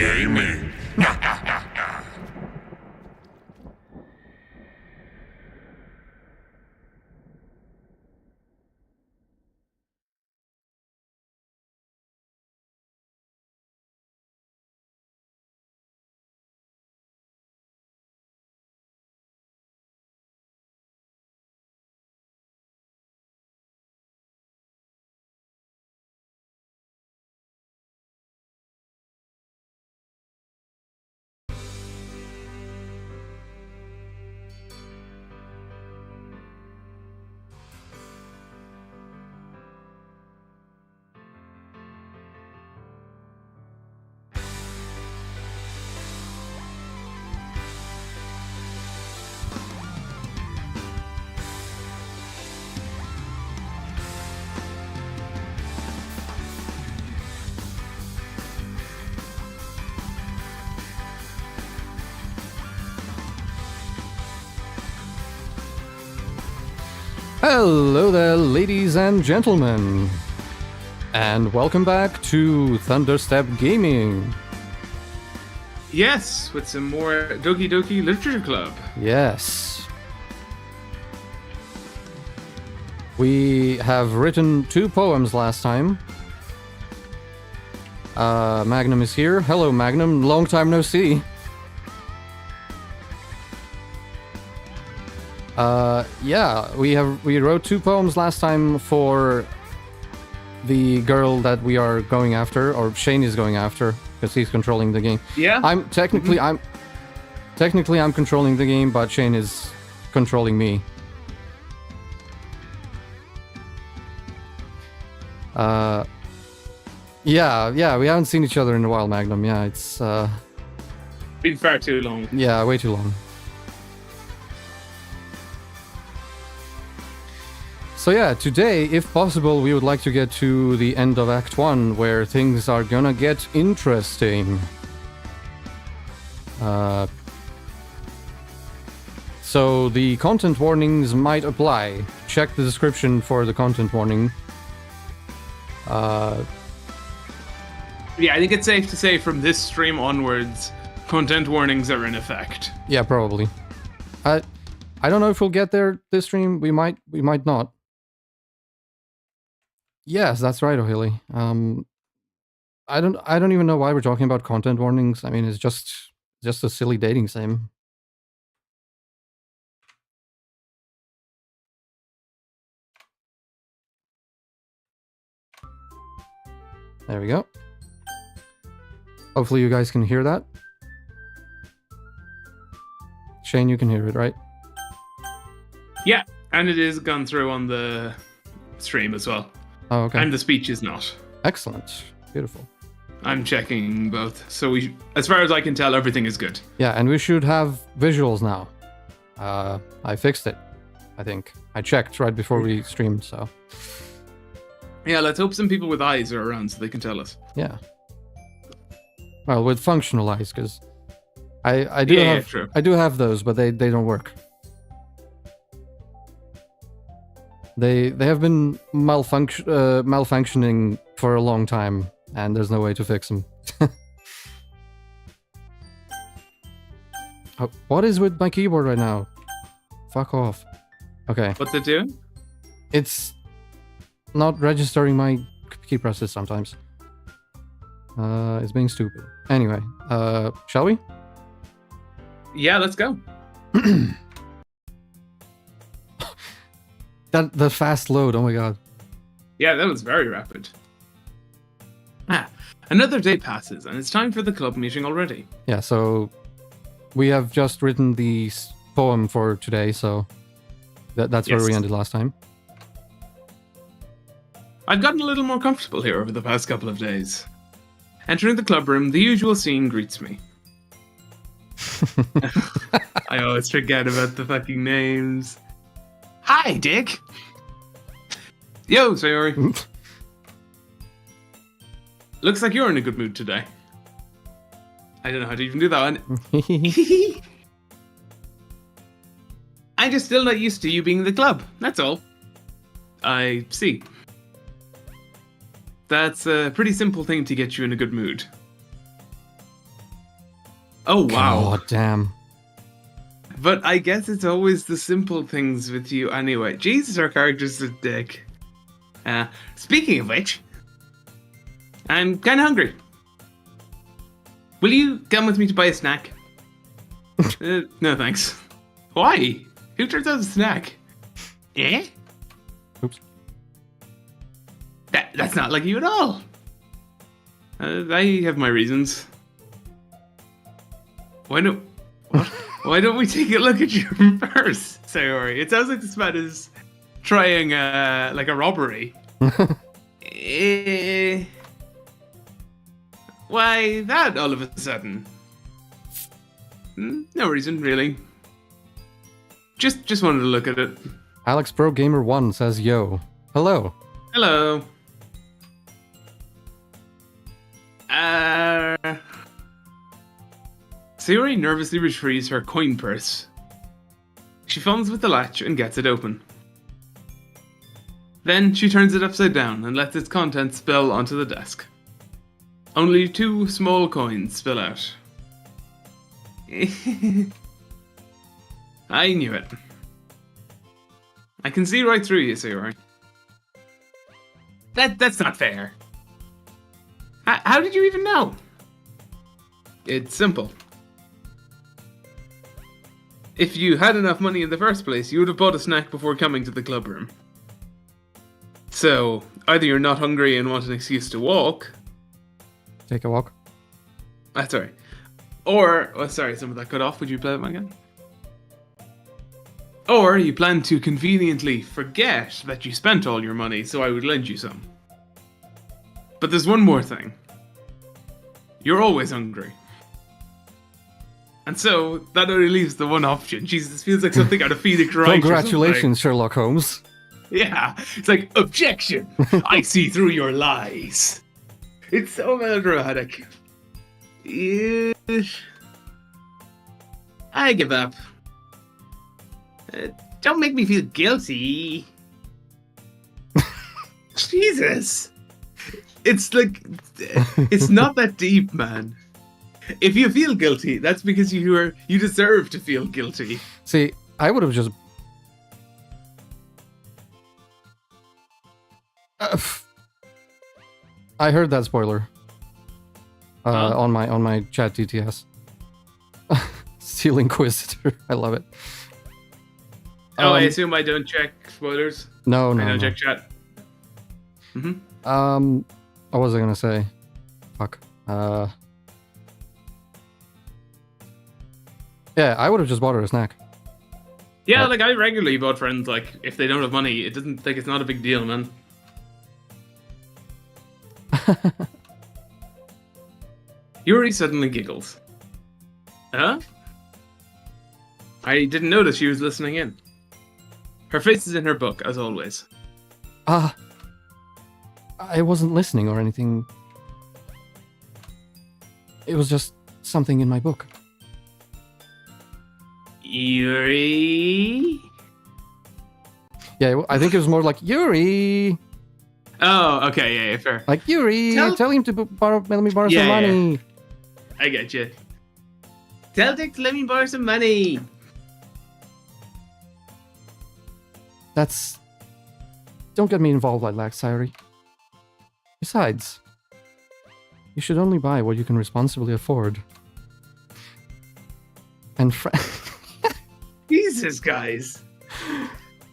Gaming. Hello there, ladies and gentlemen, and welcome back to Thunderstep Gaming. Yes, with some more Doki Doki Literature Club. Yes. We have written 2 poems last time. Magnum is here. Hello, Magnum. Long time no see. Yeah, we wrote 2 poems last time for the girl that we are going after, or Shane is going after, because he's controlling the game. Yeah. I'm technically controlling the game, but Shane is controlling me. Yeah, we haven't seen each other in a while, Magnum. Yeah, it's Been far too long. yeah, way too long. So yeah, today, if possible, we would like to get to the end of Act 1, where things are gonna get interesting. So the content warnings might apply. Check the description for the content warning. Yeah, I think it's safe to say from this stream onwards, content warnings are in effect. Yeah, probably. I don't know if we'll get there this stream. We might not. Yes, that's right, O'Hilly. I don't even know why we're talking about content warnings. I mean, it's just a silly dating sim. There we go. Hopefully you guys can hear that. Shane, you can hear it, right? Yeah, and it is gone through on the stream as well. Oh, okay. And the speech is not. Excellent. Beautiful. I'm checking both. So as far as I can tell, everything is good. Yeah, and we should have visuals now. I fixed it, I think. I checked right before we streamed, so... Yeah, let's hope some people with eyes are around so they can tell us. Yeah. Well, with functional eyes, because I do have true. I do have those, but they don't work. They have been malfunctioning for a long time, and there's no way to fix them. What is with my keyboard right now? Fuck off. Okay. What's it doing? It's not registering my key presses sometimes. It's being stupid. Anyway, shall we? Yeah, let's go. The fast load, oh my god. Yeah, that was very rapid. Another day passes, and it's time for the club meeting already. Yeah, so we have just written the poem for today, so that's where we ended last time. I've gotten a little more comfortable here over the past couple of days. Entering the club room, the usual scene greets me. I always forget about the fucking names. Hi, Dick! Yo, Sayori. Looks like you're in a good mood today. I don't know how to even do that one. I'm just still not used to you being in the club, that's all. I see. That's a pretty simple thing to get you in a good mood. Oh, wow. God damn. But I guess it's always the simple things with you anyway. Jesus, our character's a dick. Speaking of which, I'm kind of hungry. Will you come with me to buy a snack? No, thanks. Why? Who turns out a snack? Eh? Oops. That's not like you at all. I have my reasons. Why don't we take a look at your purse, Sayori? It sounds like this man is trying like a robbery. Why that all of a sudden? No reason, really. Just wanted to look at it. Alex Pro Gamer 1 says, yo. Hello. Hello. Sayori nervously retrieves her coin purse. She fumbles with the latch and gets it open. Then she turns it upside down and lets its contents spill onto the desk. Only 2 small coins spill out. I knew it. I can see right through you, Sayori. That's not fair. How did you even know? It's simple. If you had enough money in the first place, you would have bought a snack before coming to the club room. So, either you're not hungry and want an excuse to walk. Take a walk. Sorry. Or, sorry, some of that cut off. Would you play that again? Or you plan to conveniently forget that you spent all your money, so I would lend you some. But there's one more thing. You're always hungry. And so, that only leaves the one option. Jesus, this feels like something out of Phoenix Wright. Congratulations, Sherlock Holmes. Yeah, it's like, objection! I see through your lies. It's so melodramatic. I give up. Don't make me feel guilty. Jesus. It's like, it's not that deep, man. If you feel guilty, that's because you deserve to feel guilty. See, I would have just... I heard that spoiler. On my chat DTS. Steel Inquisitor. I love it. I assume I don't check spoilers? No. I don't check chat. What was I gonna say? Fuck. Yeah, I would have just bought her a snack. Yeah, like I regularly bought friends, like, if they don't have money, it's not a big deal, man. Yuri suddenly giggles. Huh? I didn't notice she was listening in. Her face is in her book, as always. I wasn't listening or anything. It was just something in my book. Yuri? Yeah, I think it was more like, Yuri! Oh, okay, yeah, fair. Like, Yuri, tell him to let me borrow some money. Yeah. I get you. Tell Dick to let me borrow some money. Don't get me involved like that, Sayori. Besides, you should only buy what you can responsibly afford. And Jesus, guys.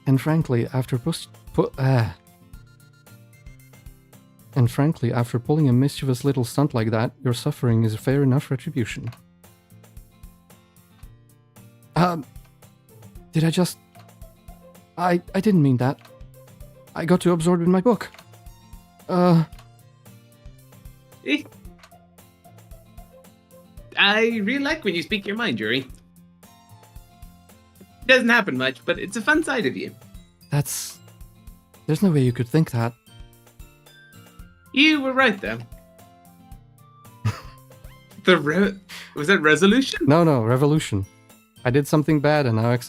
And frankly, after pulling a mischievous little stunt like that, your suffering is a fair enough retribution. Did I just... I didn't mean that. I got too absorbed in my book. I really like when you speak your mind, Yuri. It doesn't happen much, but it's a fun side of you. There's no way you could think that. You were right, though. Was that resolution? No, revolution. I did something bad, and now I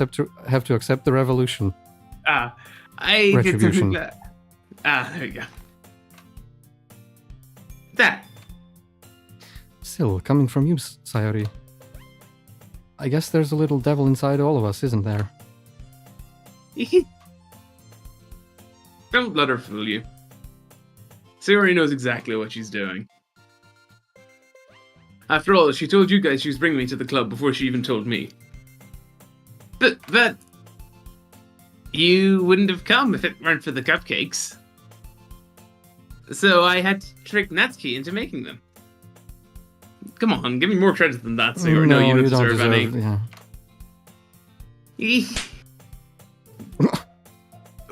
have to accept the revolution. I did something bad. There you go. That. Still, coming from you, Sayori, I guess there's a little devil inside all of us, isn't there? Don't let her fool you. Sayori knows exactly what she's doing. After all, she told you guys she was bringing me to the club before she even told me. But you wouldn't have come if it weren't for the cupcakes. So I had to trick Natsuki into making them. Come on, give me more credit than that, Sayori. No, you don't deserve any. Yeah.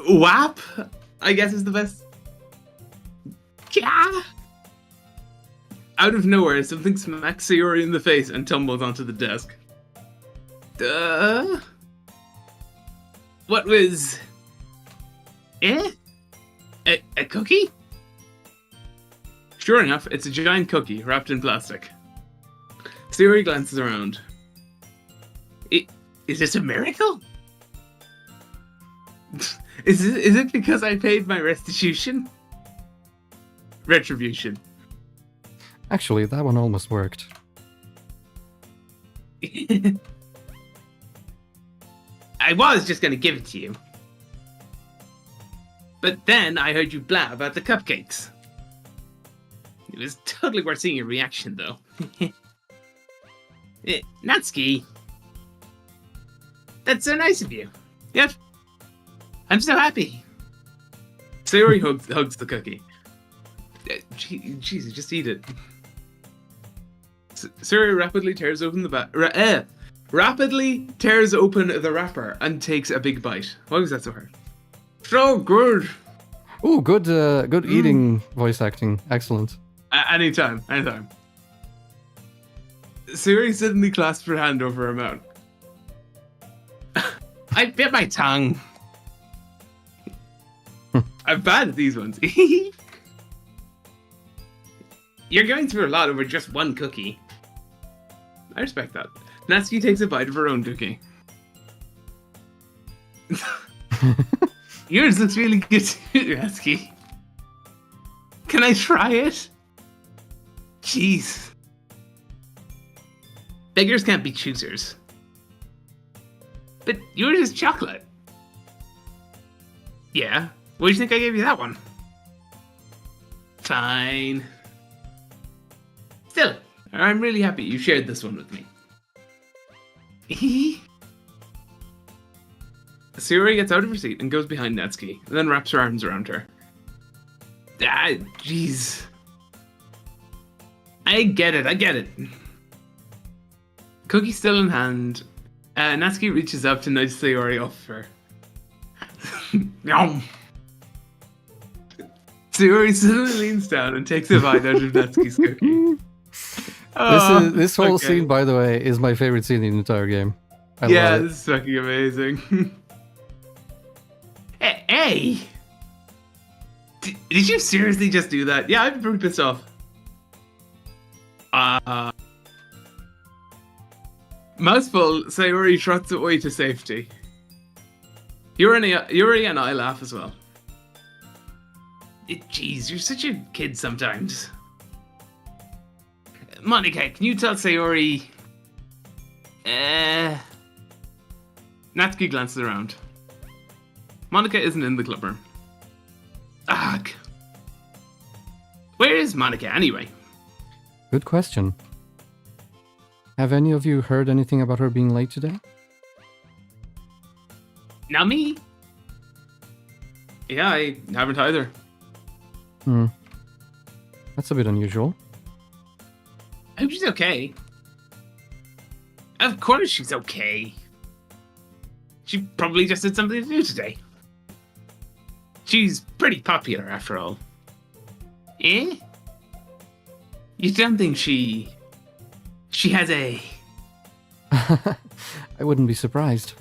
WAP, I guess, is the best. Yeah. Out of nowhere, something smacks Sayori in the face and tumbles onto the desk. What was... A cookie? Sure enough, it's a giant cookie wrapped in plastic. Sayori glances around. Is this a miracle? Is it because I paid my restitution? Retribution. Actually, that one almost worked. I was just going to give it to you. But then I heard you blab about the cupcakes. It was totally worth seeing your reaction, though. Natsuki. That's so nice of you. Yep. I'm so happy. Sayori hugs the cookie. Jeez, just eat it. Sayori rapidly tears open the rapidly tears open the wrapper and takes a big bite. Why was that so hard? So good. Ooh, good eating voice acting. Excellent. Anytime. Sayori suddenly clasped her hand over her mouth. I bit my tongue. I'm bad at these ones. You're going through a lot over just one cookie. I respect that. Natsuki takes a bite of her own cookie. Yours looks really good too, Natsuki. Can I try it? Jeez. Beggars can't be choosers. But yours is chocolate. Yeah. What do you think I gave you that one? Fine. Still, I'm really happy you shared this one with me. Sayori gets out of her seat and goes behind Natsuki, and then wraps her arms around her. Ah, jeez. I get it. Cookie still in hand, Natsuki reaches up to nudge Sayori off her. Yum. Sayori suddenly leans down and takes a bite out of Natsuki's cookie. This whole scene, by the way, is my favorite scene in the entire game. I love it. This is fucking amazing. Hey! Did you seriously just do that? Yeah, I'm pretty pissed off. Mouthful, Sayori trots away to safety. Yuri and I laugh as well. Jeez, you're such a kid sometimes. Monica, can you tell Sayori... Natsuki glances around. Monica isn't in the club room. Ugh. Where is Monica anyway? Good question. Have any of you heard anything about her being late today? Now me? Yeah, I haven't either. That's a bit unusual. I hope she's okay. Of course she's okay. She probably just had something to do today. She's pretty popular after all. Eh? You don't think she has a... I wouldn't be surprised.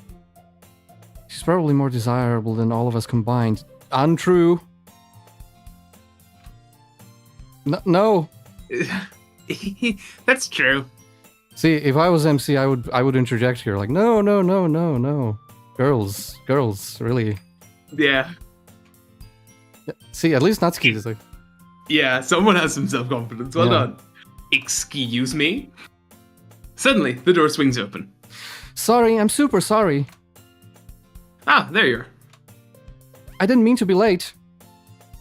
She's probably more desirable than all of us combined. Untrue. No. That's true. See, if I was MC, I would interject here, like, no. Girls, really. Yeah. See, at least Natsuki is like... Yeah, someone has some self-confidence. Well done. Excuse me? Suddenly, the door swings open. Sorry, I'm super sorry. Ah, there you are. I didn't mean to be late.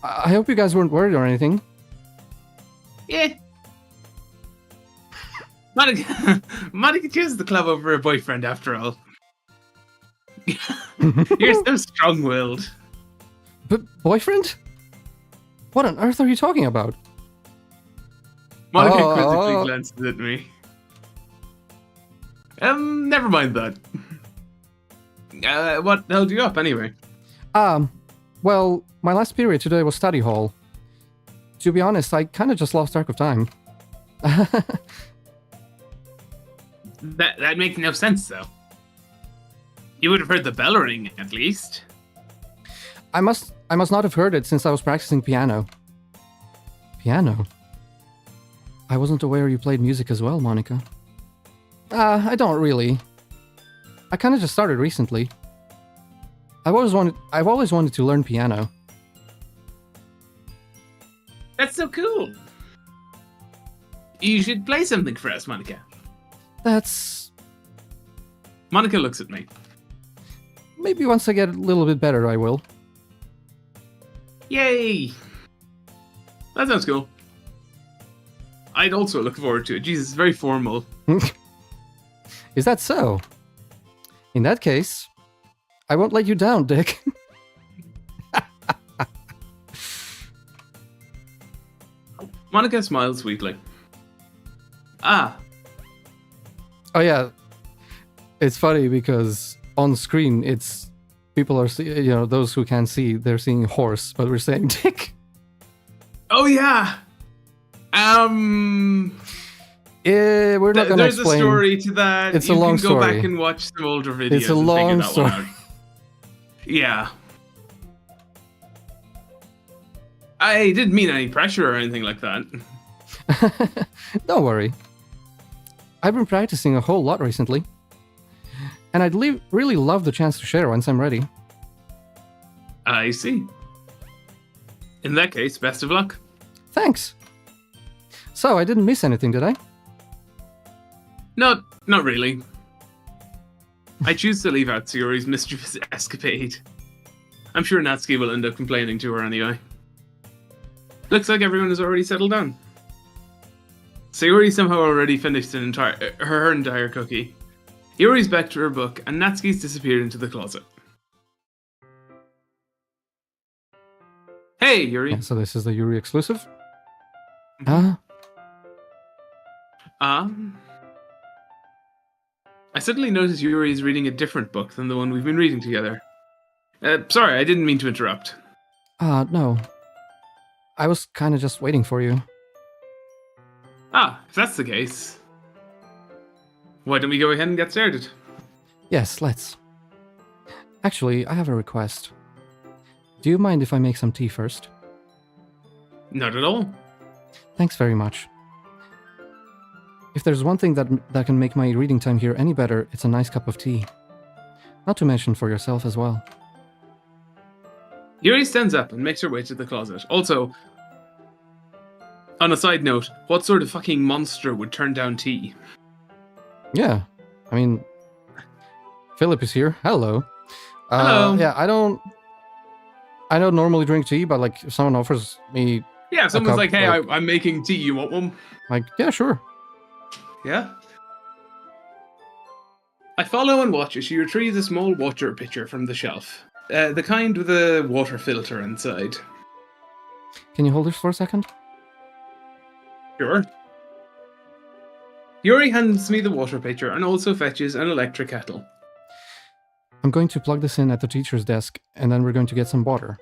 I hope you guys weren't worried or anything. Yeah. Monica, Monica chooses the club over her boyfriend after all. You're so strong-willed. But boyfriend? What on earth are you talking about? Monica quizzically glances at me. Never mind that. What held you up anyway? Well, my last period today was study hall. To be honest, I kind of just lost track of time. That makes no sense, though. You would have heard the bell ring, at least. I must not have heard it since I was practicing piano. Piano? I wasn't aware you played music as well, Monica. I don't really. I kind of just started recently. I've always wanted to learn piano. That's so cool. You should play something for us, Monica. That's... Monica looks at me. Maybe once I get a little bit better, I will. Yay! That sounds cool. I'd also look forward to it. Jesus, very formal. Is that so? In that case, I won't let you down, Dick. Monica smiles sweetly. Ah. Oh yeah. It's funny because on screen it's people are those who can't see, they're seeing horse, but we're saying dick. Oh yeah. We're not gonna there's explain. A story to that. It's a long story. You can go back and watch some older videos. It's a long story. Yeah. I didn't mean any pressure or anything like that. Don't worry. I've been practicing a whole lot recently. And I'd really love the chance to share once I'm ready. I see. In that case, best of luck. Thanks. So, I didn't miss anything, did I? Not really. I choose to leave out Sayori's mischievous escapade. I'm sure Natsuki will end up complaining to her anyway. Looks like everyone has already settled down. Sayori somehow already finished her entire cookie. Yuri's back to her book, and Natsuki's disappeared into the closet. Hey, Yuri. Yeah, so this is the Yuri exclusive? I suddenly noticed Yuri is reading a different book than the one we've been reading together. Sorry, I didn't mean to interrupt. No. I was kind of just waiting for you. If that's the case, why don't we go ahead and get started? Yes, let's. Actually, I have a request. Do you mind if I make some tea first? Not at all. Thanks very much. If there's one thing that can make my reading time here any better, it's a nice cup of tea. Not to mention for yourself as well. Yuri stands up and makes her way to the closet. Also, on a side note, what sort of fucking monster would turn down tea? Yeah, I mean, Philip is here. Hello. Hello. Yeah, I don't normally drink tea, but like if someone offers me, yeah, if someone's cup, like, "Hey, I'm making tea. You want one?" Like, yeah, sure. Yeah. I follow and watch as she retrieves a small water pitcher from the shelf, the kind with a water filter inside. Can you hold this for a second? Sure. Yuri hands me the water pitcher and also fetches an electric kettle. I'm going to plug this in at the teacher's desk, and then we're going to get some water.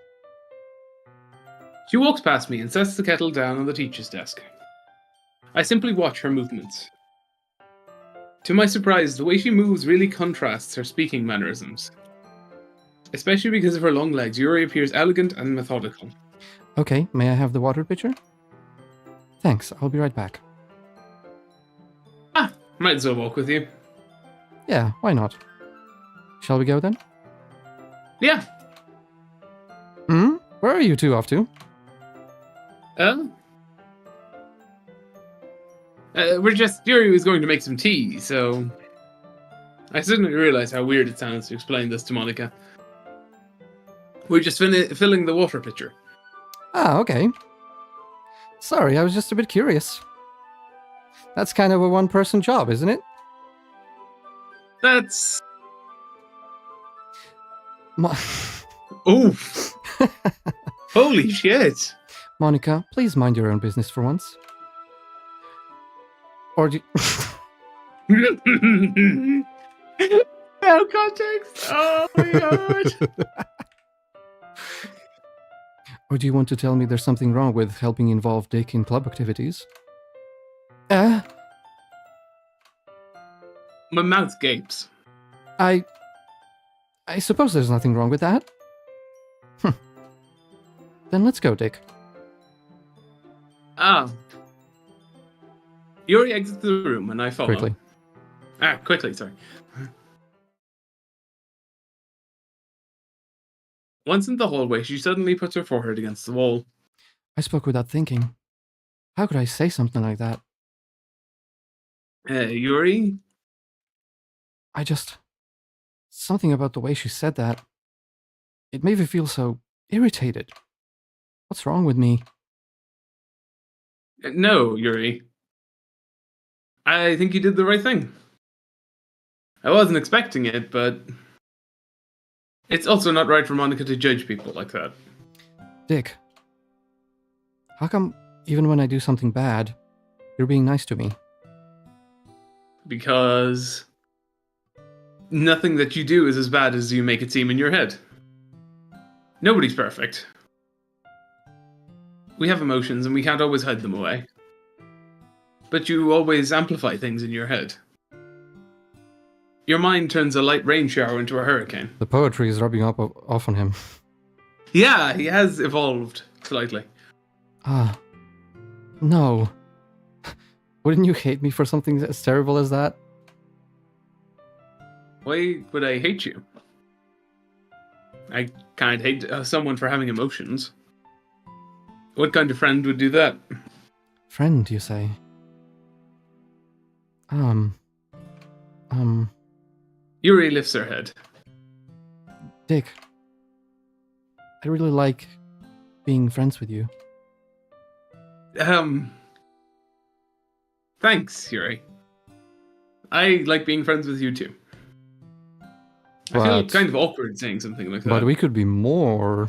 She walks past me and sets the kettle down on the teacher's desk. I simply watch her movements. To my surprise, the way she moves really contrasts her speaking mannerisms. Especially because of her long legs, Yuri appears elegant and methodical. Okay, may I have the water pitcher? Thanks, I'll be right back. Might as well walk with you. Yeah, why not? Shall we go then? Yeah. Where are you two off to? Yuri was going to make some tea, so I suddenly realized how weird it sounds to explain this to Monica. We're just filling the water pitcher. Ah, okay. Sorry, I was just a bit curious. That's kind of a one-person job, isn't it? That's... Mo- Oof! Holy shit! Monica, please mind your own business for once. Or do No context! Oh my god! Or do you want to tell me there's something wrong with helping involve Dick in club activities? My mouth gapes. I suppose there's nothing wrong with that. Then let's go, Dick. Ah. Yuri exits the room and I follow. Quickly. Quickly, sorry. Once in the hallway, she suddenly puts her forehead against the wall. I spoke without thinking. How could I say something like that? Yuri? Something about the way she said that. It made me feel so irritated. What's wrong with me? No, Yuri. I think you did the right thing. I wasn't expecting it, but it's also not right for Monica to judge people like that. Dick, how come even when I do something bad, you're being nice to me? Because nothing that you do is as bad as you make it seem in your head. Nobody's perfect. We have emotions and we can't always hide them away. But you always amplify things in your head. Your mind turns a light rain shower into a hurricane. The poetry is rubbing off on him. Yeah, he has evolved slightly. No. Wouldn't you hate me for something as terrible as that? Why would I hate you? I can't hate someone for having emotions. What kind of friend would do that? Friend, you say? Yuri lifts her head. Dick, I really like being friends with you. Thanks, Yuri. I like being friends with you too. I feel kind of awkward saying something like that. But we could be more.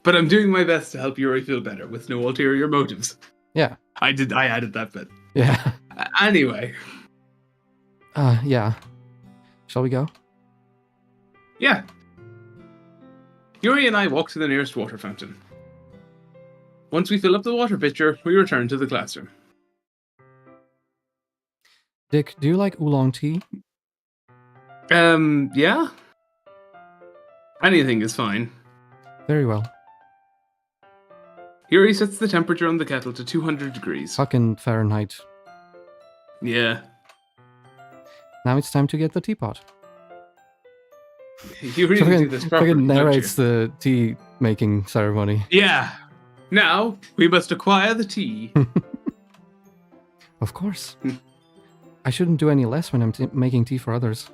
But I'm doing my best to help Yuri feel better with no ulterior motives. Yeah. I added that bit. Yeah. Anyway. Yeah. Shall we go? Yeah. Yuri and I walk to the nearest water fountain. Once we fill up the water pitcher, we return to the classroom. Dick, do you like oolong tea? Yeah? Anything is fine. Very well. Yuri sets the temperature on the kettle to 200 degrees. Fucking Fahrenheit. Yeah. Now it's time to get the teapot. You really do this properly, fucking narrates don't the tea making ceremony. you? Yeah. Now, we must acquire the tea. Of course. I shouldn't do any less when I'm making tea for others.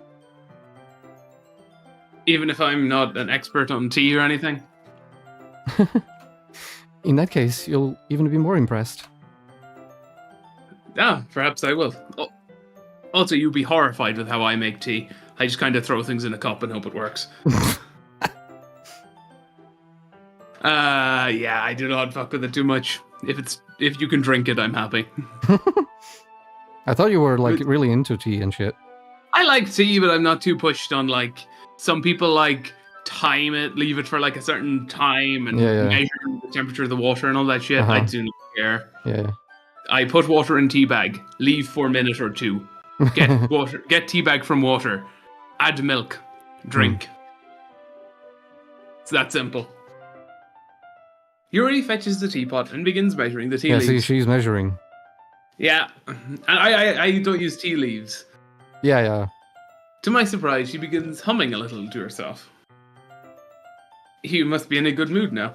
Even if I'm not an expert on tea or anything? In that case, you'll even be more impressed. Perhaps I will. Also, you'll be horrified with how I make tea. I just kind of throw things in a cup and hope it works. Yeah, I do not fuck with it too much. If you can drink it, I'm happy. I thought you were, like, really into tea and shit. I like tea, but I'm not too pushed on, like, some people, like, time it, leave it for, like, a certain time, and measure the temperature of the water and all that shit. I do not care. Yeah. I put water in tea bag, leave for a minute or two. Get tea bag from water, add milk, drink. It's that simple. Yuri fetches the teapot and begins measuring the tea leaves. See, she's measuring. Yeah, and I don't use tea leaves. Yeah. To my surprise, she begins humming a little to herself. You must be in a good mood now.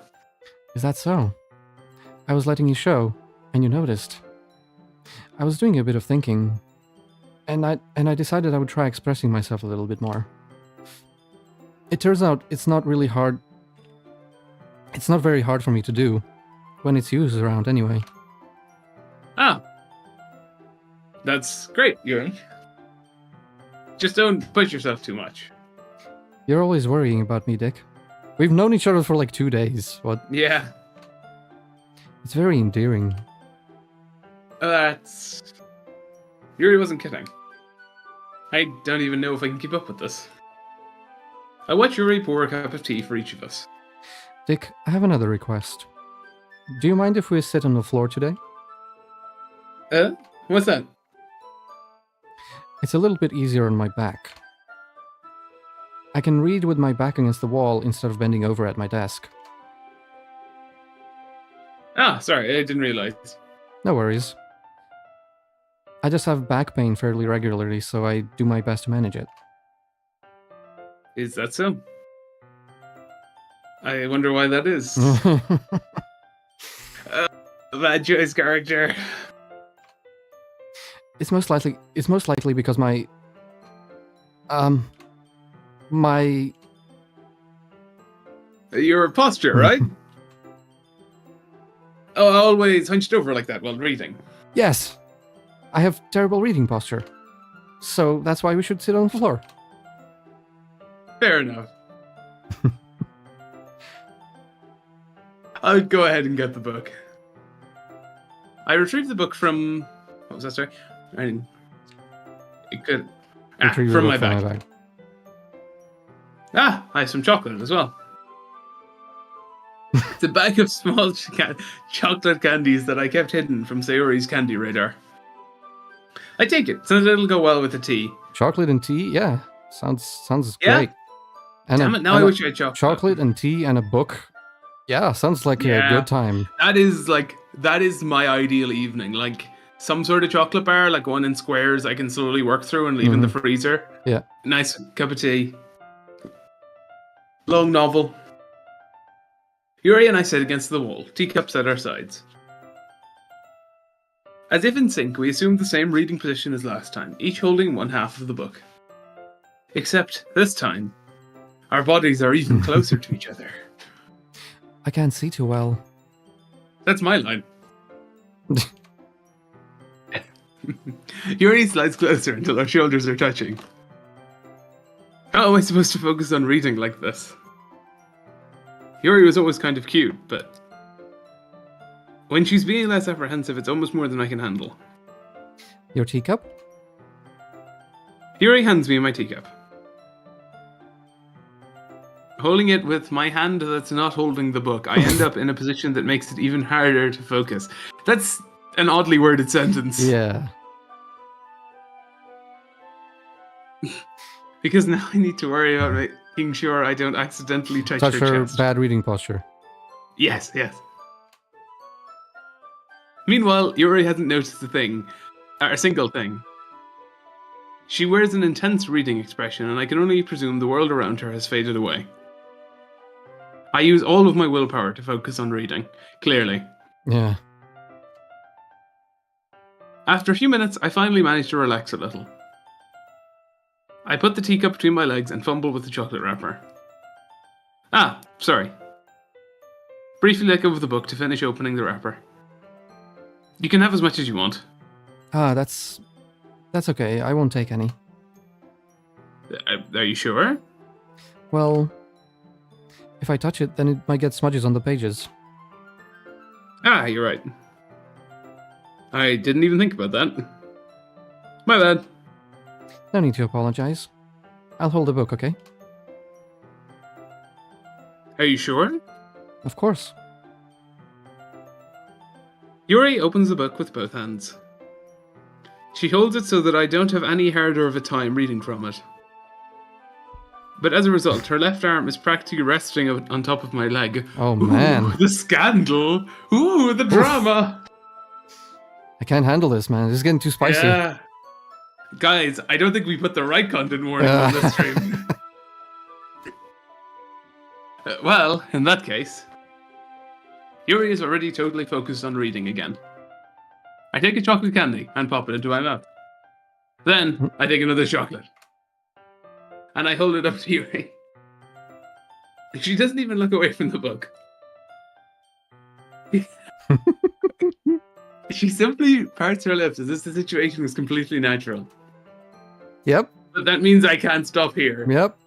Is that so? I was letting you show, and you noticed. I was doing a bit of thinking. and I decided I would try expressing myself a little bit more. It turns out it's not really hard. It's not very hard for me to do when it's used around anyway. Ah. That's great, Yuri. Just don't push yourself too much. You're always worrying about me, Dick. We've known each other for like 2 days. What? Yeah. It's very endearing. That's... Yuri wasn't kidding. I don't even know if I can keep up with this. I'll watch Yuri pour a cup of tea for each of us. Dick, I have another request. Do you mind if we sit on the floor today? What's that? It's a little bit easier on my back. I can read with my back against the wall instead of bending over at my desk. Ah, sorry, I didn't realize. No worries. I just have back pain fairly regularly, so I do my best to manage it. Is that so? I wonder why that is. Bad choice, character. It's most likely because my Your posture, right? Oh, always hunched over like that while reading. Yes. I have terrible reading posture. So that's why we should sit on the floor. Fair enough. I'll go ahead and get the book. I retrieved the book from... What was that, sorry? It could... from my bag. Ah, I have some chocolate as well. It's a bag of small chocolate candies that I kept hidden from Sayori's candy radar. I take it, since it'll go well with the tea. Chocolate and tea? Yeah. Sounds Yeah? great. And Damn it, now I wish I had chocolate. Chocolate and tea and a book. Yeah, sounds like a good time. That is my ideal evening. Like, some sort of chocolate bar, like one in squares I can slowly work through and leave in the freezer. Yeah. Nice cup of tea. Long novel. Yuri and I sit against the wall, teacups at our sides. As if in sync, we assumed the same reading position as last time, each holding one half of the book. Except, this time, our bodies are even closer to each other. I can't see too well. That's my line. Yuri slides closer until our shoulders are touching. How am I supposed to focus on reading like this? Yuri was always kind of cute, but when she's being less apprehensive, it's almost more than I can handle. Your teacup? Yuri hands me my teacup. Holding it with my hand that's not holding the book, I end up in a position that makes it even harder to focus. That's an oddly worded sentence. Yeah. Because now I need to worry about making sure I don't accidentally touch her chest. Bad reading posture. Yes. Meanwhile, Yuri hasn't noticed a single thing. She wears an intense reading expression, and I can only presume the world around her has faded away. I use all of my willpower to focus on reading, clearly. Yeah. After a few minutes, I finally manage to relax a little. I put the teacup between my legs and fumble with the chocolate wrapper. Ah, sorry. Briefly let go of the book to finish opening the wrapper. You can have as much as you want. That's okay. I won't take any. Are you sure? Well, if I touch it, then it might get smudges on the pages. Ah, you're right. I didn't even think about that. My bad. No need to apologize. I'll hold the book, okay? Are you sure? Of course. Yuri opens the book with both hands. She holds it so that I don't have any harder of a time reading from it. But as a result, her left arm is practically resting on top of my leg. Oh, man. Ooh, the scandal! Ooh, the drama! I can't handle this, man. This is getting too spicy. Yeah. Guys, I don't think we put the right content warning on this stream. Well, in that case, Yuri is already totally focused on reading again. I take a chocolate candy and pop it into my mouth. Then I take another chocolate. And I hold it up to Yuri. She doesn't even look away from the book. She simply parts her lips as if the situation was completely natural. Yep. But that means I can't stop here. Yep.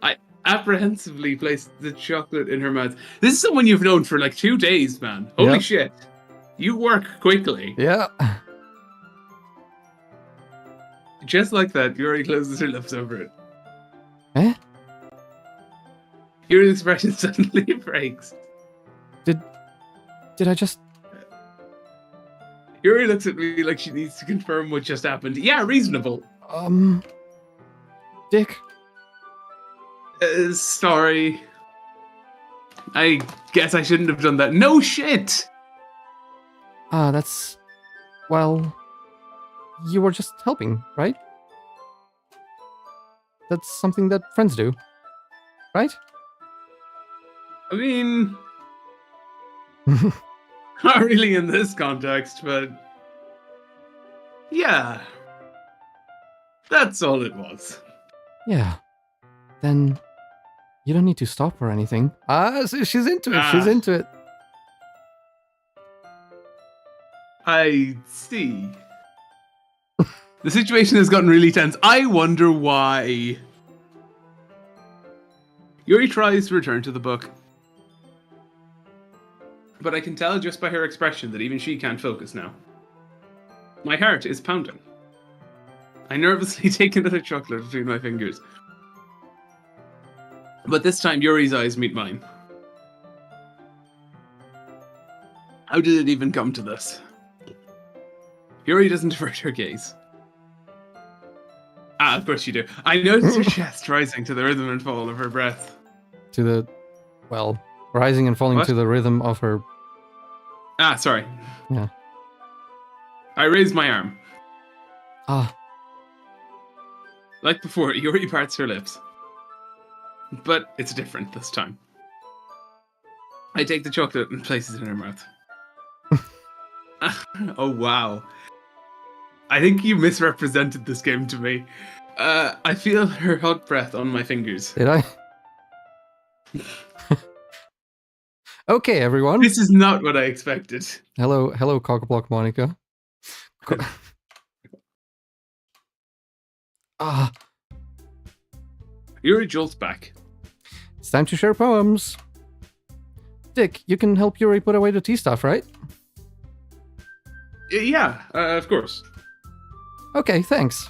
I apprehensively place the chocolate in her mouth. This is someone you've known for like 2 days, man. Holy Yep. shit. You work quickly. Yeah. Just like that, Yuri closes her lips over it. Eh? Yuri's expression suddenly breaks. Did I just... Yuri looks at me like she needs to confirm what just happened. Yeah, reasonable. Dick. Sorry. I guess I shouldn't have done that. No shit! That's... Well... You were just helping, right? That's something that friends do. Right? I mean... not really in this context, but... yeah. That's all it was. Yeah. Then... You don't need to stop or anything. So she's into it. She's into it. I see. The situation has gotten really tense. I wonder why. Yuri tries to return to the book. But I can tell just by her expression that even she can't focus now. My heart is pounding. I nervously take another chocolate between my fingers. But this time Yuri's eyes meet mine. How did it even come to this? Yuri doesn't avert her gaze. Of course you do. I notice her chest rising to the rhythm and fall of her breath. To the... Well, rising and falling What? to the rhythm of her... Sorry. Yeah. I raise my arm. Like before, Yuri parts her lips. But it's different this time. I take the chocolate and place it in her mouth. Oh, wow. I think you misrepresented this game to me. I feel her hot breath on my fingers. Did I? Okay, everyone. This is not what I expected. Hello, Cockblock Monica. Yuri jolts back. It's time to share poems. Dick, you can help Yuri put away the tea stuff, right? Yeah, of course. Okay, thanks.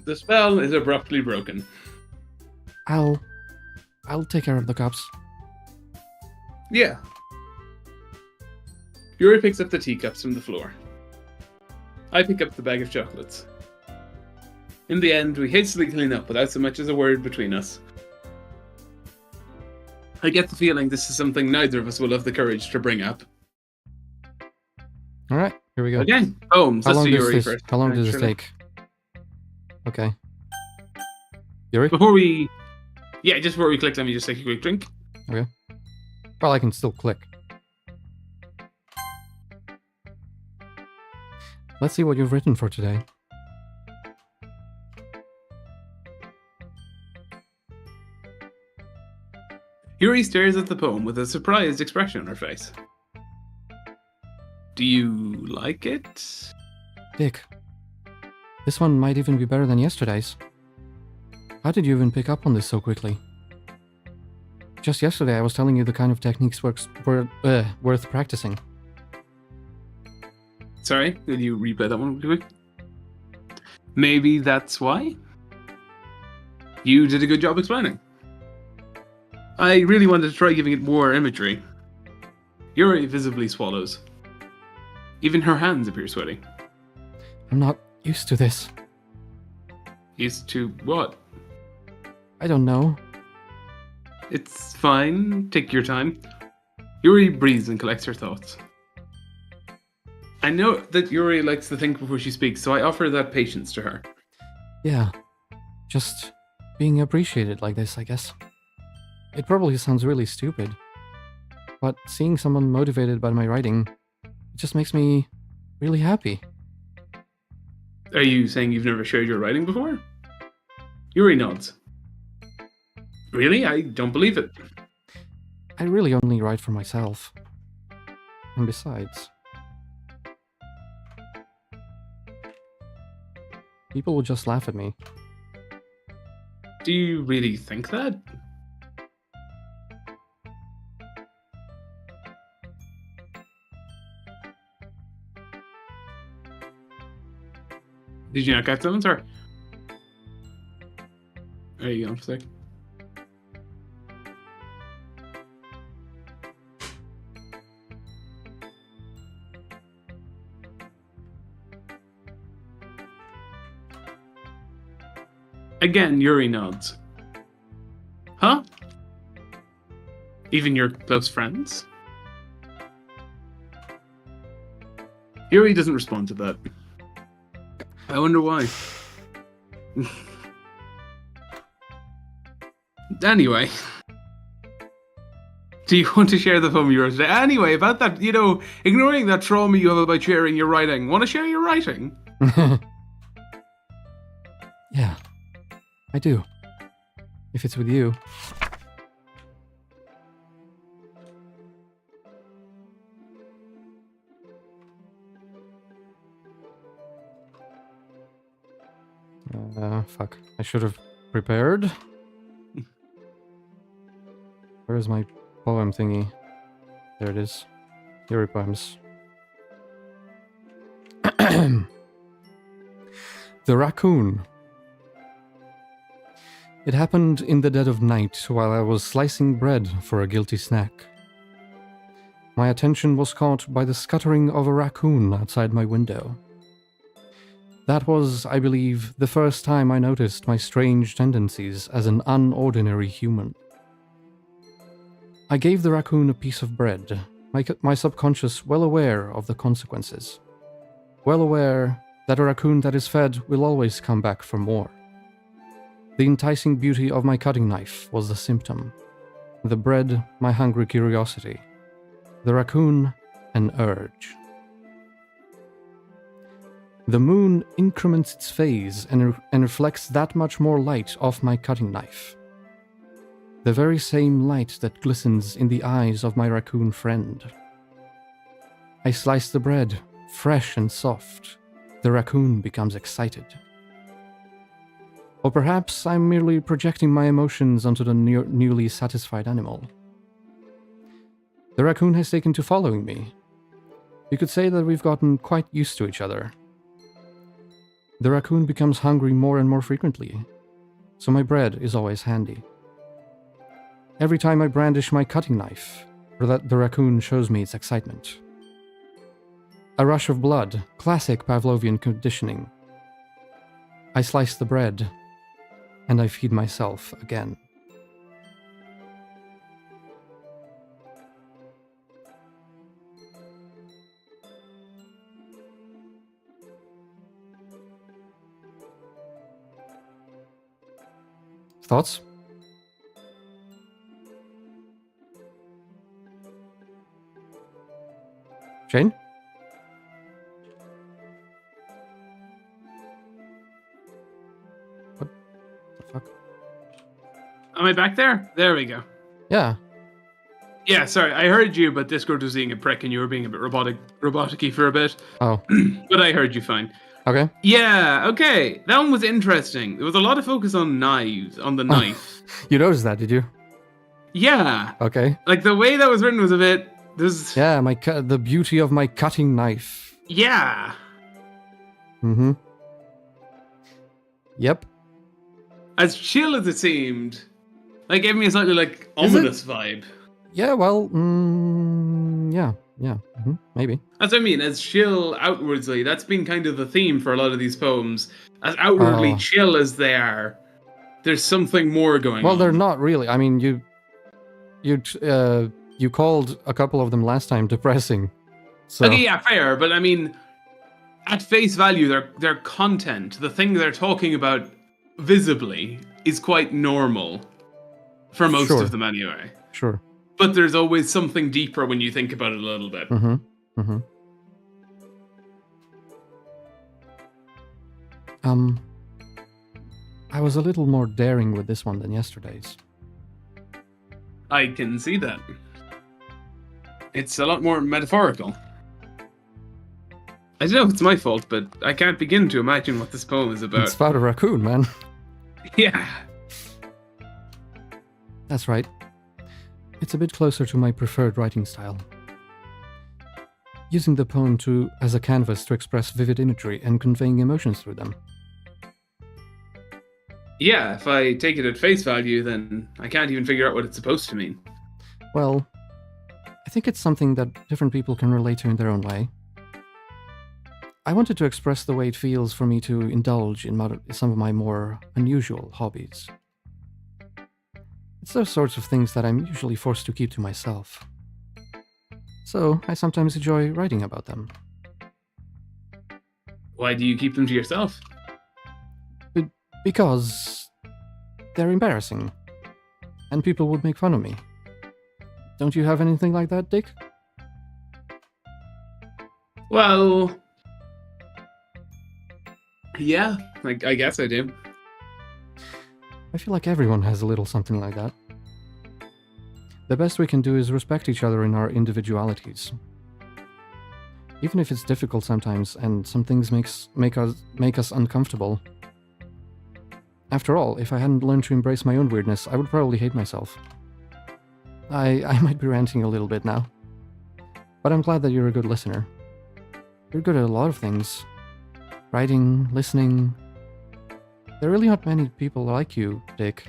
The spell is abruptly broken. I'll take care of the cups. Yeah. Yuri picks up the teacups from the floor. I pick up the bag of chocolates. In the end, we hastily clean up without so much as a word between us. I get the feeling this is something neither of us will have the courage to bring up. All right, here we go. Okay, poems. Let's do Yuri first. How long does this actually. take? Okay. Yuri? Before we click, let me just take a quick drink. Okay. Well, I can still click. Let's see what you've written for today. Yuri stares at the poem with a surprised expression on her face. Do you like it? Dick, this one might even be better than yesterday's. How did you even pick up on this so quickly? Just yesterday I was telling you the kind of techniques worth practicing. Sorry, did you replay that one real quick? Maybe that's why? You did a good job explaining. I really wanted to try giving it more imagery. Yuri visibly swallows. Even her hands appear sweaty. I'm not used to this. Used to what? I don't know. It's fine, take your time. Yuri breathes and collects her thoughts. I know that Yuri likes to think before she speaks, so I offer that patience to her. Yeah, just being appreciated like this, I guess. It probably sounds really stupid, but seeing someone motivated by my writing, it just makes me really happy. Are you saying you've never shared your writing before? Yuri nods. Really? I don't believe it. I really only write for myself. And besides, people will just laugh at me. Do you really think that? Did you not get them? Sorry. There you go. Sick. Again, Yuri nods. Huh? Even your close friends? Yuri doesn't respond to that. I wonder why. Anyway. Do you want to share the poem you wrote today? Anyway, about that, ignoring that trauma you have about sharing your writing, want to share your writing? Yeah, I do. If it's with you. Fuck. I should have prepared. Where's my poem thingy? There it is. Yuri poems. The Raccoon. It happened in the dead of night while I was slicing bread for a guilty snack. My attention was caught by the scuttering of a raccoon outside my window. That was, I believe, the first time I noticed my strange tendencies as an unordinary human. I gave the raccoon a piece of bread, my subconscious well aware of the consequences. Well aware that a raccoon that is fed will always come back for more. The enticing beauty of my cutting knife was the symptom. The bread, my hungry curiosity. The raccoon, an urge. The moon increments its phase and reflects that much more light off my cutting knife. The very same light that glistens in the eyes of my raccoon friend. I slice the bread, fresh and soft. The raccoon becomes excited. Or perhaps I'm merely projecting my emotions onto the newly satisfied animal. The raccoon has taken to following me. You could say that we've gotten quite used to each other. The raccoon becomes hungry more and more frequently, so my bread is always handy. Every time I brandish my cutting knife, the raccoon shows me its excitement. A rush of blood, classic Pavlovian conditioning. I slice the bread, and I feed myself again. Thoughts? Shane? What the fuck? Am I back there? There we go. Yeah. Yeah, sorry, I heard you, but Discord was being a prick and you were being a bit robotic-y for a bit. Oh. But I heard you fine. Okay. Yeah, okay. That one was interesting. There was a lot of focus on knives, on the knife. You noticed that, did you? Yeah. Okay. Like, the way that was written was a bit... Yeah, the beauty of my cutting knife. Yeah. Mm-hmm. Yep. As chill as it seemed, like, gave me a slightly, like, ominous vibe. Yeah, well, yeah, maybe. That's what I mean, as chill outwardly, that's been kind of the theme for a lot of these poems. As outwardly chill as they are, there's something more going on. Well, they're not really. I mean, you called a couple of them last time depressing. So. Okay, yeah, fair, but I mean, at face value, their content, the thing they're talking about visibly, is quite normal. For most of them, anyway. Sure. But there's always something deeper when you think about it a little bit. Mm-hmm. Mm-hmm. Um, I was a little more daring with this one than yesterday's. I can see that. It's a lot more metaphorical. I don't know if it's my fault, but I can't begin to imagine what this poem is about. It's about a raccoon, man. Yeah. That's right. It's a bit closer to my preferred writing style. Using the poem as a canvas to express vivid imagery and conveying emotions through them. Yeah, if I take it at face value, then I can't even figure out what it's supposed to mean. Well, I think it's something that different people can relate to in their own way. I wanted to express the way it feels for me to indulge in some of my more unusual hobbies. It's those sorts of things that I'm usually forced to keep to myself. So, I sometimes enjoy writing about them. Why do you keep them to yourself? Because they're embarrassing. And people would make fun of me. Don't you have anything like that, Dick? Well... yeah, I guess I do. I feel like everyone has a little something like that. The best we can do is respect each other in our individualities. Even if it's difficult sometimes and some things make us uncomfortable. After all, if I hadn't learned to embrace my own weirdness, I would probably hate myself. I might be ranting a little bit now. But I'm glad that you're a good listener. You're good at a lot of things. Writing, listening. There are really not many people like you, Dick.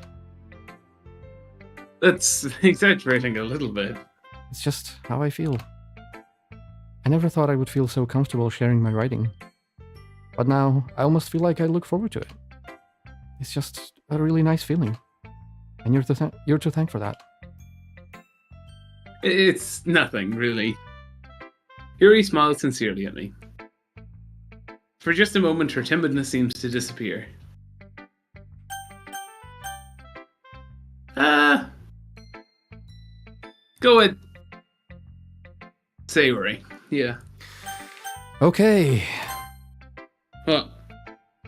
That's exaggerating a little bit. It's just how I feel. I never thought I would feel so comfortable sharing my writing. But now, I almost feel like I look forward to it. It's just a really nice feeling. And you're to thank for that. It's nothing, really. Yuri smiled sincerely at me. For just a moment, her timidness seems to disappear. Go ahead. Say Yuri. Yeah. Okay. What?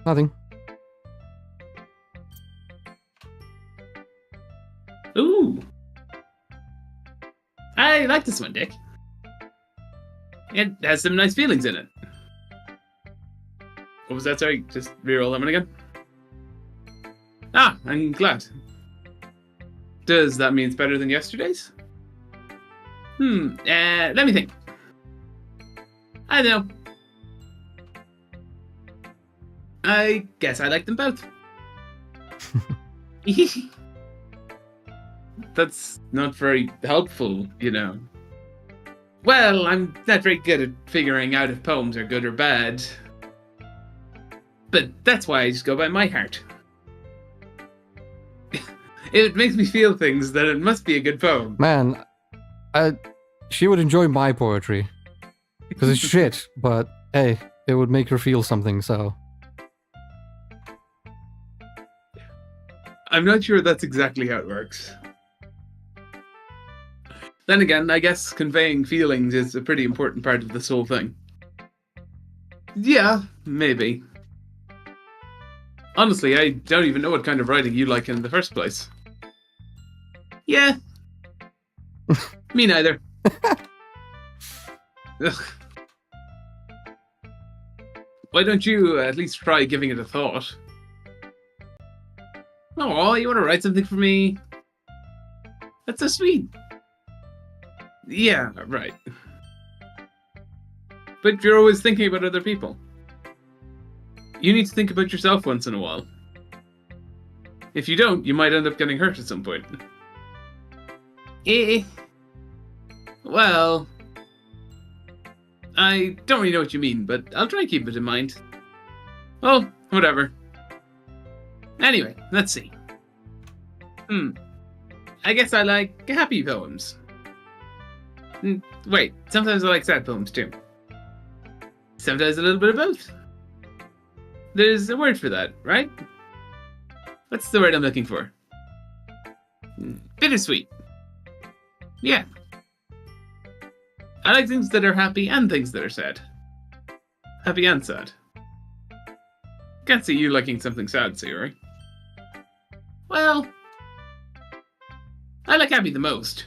Nothing. Ooh. I like this one, Dick. It has some nice feelings in it. What was that? Sorry, just reroll that one again. Ah, I'm glad. Does that mean it's better than yesterday's? Let me think. I don't know. I guess I like them both. That's not very helpful, you know. Well, I'm not very good at figuring out if poems are good or bad. But that's why I just go by my heart. If it makes me feel things, then it must be a good poem. Man, she would enjoy my poetry. Because it's shit, but hey, it would make her feel something, so... I'm not sure that's exactly how it works. Then again, I guess conveying feelings is a pretty important part of this whole thing. Yeah, maybe. Honestly, I don't even know what kind of writing you like in the first place. Yeah. Me neither. Ugh. Why don't you at least try giving it a thought? Oh, you want to write something for me? That's so sweet. Yeah, right. But you're always thinking about other people. You need to think about yourself once in a while. If you don't, you might end up getting hurt at some point. Well... I don't really know what you mean, but I'll try and keep it in mind. Well, whatever. Anyway, let's see. I guess I like happy poems. Wait, sometimes I like sad poems too. Sometimes a little bit of both. There's a word for that, right? What's the word I'm looking for? Bittersweet. Yeah. I like things that are happy and things that are sad. Happy and sad. Can't see you liking something sad, Sayori. Well, I like Abby the most.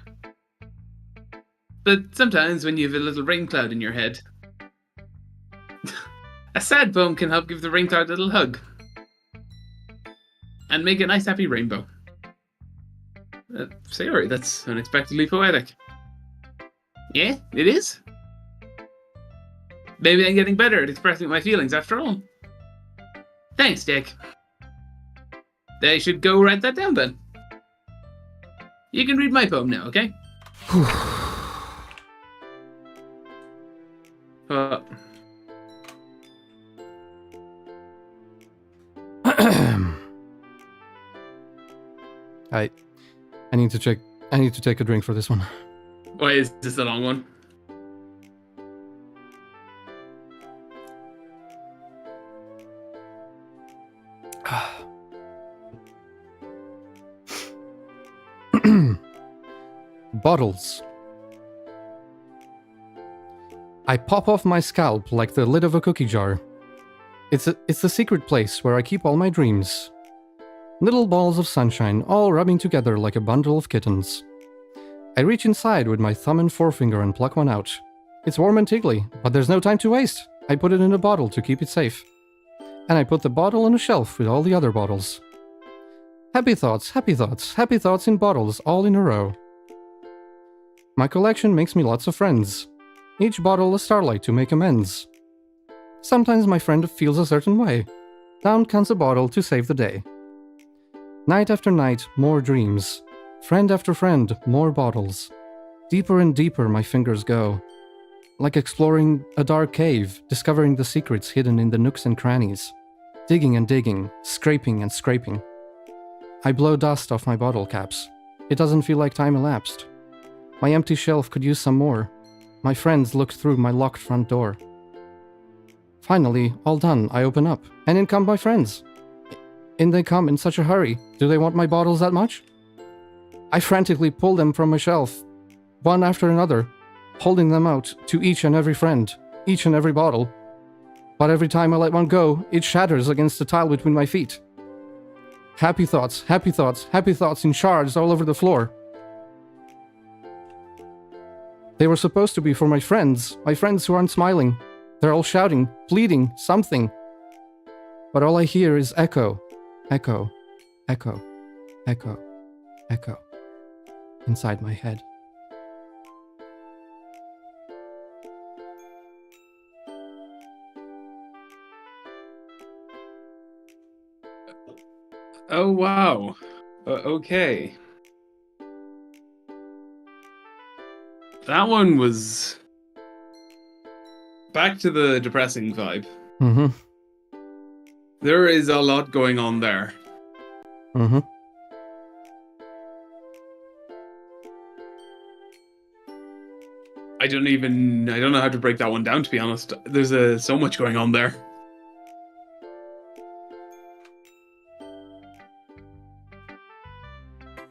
But sometimes when you have a little rain cloud in your head, a sad poem can help give the rain cloud a little hug. And make a nice happy rainbow. Sayori, that's unexpectedly poetic. Yeah, it is. Maybe I'm getting better at expressing my feelings after all. Thanks, Dick. I should go write that down then. You can read my poem now, okay? I need to check. I need to take a drink for this one. Why is this a long one? Bottles. I pop off my scalp like the lid of a cookie jar. It's the secret place where I keep all my dreams. Little balls of sunshine, all rubbing together like a bundle of kittens. I reach inside with my thumb and forefinger and pluck one out. It's warm and tingly, but there's no time to waste. I put it in a bottle to keep it safe. And I put the bottle on a shelf with all the other bottles. Happy thoughts, happy thoughts, happy thoughts in bottles, all in a row. My collection makes me lots of friends. Each bottle a starlight to make amends. Sometimes my friend feels a certain way. Down comes a bottle to save the day. Night after night, more dreams. Friend after friend, more bottles. Deeper and deeper my fingers go. Like exploring a dark cave, discovering the secrets hidden in the nooks and crannies. Digging and digging, scraping and scraping. I blow dust off my bottle caps. It doesn't feel like time elapsed. My empty shelf could use some more. My friends looked through my locked front door. Finally, all done, I open up, and in come my friends. In they come in such a hurry. Do they want my bottles that much? I frantically pull them from my shelf, one after another, holding them out to each and every friend, each and every bottle. But every time I let one go, it shatters against the tile between my feet. Happy thoughts, happy thoughts, happy thoughts in shards all over the floor. They were supposed to be for my friends who aren't smiling. They're all shouting, pleading, something. But all I hear is echo, echo, echo, echo, echo, inside my head. Oh, wow. Okay. That one was back to the depressing vibe. Mm-hmm. There is a lot going on there. Mm-hmm. I don't know how to break that one down, to be honest. There's so much going on there.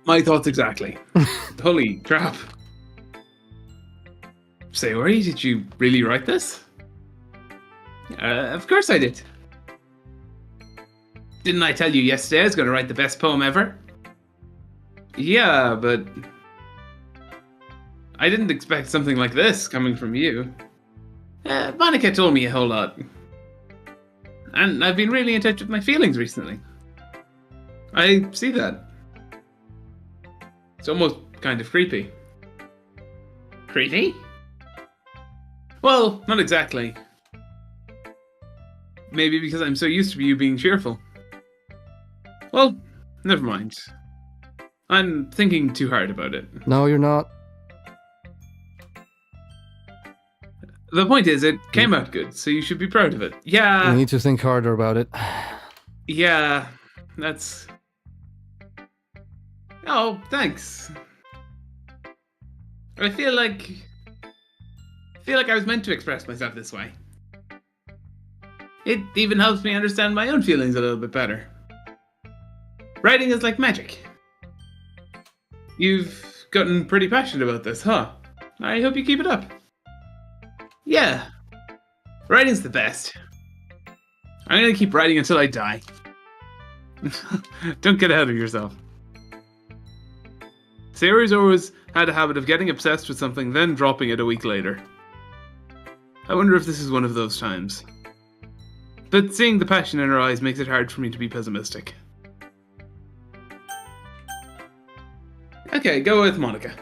My thoughts exactly. Holy crap. Sayori, did you really write this? Of course I did. Didn't I tell you yesterday I was going to write the best poem ever? Yeah, but I didn't expect something like this coming from you. Monica told me a whole lot. And I've been really in touch with my feelings recently. I see that. It's almost kind of creepy. Creepy? Well, not exactly. Maybe because I'm so used to you being cheerful. Well, never mind. I'm thinking too hard about it. No, you're not. The point is, it came out good, so you should be proud of it. Yeah. You need to think harder about it. Yeah, that's... Oh, thanks. I feel like I was meant to express myself this way. It even helps me understand my own feelings a little bit better. Writing is like magic. You've gotten pretty passionate about this, huh? I hope you keep it up. Yeah. Writing's the best. I'm gonna keep writing until I die. Don't get ahead of yourself. Sayori's always had a habit of getting obsessed with something, then dropping it a week later. I wonder if this is one of those times. But seeing the passion in her eyes makes it hard for me to be pessimistic. Okay, go with Monica.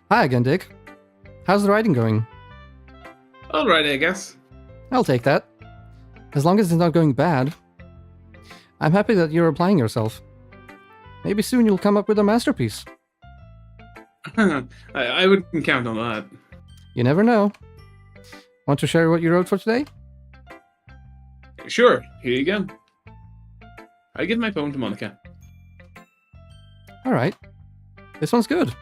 Hi again, Dick. How's the writing going? Alright, I guess. I'll take that. As long as it's not going bad. I'm happy that you're applying yourself. Maybe soon you'll come up with a masterpiece. I wouldn't count on that. You never know. Want to share what you wrote for today? Sure, here you go. I give my poem to Monica. Alright. This one's good.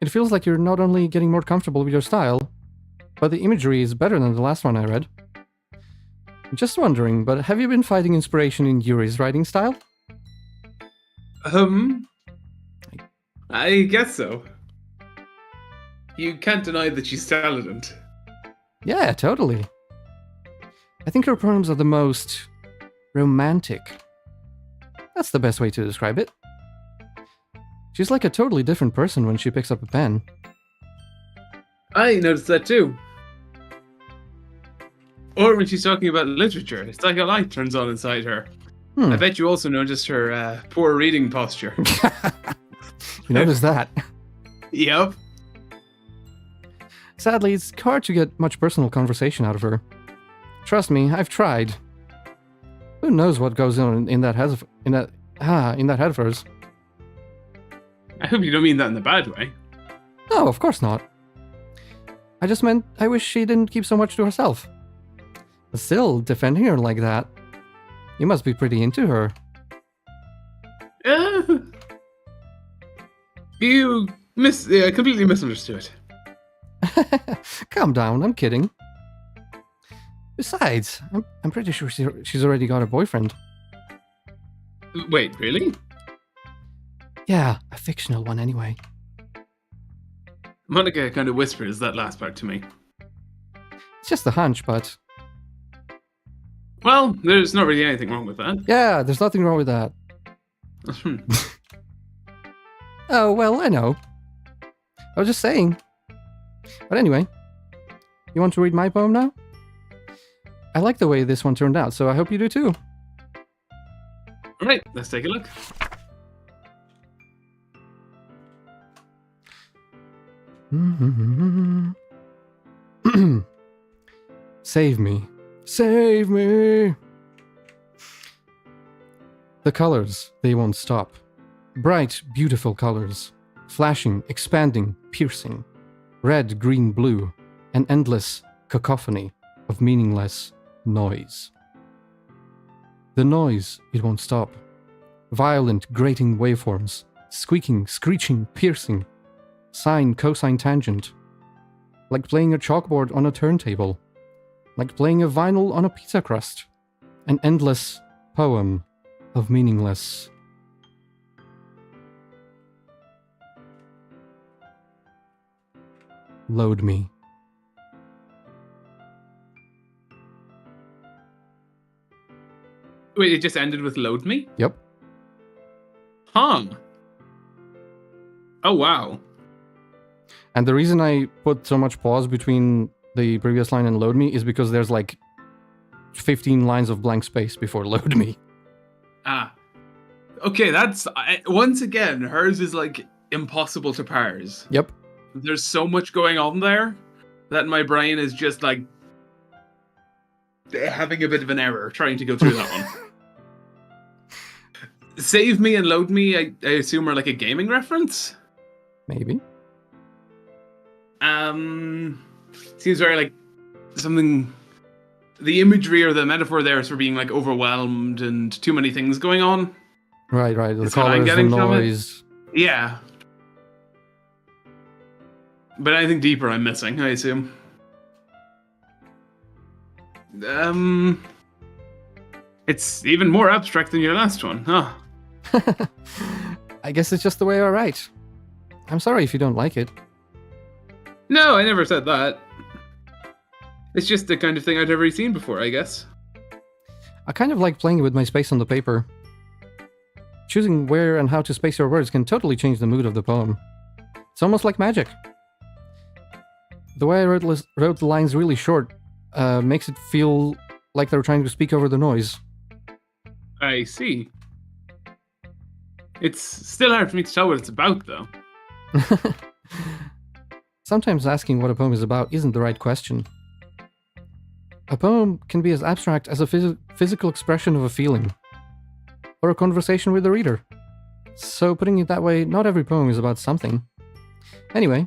It feels like you're not only getting more comfortable with your style, but the imagery is better than the last one I read. Just wondering, but have you been finding inspiration in Yuri's writing style? I guess so. You can't deny that she's talented. Yeah, totally. I think her poems are the most romantic. That's the best way to describe it. She's like a totally different person when she picks up a pen. I noticed that too. Or when she's talking about literature, it's like a light turns on inside her. I bet you also noticed her poor reading posture. You noticed that? Yep. Sadly, it's hard to get much personal conversation out of her. Trust me, I've tried. Who knows what goes on in that head of hers? I hope you don't mean that in a bad way. No, of course not. I just meant I wish she didn't keep so much to herself. But still, defending her like that, you must be pretty into her. You completely misunderstood. Calm down, I'm kidding. Besides, I'm pretty sure she's already got a boyfriend. Wait, really? Yeah, a fictional one anyway. Monica kind of whispers that last part to me. It's just a hunch, but... Well, there's not really anything wrong with that. Yeah, there's nothing wrong with that. Oh, well, I know. I was just saying. But anyway, you want to read my poem now? I like the way this one turned out, so I hope you do too. Alright, let's take a look. Save me. Save me! The colors, they won't stop. Bright, beautiful colors. Flashing, expanding, piercing. Red, green, blue. An endless cacophony of meaningless noise. The noise, it won't stop. Violent, grating waveforms. Squeaking, screeching, piercing. Sine, cosine, tangent. Like playing a chalkboard on a turntable. Like playing a vinyl on a pizza crust. An endless poem of meaningless. Load me. Wait, it just ended with load me? Yep. Huh. Oh, wow. And the reason I put so much pause between the previous line and load me is because there's like 15 lines of blank space before load me. Ah. Okay, that's... once again, hers is like impossible to parse. Yep. There's so much going on there that my brain is just like having a bit of an error trying to go through that one. Save me and load me, I assume are like a gaming reference? Maybe. Seems very like something... The imagery or the metaphor there is for being like overwhelmed and too many things going on. Right. The That's what I'm colors, the getting from it. noise. Yeah. But anything deeper I'm missing, I assume. It's even more abstract than your last one, huh? I guess it's just the way I write. I'm sorry if you don't like it. No, I never said that. It's just the kind of thing I'd never seen before, I guess. I kind of like playing with my space on the paper. Choosing where and how to space your words can totally change the mood of the poem. It's almost like magic. The way I wrote the lines really short makes it feel like they're trying to speak over the noise. I see. It's still hard for me to tell what it's about, though. Sometimes asking what a poem is about isn't the right question. A poem can be as abstract as a physical expression of a feeling, or a conversation with the reader. So putting it that way, not every poem is about something. Anyway,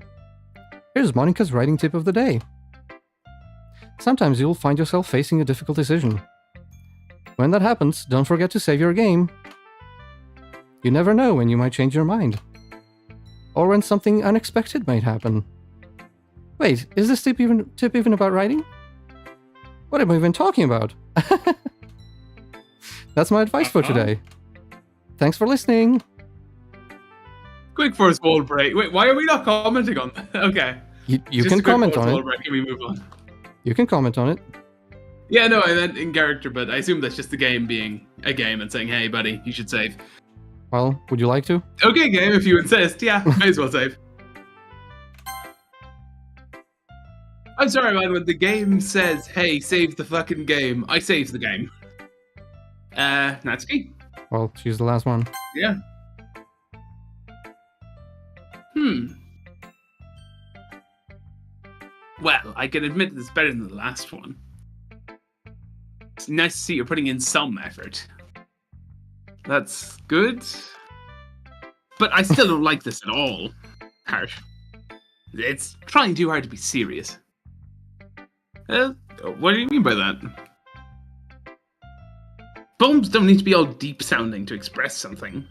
here's Monica's writing tip of the day. Sometimes you'll find yourself facing a difficult decision. When that happens, don't forget to save your game. You never know when you might change your mind. Or when something unexpected might happen. Wait, is this tip even about writing? What am I even talking about? That's my advice for today. Thanks for listening. Quick first wall break. Wait, why are we not commenting on that? Okay. You can comment on it. Break. Can we move on? You can comment on it. Yeah, no, I meant in character, but I assume that's just the game being a game and saying, hey, buddy, you should save. Well, would you like to? Okay, game, if you insist. Yeah, may as well save. I'm sorry, man, when the game says, hey, save the fucking game, I save the game. Natsuki? Well, she's the last one. Yeah. Well, I can admit it's better than the last one. It's nice to see you're putting in some effort. That's good. But I still don't like this at all. Harsh. It's trying too hard to be serious. What do you mean by that? Poems don't need to be all deep sounding to express something.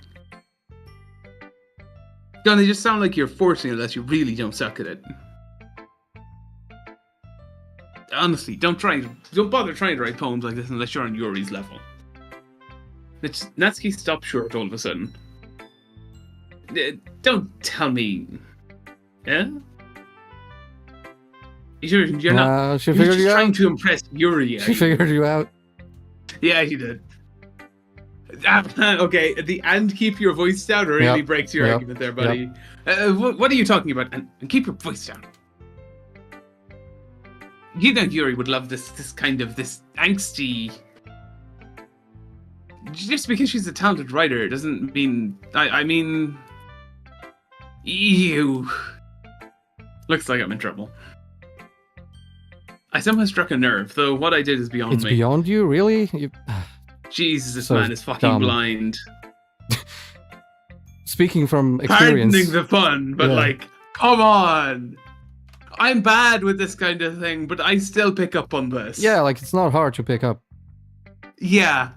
Don't they just sound like you're forcing it unless you really don't suck at it? Honestly, don't bother trying to write poems like this unless you're on Yuri's level. Natsuki stopped short all of a sudden. Don't tell me. Yeah? You're not. She figured just you trying out. to impress Yuri. She figured you out. Yeah, he did. Okay, the and keep your voice down really breaks your argument there, buddy. What are you talking about? And keep your voice down. You know Yuri would love this angsty. Just because she's a talented writer doesn't mean... I mean... Ew. Looks like I'm in trouble. I somehow struck a nerve, though what I did is beyond me. It's beyond you? Really? Jesus, this So man is fucking dumb. blind. Speaking from experience... Pardoning the fun, but like, come on! I'm bad with this kind of thing, but I still pick up on this. Yeah, like, it's not hard to pick up. Yeah,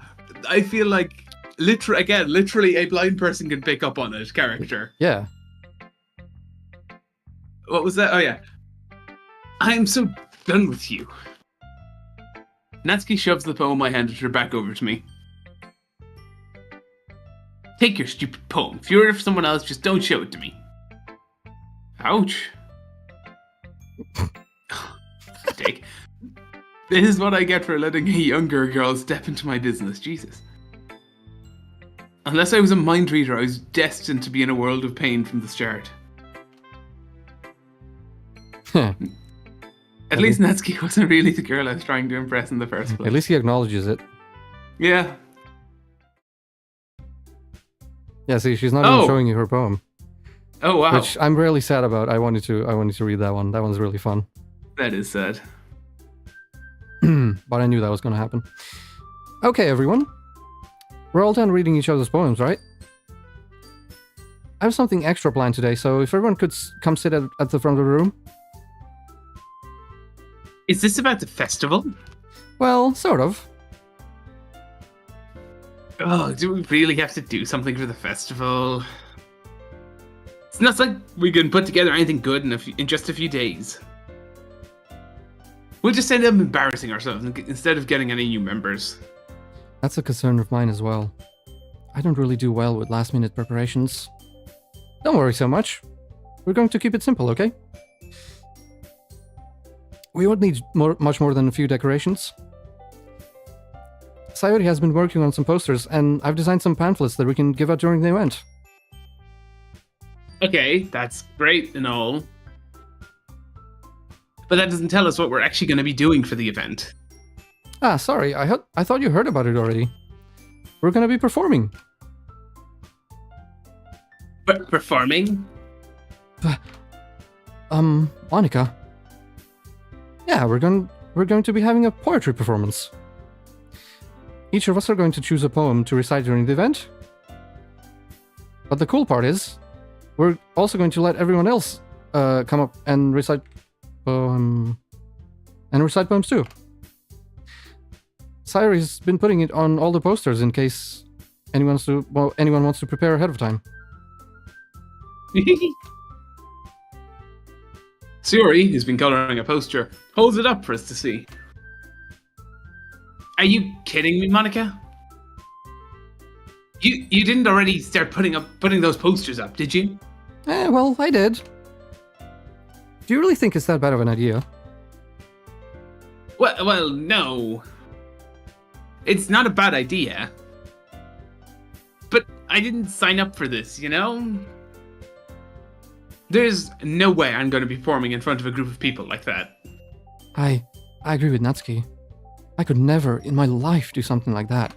I feel like, literally a blind person can pick up on it, character. Yeah. What was that? Oh yeah. I'm so done with you. Natsuki shoves the poem I handed her back over to me. Take your stupid poem. If you're it for someone else, just don't show it to me. Ouch. Dick. This is what I get for letting a younger girl step into my business. Jesus. Unless I was a mind reader, I was destined to be in a world of pain from the start. At least Natsuki wasn't really the girl I was trying to impress in the first place. At least he acknowledges it. Yeah. Yeah, see, she's not even showing you her poem. Oh wow. Which I'm really sad about. I wanted to read that one. That one's really fun. That is sad. But I knew that was going to happen. Okay, everyone. We're all done reading each other's poems, right? I have something extra planned today, so if everyone could come sit at the front of the room. Is this about the festival? Well, sort of. Oh, do we really have to do something for the festival? It's not like we can put together anything good in just a few days. We'll just end up embarrassing ourselves instead of getting any new members. That's a concern of mine as well. I don't really do well with last-minute preparations. Don't worry so much. We're going to keep it simple, okay? We won't need much more than a few decorations. Sayori has been working on some posters, and I've designed some pamphlets that we can give out during the event. Okay, that's great and all. But that doesn't tell us what we're actually going to be doing for the event. Ah, sorry, I thought you heard about it already. We're gonna be performing. But performing? Monica. Yeah, we're going to be having a poetry performance. Each of us are going to choose a poem to recite during the event. But the cool part is, we're also going to let everyone else come up and recite poems too. Sayori's been putting it on all the posters in case anyone wants to prepare ahead of time. Sayori, who's been coloring a poster, holds it up for us to see. Are you kidding me, Monica? You didn't already start putting those posters up, did you? Well, I did. Do you really think it's that bad of an idea? Well, no. It's not a bad idea. But I didn't sign up for this, you know? There's no way I'm going to be performing in front of a group of people like that. I agree with Natsuki. I could never in my life do something like that.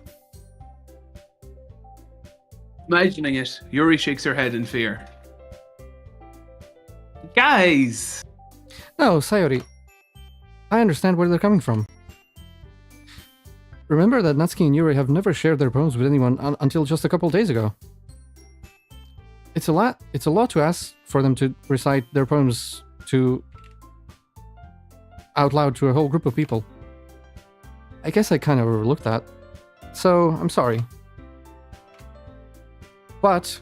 Imagining it, Yuri shakes her head in fear. Guys! No, Sayori. I understand where they're coming from. Remember that Natsuki and Yuri have never shared their poems with anyone until just a couple days ago. It's a lot to ask for them to recite their poems out loud to a whole group of people. I guess I kind of overlooked that. So, I'm sorry. But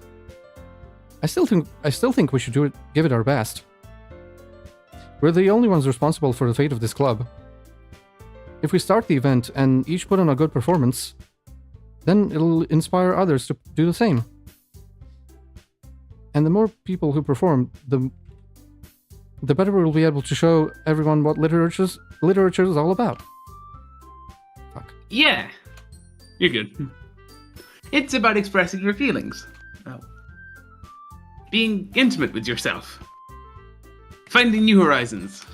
I still think we should give it our best. We're the only ones responsible for the fate of this club. If we start the event and each put on a good performance, then it'll inspire others to do the same. And the more people who perform, the better we'll be able to show everyone what literature is all about. Fuck. Yeah, you're good. It's about expressing your feelings. Oh. Being intimate with yourself. Finding new horizons.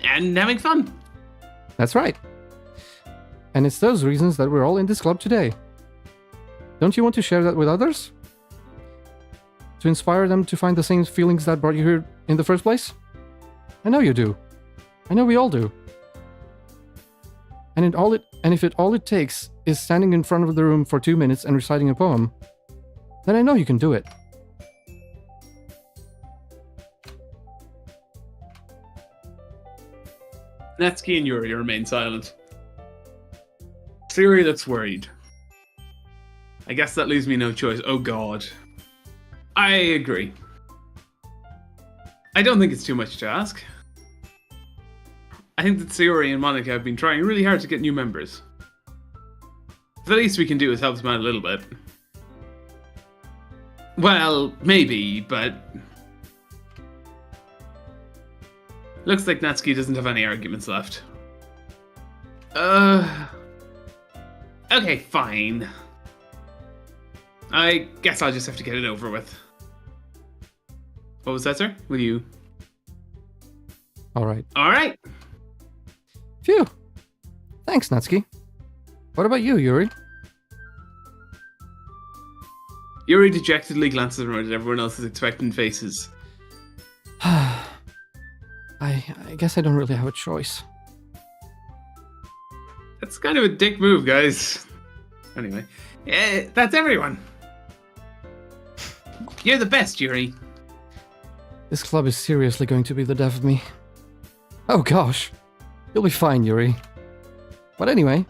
And having fun. That's right. And it's those reasons that we're all in this club today. Don't you want to share that with others? To inspire them to find the same feelings that brought you here in the first place? I know you do. I know we all do. And if all it takes is standing in front of the room for 2 minutes and reciting a poem, then I know you can do it. Natsuki and Yuri remain silent. Sayori looks worried. I guess that leaves me no choice. Oh god. I agree. I don't think it's too much to ask. I think that Sayori and Monica have been trying really hard to get new members. The least we can do is help them out a little bit. Well, maybe, but... Looks like Natsuki doesn't have any arguments left. Okay, fine. I guess I'll just have to get it over with. What was that, sir? Will you... Alright. Alright! Phew! Thanks, Natsuki. What about you, Yuri? Yuri dejectedly glances around at everyone else's expectant faces. I guess I don't really have a choice. That's kind of a dick move, guys. Anyway, that's everyone. You're the best, Yuri. This club is seriously going to be the death of me. Oh gosh. You'll be fine, Yuri. But anyway,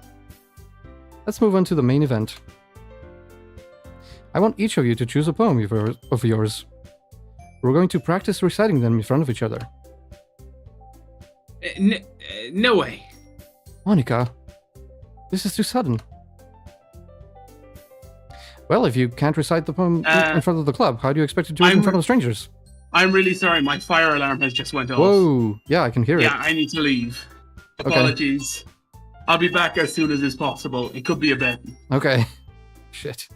let's move on to the main event. I want each of you to choose a poem of yours. We're going to practice reciting them in front of each other. No way. Monica, this is too sudden. Well, if you can't recite the poem in front of the club, how do you expect to do it in front of strangers? I'm really sorry. My fire alarm has just went off. Whoa! Yeah, I can hear Yeah, it. I need to leave. Okay. Apologies. I'll be back as soon as is possible. It could be a bit. Okay. Shit.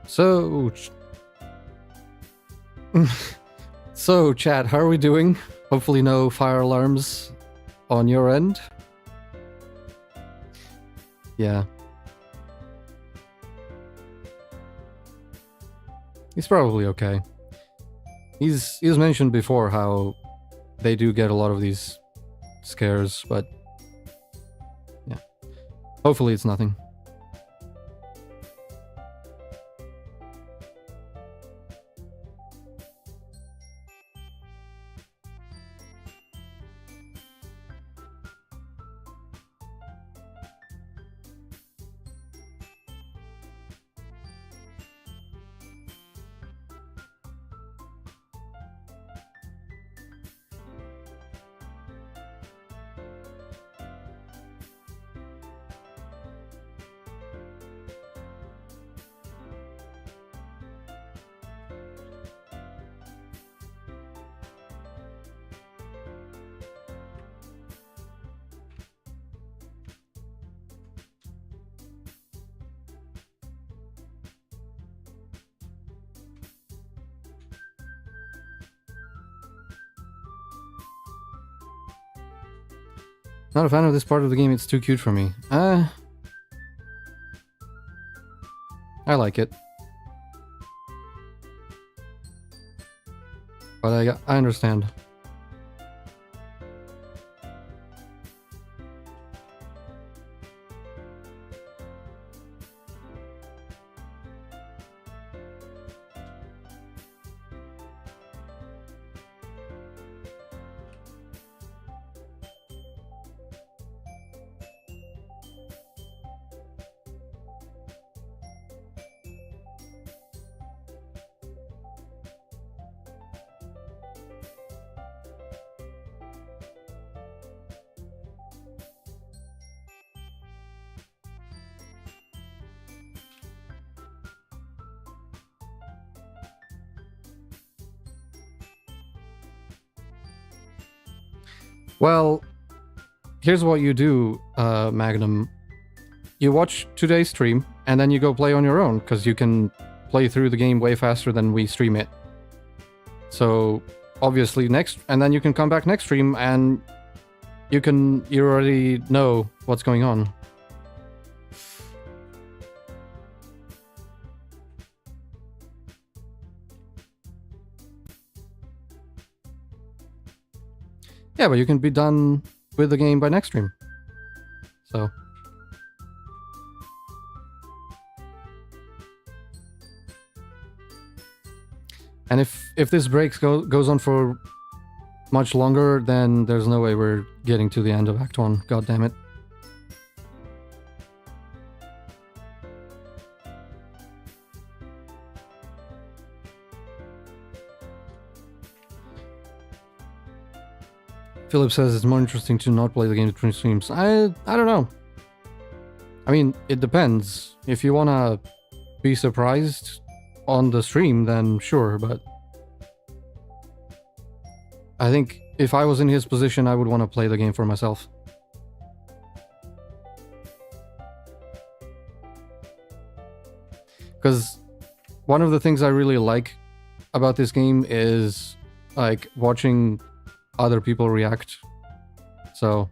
So, so chat, how are we doing? Hopefully no fire alarms on your end. Yeah. He's probably okay. He's mentioned before how they do get a lot of these scares, but yeah. Hopefully it's nothing. Not a fan of this part of the game, it's too cute for me. I like it. But I understand. Well, here's what you do, Magnum. You watch today's stream, and then you go play on your own, because you can play through the game way faster than we stream it. So, obviously and then you can come back next stream, and you already know what's going on. Yeah, but you can be done with the game by next stream. So. And if this break goes on for much longer, then there's no way we're getting to the end of Act 1. God damn it. Philip says it's more interesting to not play the game between streams. I don't know. I mean, it depends. If you wanna be surprised on the stream, then sure, but I think if I was in his position, I would want to play the game for myself. Because one of the things I really like about this game is like watching other people react. So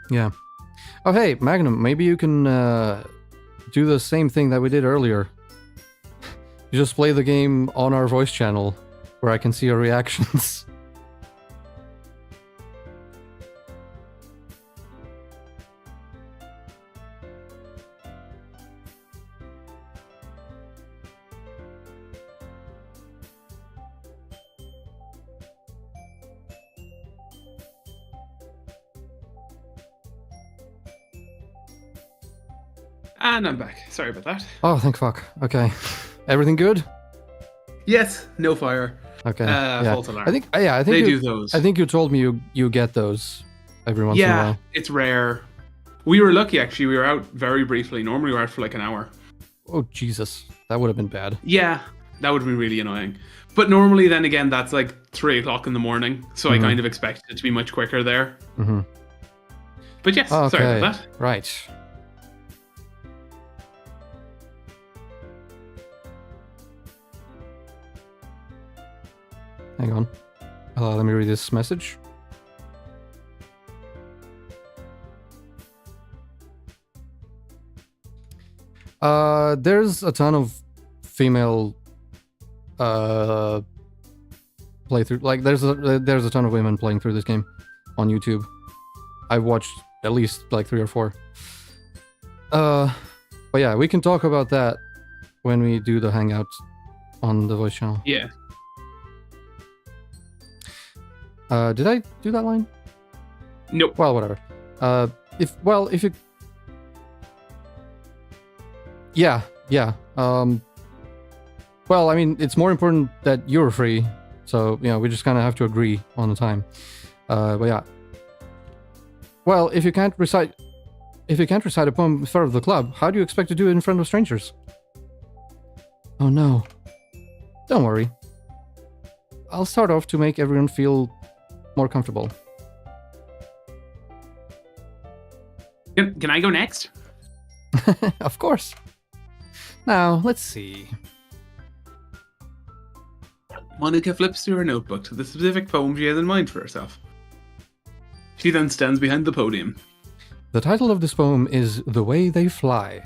Yeah. Oh, hey, Magnum, maybe you can do the same thing that we did earlier. You just play the game on our voice channel, where I can see your reactions. And I'm back. Sorry about that. Oh, thank fuck. Okay. Everything good? Yes, no fire. Okay. False alarm. I think they you, do those. I think you told me you get those every once in a Yeah, while. it's rare. We were lucky, actually. We were out very briefly. Normally, we're out for like an hour. Oh, Jesus. That would have been bad. Yeah, that would have been really annoying. But normally, then again, that's like 3 o'clock in the morning. So I kind of expected it to be much quicker there. Mm-hmm. But yes, Okay. sorry about that. Right. Hang on. Let me read this message. There's a ton of female playthrough. Like, there's a ton of women playing through this game on YouTube. I've watched at least like 3 or 4. But yeah, we can talk about that when we do the hangout on the voice channel. Yeah. Did I do that line? Nope. Well, whatever. If you... Yeah. Well, I mean, it's more important that you're free, so, you know, we just kind of have to agree on the time. But yeah. Well, if you can't recite a poem in front of the club, how do you expect to do it in front of strangers? Oh no. Don't worry. I'll start off to make everyone feel more comfortable. Can I go next? Of course. Now, let's see. Monica flips through her notebook to the specific poem she has in mind for herself. She then stands behind the podium. The title of this poem is The Way They Fly.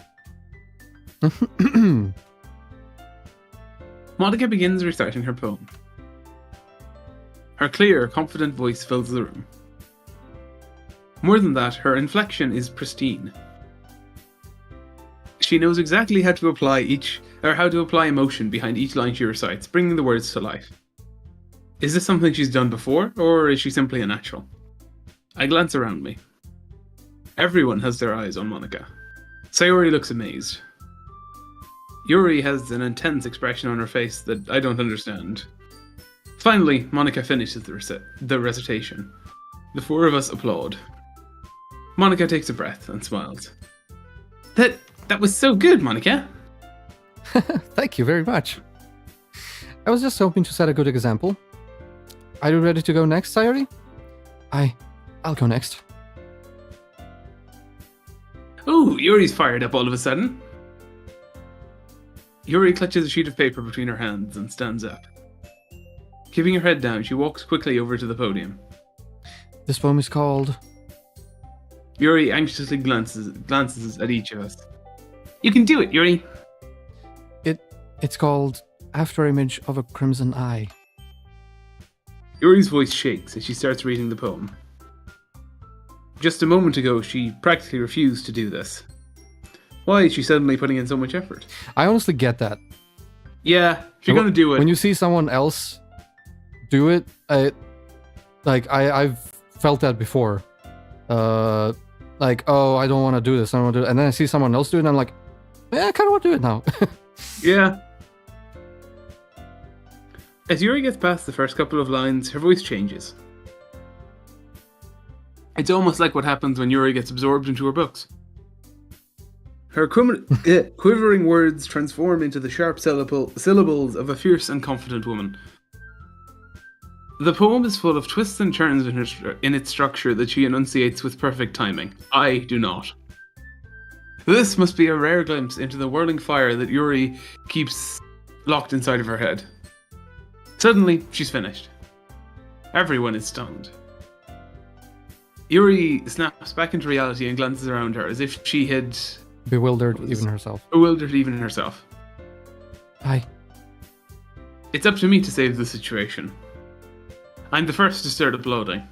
Monica begins reciting her poem. Her clear, confident voice fills the room. More than that, her inflection is pristine. She knows exactly how to apply emotion behind each line she recites, bringing the words to life. Is this something she's done before, or is she simply a natural? I glance around me. Everyone has their eyes on Monica. Sayori looks amazed. Yuri has an intense expression on her face that I don't understand. Finally, Monica finishes the recitation. The 4 of us applaud. Monica takes a breath and smiles. That was so good, Monica. Thank you very much. I was just hoping to set a good example. Are you ready to go next, Sayori? I'll go next. Ooh, Yuri's fired up all of a sudden. Yuri clutches a sheet of paper between her hands and stands up. Keeping her head down, she walks quickly over to the podium. This poem is called... Yuri anxiously glances at each of us. You can do it, Yuri. It's called After Image of a Crimson Eye. Yuri's voice shakes as she starts reading the poem. Just a moment ago, she practically refused to do this. Why is she suddenly putting in so much effort? I honestly get that. Yeah, if you're gonna do it. When you see someone else do it, I've felt that before. Like, oh, I don't want to do this. I don't want to do it. And then I see someone else do it, and I'm like, yeah, I kind of want to do it now. Yeah. As Yuri gets past the first couple of lines, her voice changes. It's almost like what happens when Yuri gets absorbed into her books. Her quivering words transform into the sharp syllables of a fierce and confident woman. The poem is full of twists and turns in its structure that she enunciates with perfect timing. I do not. This must be a rare glimpse into the whirling fire that Yuri keeps locked inside of her head. Suddenly, she's finished. Everyone is stunned. Yuri snaps back into reality and glances around her as if she had Bewildered even herself. bewildered even herself. Hi. It's up to me to save the situation. I'm the first to start uploading.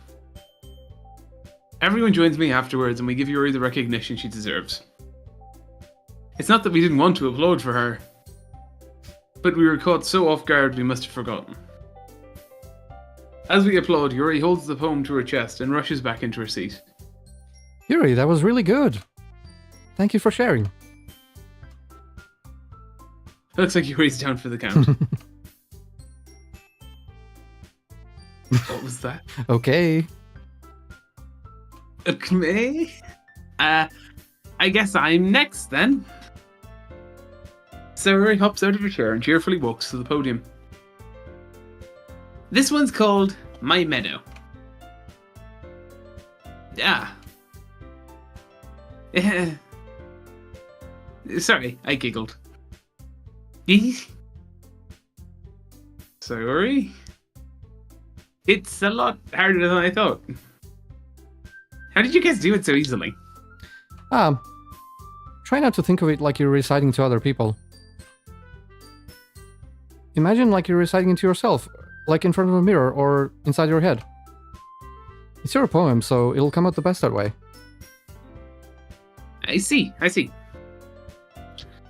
Everyone joins me afterwards and we give Yuri the recognition she deserves. It's not that we didn't want to upload for her, but we were caught so off guard we must have forgotten. As we applaud, Yuri holds the poem to her chest and rushes back into her seat. Yuri, that was really good. Thank you for sharing. Looks like Yuri's down for the count. What was that? Okay. Okay. I guess I'm next then. So Yuri hops out of her chair and cheerfully walks to the podium. This one's called My Meadow. Ah. Sorry, I giggled. Sorry. It's a lot harder than I thought. How did you guys do it so easily? Try not to think of it like you're reciting to other people. Imagine like you're reciting it to yourself, like in front of a mirror or inside your head. It's your poem, so it'll come out the best that way. I see.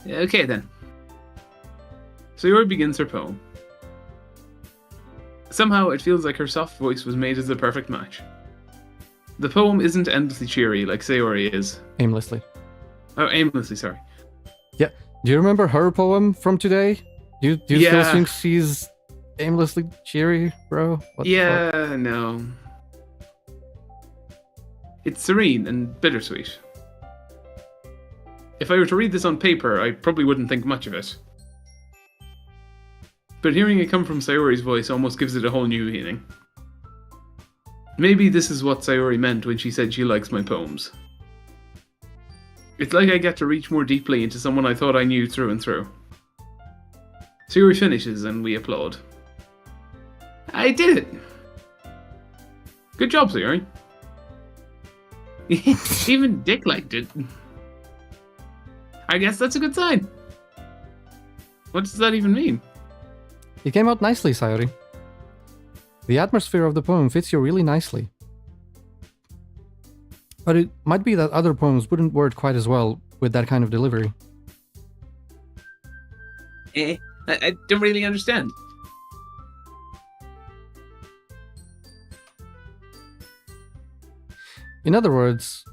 Okay then. So Yuri begins her poem. Somehow it feels like her soft voice was made as the perfect match. The poem isn't endlessly cheery like Sayori is. Aimlessly. Oh, aimlessly, sorry. Yeah. Do you remember her poem from today? Do you still Yeah. think she's aimlessly cheery, bro? What the fuck? Yeah, no. It's serene and bittersweet. If I were to read this on paper, I probably wouldn't think much of it. But hearing it come from Sayori's voice almost gives it a whole new meaning. Maybe this is what Sayori meant when she said she likes my poems. It's like I get to reach more deeply into someone I thought I knew through and through. Sayori finishes and we applaud. I did it! Good job, Sayori. Even Dick liked it. I guess that's a good sign. What does that even mean? It came out nicely, Sayori. The atmosphere of the poem fits you really nicely. But it might be that other poems wouldn't word quite as well with that kind of delivery. I don't really understand. In other words,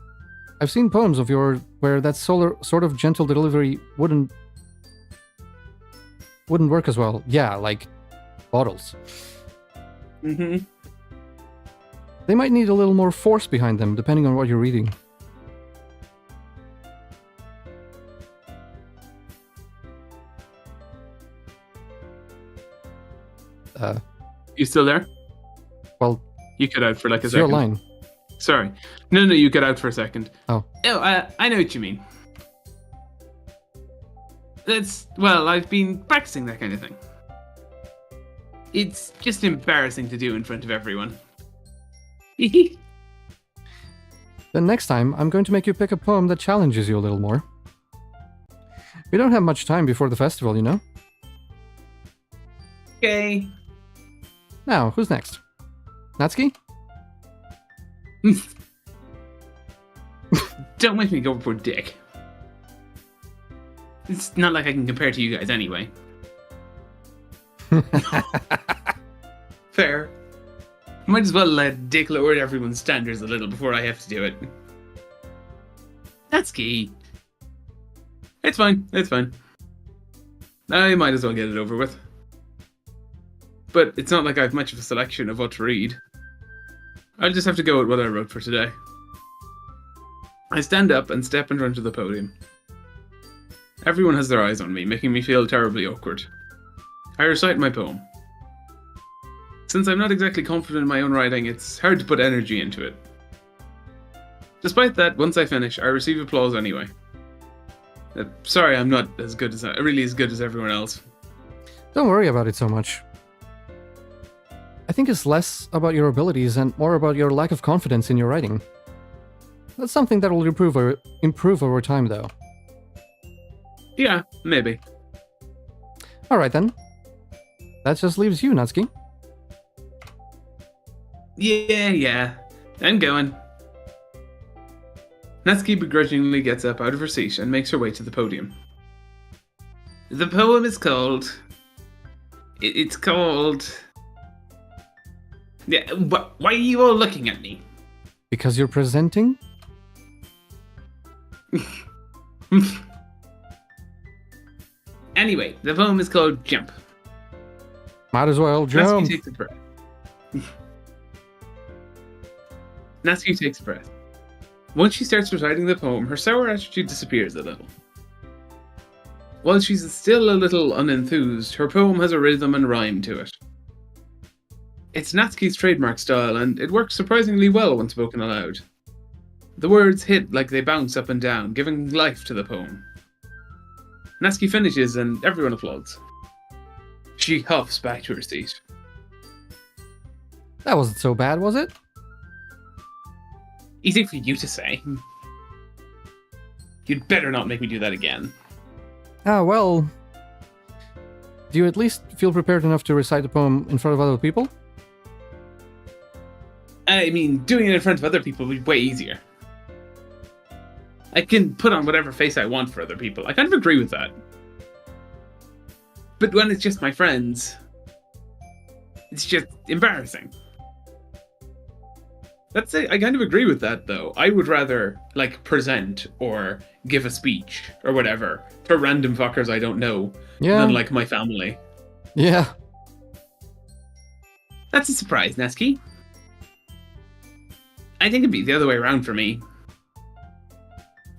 I've seen poems of yours where that sort of gentle delivery wouldn't work as well. Yeah, like bottles. Mm-hmm. They might need a little more force behind them, depending on what you're reading. You still there? Well, You cut out for like a it's second. your line. Sorry. No, you cut out for a second. Oh. Oh, I know what you mean. Well, I've been practicing that kind of thing. It's just embarrassing to do in front of everyone. Then next time, I'm going to make you pick a poem that challenges you a little more. We don't have much time before the festival, you know? Okay. Now, who's next? Natsuki? Don't make me go for Dick. It's not like I can compare to you guys anyway. Fair. Might as well let Dick lower everyone's standards a little before I have to do it. That's key. It's fine. I might as well get it over with. But it's not like I have much of a selection of what to read. I'll just have to go with what I wrote for today. I stand up and step in front of the podium. Everyone has their eyes on me, making me feel terribly awkward. I recite my poem. Since I'm not exactly confident in my own writing, it's hard to put energy into it. Despite that, once I finish, I receive applause anyway. Sorry, I'm not as good as everyone else. Don't worry about it so much. I think it's less about your abilities and more about your lack of confidence in your writing. That's something that will improve over time, though. Yeah, maybe. Alright then. That just leaves you, Natsuki. Yeah. I'm going. Natsuki begrudgingly gets up out of her seat and makes her way to the podium. The poem is called... It's called... Yeah, why are you all looking at me? Because you're presenting? Anyway, the poem is called Jump. Might as well jump. Natsuki takes a breath. Natsuki takes a breath. Once she starts reciting the poem, her sour attitude disappears a little. While she's still a little unenthused, her poem has a rhythm and rhyme to it. It's Natsuki's trademark style, and it works surprisingly well when spoken aloud. The words hit like they bounce up and down, giving life to the poem. Natsuki finishes, and everyone applauds. She huffs back to her seat. That wasn't so bad, was it? Easy for you to say. You'd better not make me do that again. Ah, well... Do you at least feel prepared enough to recite the poem in front of other people? I mean, doing it in front of other people would be way easier. I can put on whatever face I want for other people. I kind of agree with that. But when it's just my friends, it's just embarrassing. That's it. I kind of agree with that, though. I would rather, like, present or give a speech or whatever to random fuckers I don't know than, like, my family. Yeah. That's a surprise, Natsuki. I think it'd be the other way around for me.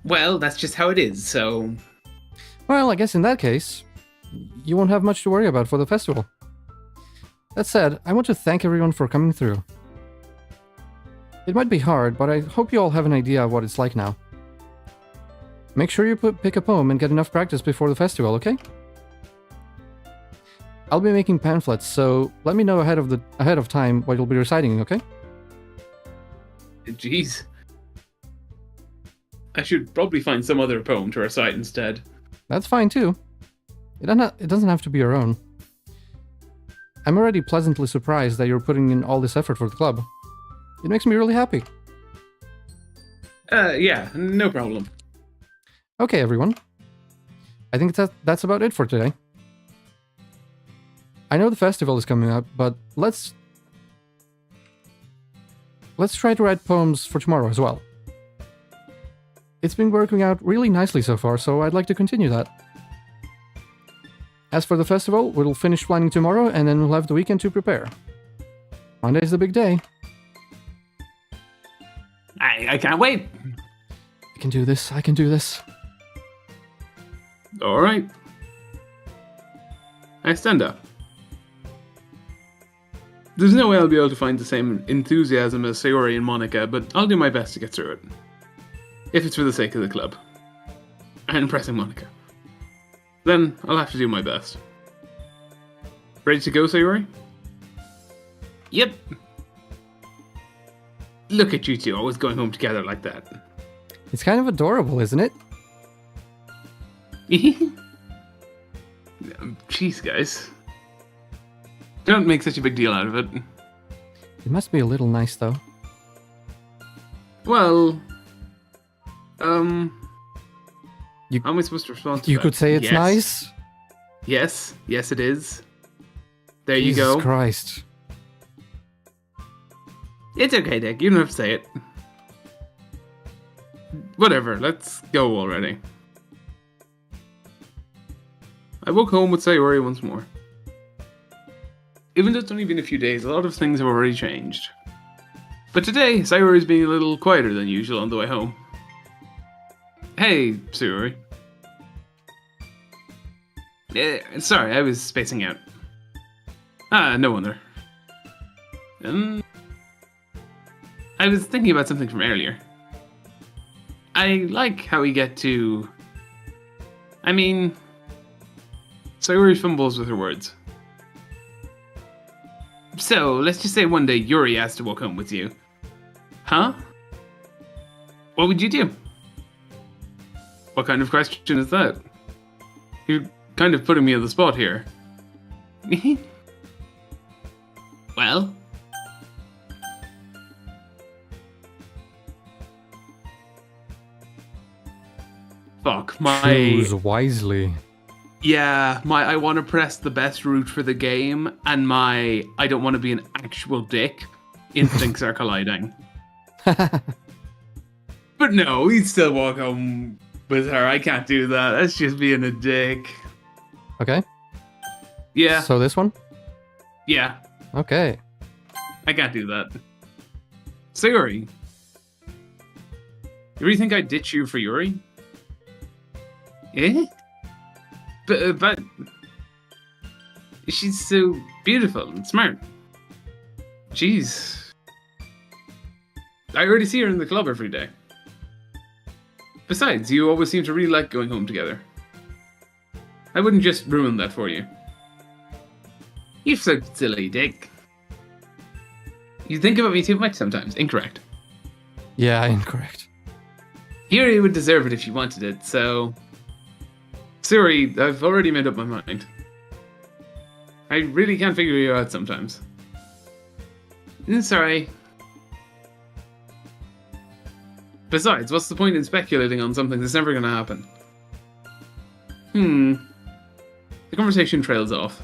Well, that's just how it is, so... Well, I guess in that case, you won't have much to worry about for the festival. That said, I want to thank everyone for coming through. It might be hard, but I hope you all have an idea of what it's like now. Make sure you pick a poem and get enough practice before the festival, okay? I'll be making pamphlets, so let me know ahead of time what you'll be reciting, okay? Jeez. I should probably find some other poem to recite instead. That's fine too. It doesn't have to be your own. I'm already pleasantly surprised that you're putting in all this effort for the club. It makes me really happy. Yeah, no problem. Okay, everyone. I think that's about it for today. I know the festival is coming up, but let's try to write poems for tomorrow as well. It's been working out really nicely so far, so I'd like to continue that. As for the festival, we'll finish planning tomorrow, and then we'll have the weekend to prepare. Monday's the big day. I can't wait. I can do this, I can do this. Alright. I stand up. There's no way I'll be able to find the same enthusiasm as Sayori and Monica, but I'll do my best to get through it. If it's for the sake of the club. And impressing Monica. Then I'll have to do my best. Ready to go, Sayori? Yep. Look at you two, always going home together like that. It's kind of adorable, isn't it? Jeez, guys. Don't make such a big deal out of it. It must be a little nice, though. Well... How am I supposed to respond to You that? could say it's Yes. nice? Yes, it is. There you Jesus go. Christ. It's okay, Dick. You don't have to say it. Whatever, let's go already. I woke home with Sayori once more. Even though it's only been a few days, a lot of things have already changed. But today, Sayori's being a little quieter than usual on the way home. Hey, Sayori. Sorry, I was spacing out. No wonder. I was thinking about something from earlier. I like how we get to... I mean... Sayori fumbles with her words. So, let's just say one day Yuri asked to walk home with you. Huh? What would you do? What kind of question is that? You're kind of putting me on the spot here. Well... Fuck, Choose wisely. Yeah, I want to press the best route for the game, and I don't want to be an actual dick. Instincts are colliding. But no, he'd still walk home with her. I can't do that. That's just being a dick. Okay. Yeah. So this one? Yeah. Okay. I can't do that. Sayori. You really think I'd ditch you for Yuri? Eh? But she's so beautiful and smart. Jeez. I already see her in the club every day. Besides, you always seem to really like going home together. I wouldn't just ruin that for you. You're so silly, Dick. You think about me too much sometimes. Incorrect. Yeah, incorrect. Yuri would deserve it if she wanted it, so... Sorry, I've already made up my mind. I really can't figure you out sometimes. Sorry. Besides, what's the point in speculating on something that's never gonna happen? The conversation trails off.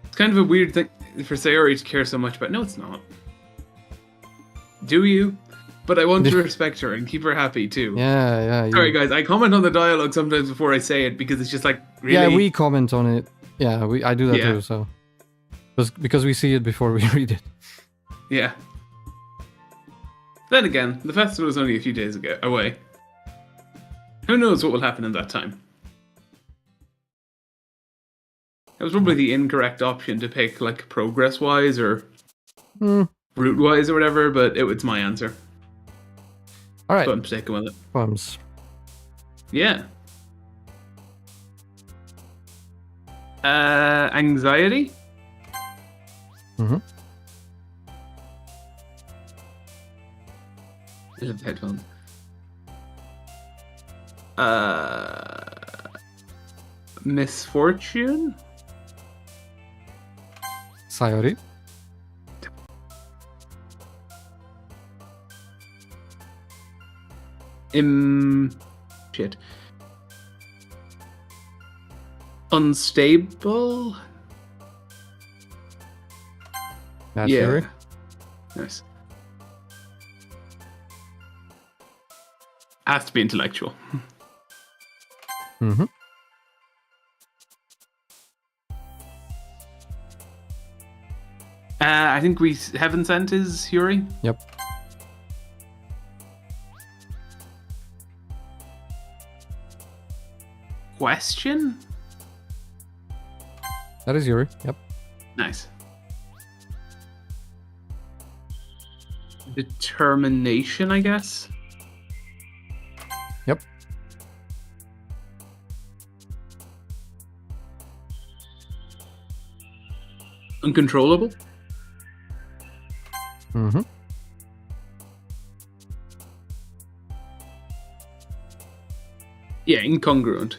It's kind of a weird thing for Sayori to care so much about. No, it's not. Do you? But I want to respect her and keep her happy too. Yeah. Sorry, guys. I comment on the dialogue sometimes before I say it because it's just like, really? Yeah, we comment on it. Yeah, I do that Yeah. too. So because we see it before we read it. Yeah. Then again, the festival was only a few days away. Who knows what will happen in that time? That was probably the incorrect option to pick, like, progress-wise or route-wise or whatever, but it's my answer. All right. So I'm sticking with it. Poems. Yeah. Anxiety? Mm-hmm. I love headphones. Misfortune? Sayori. Shit. Unstable? That's Yeah. Sayori. Nice. Has to be intellectual. Mm-hmm. I think Heaven Sent is Yuri. Yep. Question? That is Yuri. Yep. Nice. Determination, I guess? Yep. Uncontrollable? Mm-hmm. Yeah, incongruent.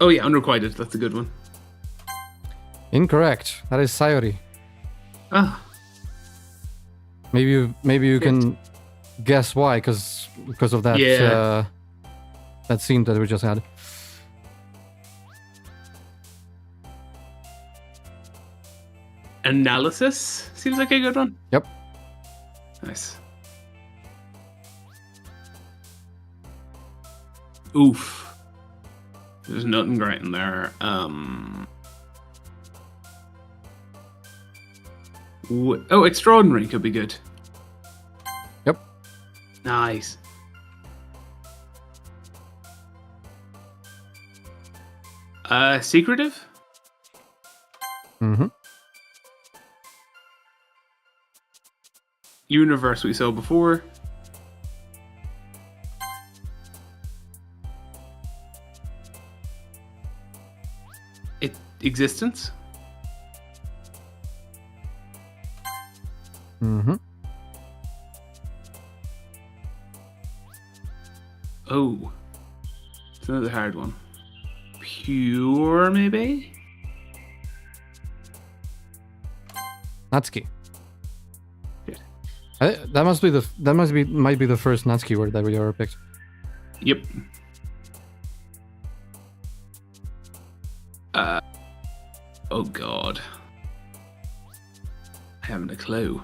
Oh yeah, unrequited. That's a good one. Incorrect. That is Sayori. Ah, Maybe you can guess why, because of that Yeah. that scene that we just had. analysis seems like a good one. Yep. Nice. Oof. There's nothing great in there. Extraordinary could be good. Yep. Nice. Secretive? Mm-hmm. Universe we saw before. Existence? Mm-hmm. Oh. It's another hard one. Pure, maybe? Natsuki. Good. Might be the first Natsuki word that we ever picked. Yep. Oh god. I haven't a clue.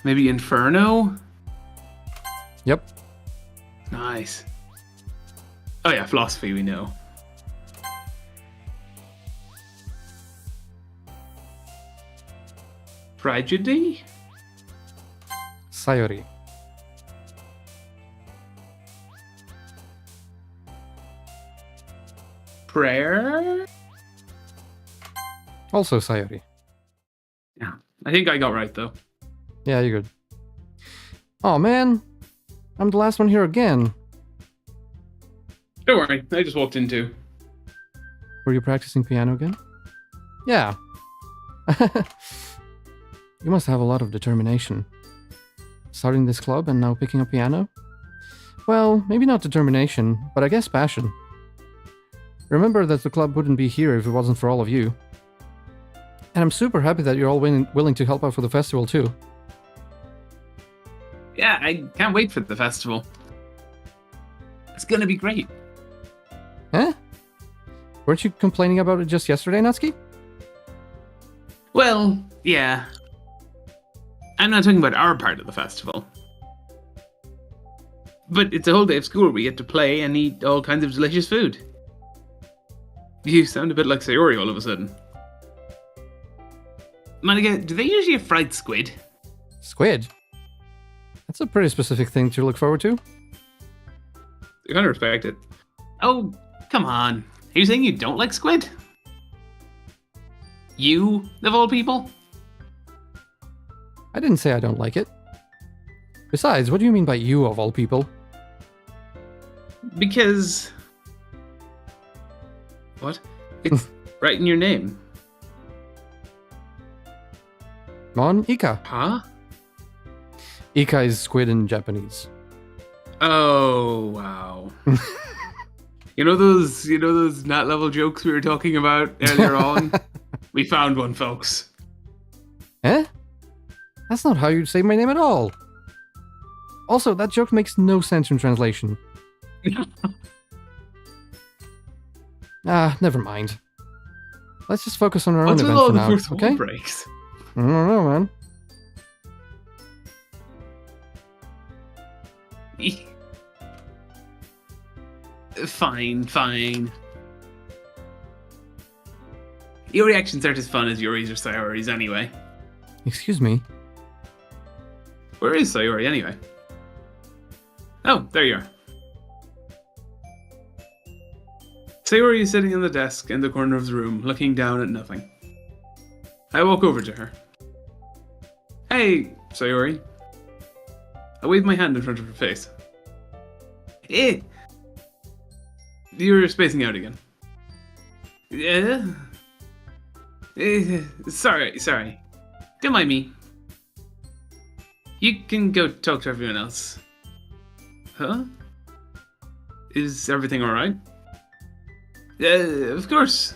Maybe Inferno? Yep. Nice. Oh yeah, philosophy we know. Tragedy? Sayori. Prayer? Also Sayori. Yeah. I think I got right though. Yeah, you're good. Oh man, I'm the last one here again. Don't worry, I just walked in too. Were you practicing piano again? Yeah. You must have a lot of determination. Starting this club and now picking up piano? Well, maybe not determination, but I guess passion. Remember that the club wouldn't be here if it wasn't for all of you. And I'm super happy that you're all willing to help out for the festival too. Yeah, I can't wait for the festival. It's gonna be great. Huh? Weren't you complaining about it just yesterday, Natsuki? Well, yeah. I'm not talking about our part of the festival. But it's a whole day of school. We get to play and eat all kinds of delicious food. You sound a bit like Sayori all of a sudden. Monica, do they usually have fried squid? Squid? That's a pretty specific thing to look forward to. I kind of respect it. Oh, come on. Are you saying you don't like squid? You, of all people? I didn't say I don't like it. Besides, what do you mean by you of all people? Because... What? It's right in your name. Mon Ika. Huh? Ika is squid in Japanese. Oh, wow. You know those not level jokes we were talking about earlier on? We found one, folks. Eh? That's not how you say my name at all. Also, that joke makes no sense in translation. Never mind. Let's just focus on our own What's with event all for the now, first okay? wall breaks? I don't know, man. Fine. Your reactions aren't as fun as Yuri's or Sayori's anyway. Excuse me. Where is Sayori anyway? Oh, there you are. Sayori is sitting on the desk in the corner of the room, looking down at nothing. I walk over to her. Hey, Sayori. I wave my hand in front of her face. Eh! You're spacing out again. Yeah? Sorry. Don't mind me. You can go talk to everyone else. Huh? Is everything alright? Of course.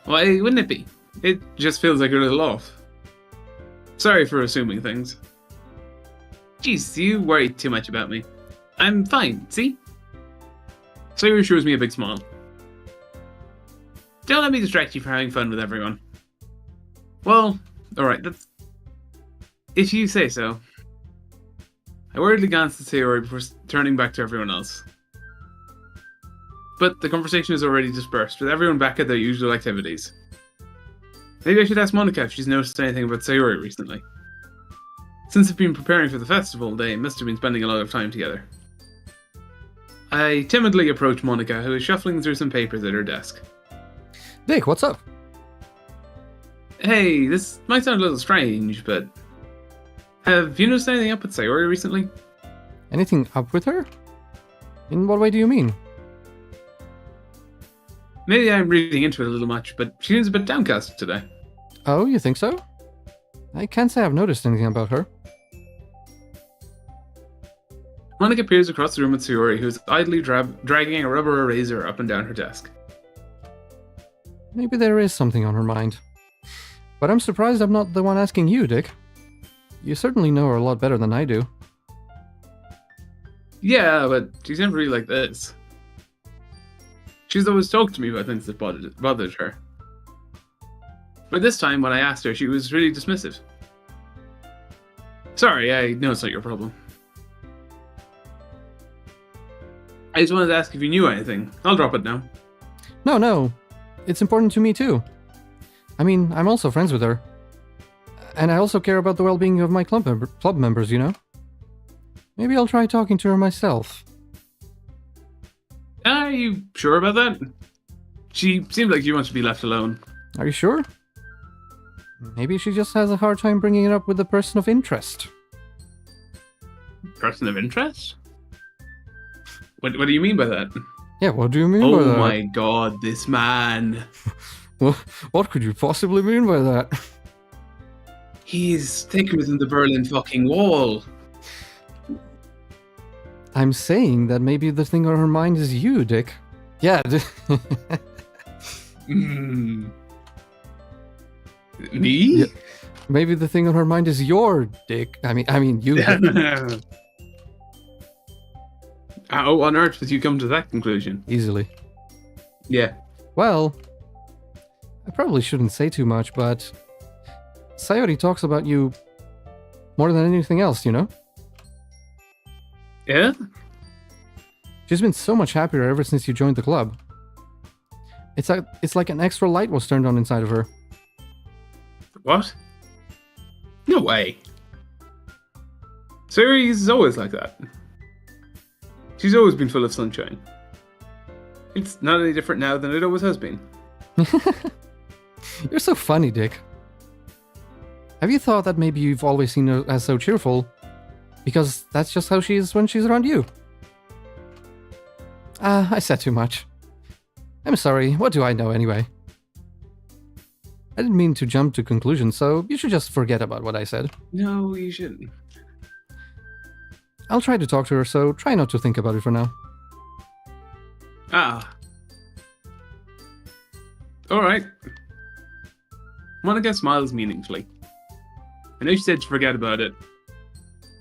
Why wouldn't it be? It just feels like you're a little off. Sorry for assuming things. Jeez, you worry too much about me. I'm fine, see? Sayori shows me a big smile. Don't let me distract you from having fun with everyone. Well, alright, that's... If you say so. I worriedly glanced at Sayori before turning back to everyone else. But the conversation is already dispersed, with everyone back at their usual activities. Maybe I should ask Monica if she's noticed anything about Sayori recently. Since they've been preparing for the festival, they must have been spending a lot of time together. I timidly approach Monica, who is shuffling through some papers at her desk. Dick, what's up? Hey, this might sound a little strange, but... Have you noticed anything up with Sayori recently? Anything up with her? In what way do you mean? Maybe I'm reading into it a little much, but she seems a bit downcast today. Oh, you think so? I can't say I've noticed anything about her. Monica peers across the room at Sayori, who's idly dragging a rubber eraser up and down her desk. Maybe there is something on her mind. But I'm surprised I'm not the one asking you, Dick. You certainly know her a lot better than I do. Yeah, but she's never really like this. She's always talked to me about things that bothered her. But this time, when I asked her, she was really dismissive. Sorry, I know it's not your problem. I just wanted to ask if you knew anything. I'll drop it now. No. It's important to me too. I mean, I'm also friends with her. And I also care about the well-being of my club members, you know? Maybe I'll try talking to her myself. Are you sure about that? She seemed like she wants to be left alone. Are you sure? Maybe she just has a hard time bringing it up with the person of interest. Person of interest? What do you mean by that? Yeah, what do you mean by that? Oh my god, this man. What could you possibly mean by that? He's thicker than the Berlin fucking Wall. I'm saying that maybe the thing on her mind is you, Dick. Yeah. Me? Yeah. Maybe the thing on her mind is your dick. I mean you. How on earth did you come to that conclusion? Easily. Yeah. Well, I probably shouldn't say too much, but Sayori talks about you more than anything else, you know? Yeah? She's been so much happier ever since you joined the club. It's like an extra light was turned on inside of her. What? No way. Sayori's always like that. She's always been full of sunshine. It's not any different now than it always has been. You're so funny, Dick. Have you thought that maybe you've always seen her as so cheerful? Because that's just how she is when she's around you. I said too much. I'm sorry, what do I know anyway? I didn't mean to jump to conclusions, so you should just forget about what I said. No, you shouldn't. I'll try to talk to her, so try not to think about it for now. Alright. Monica smiles meaningfully. I know she said to forget about it,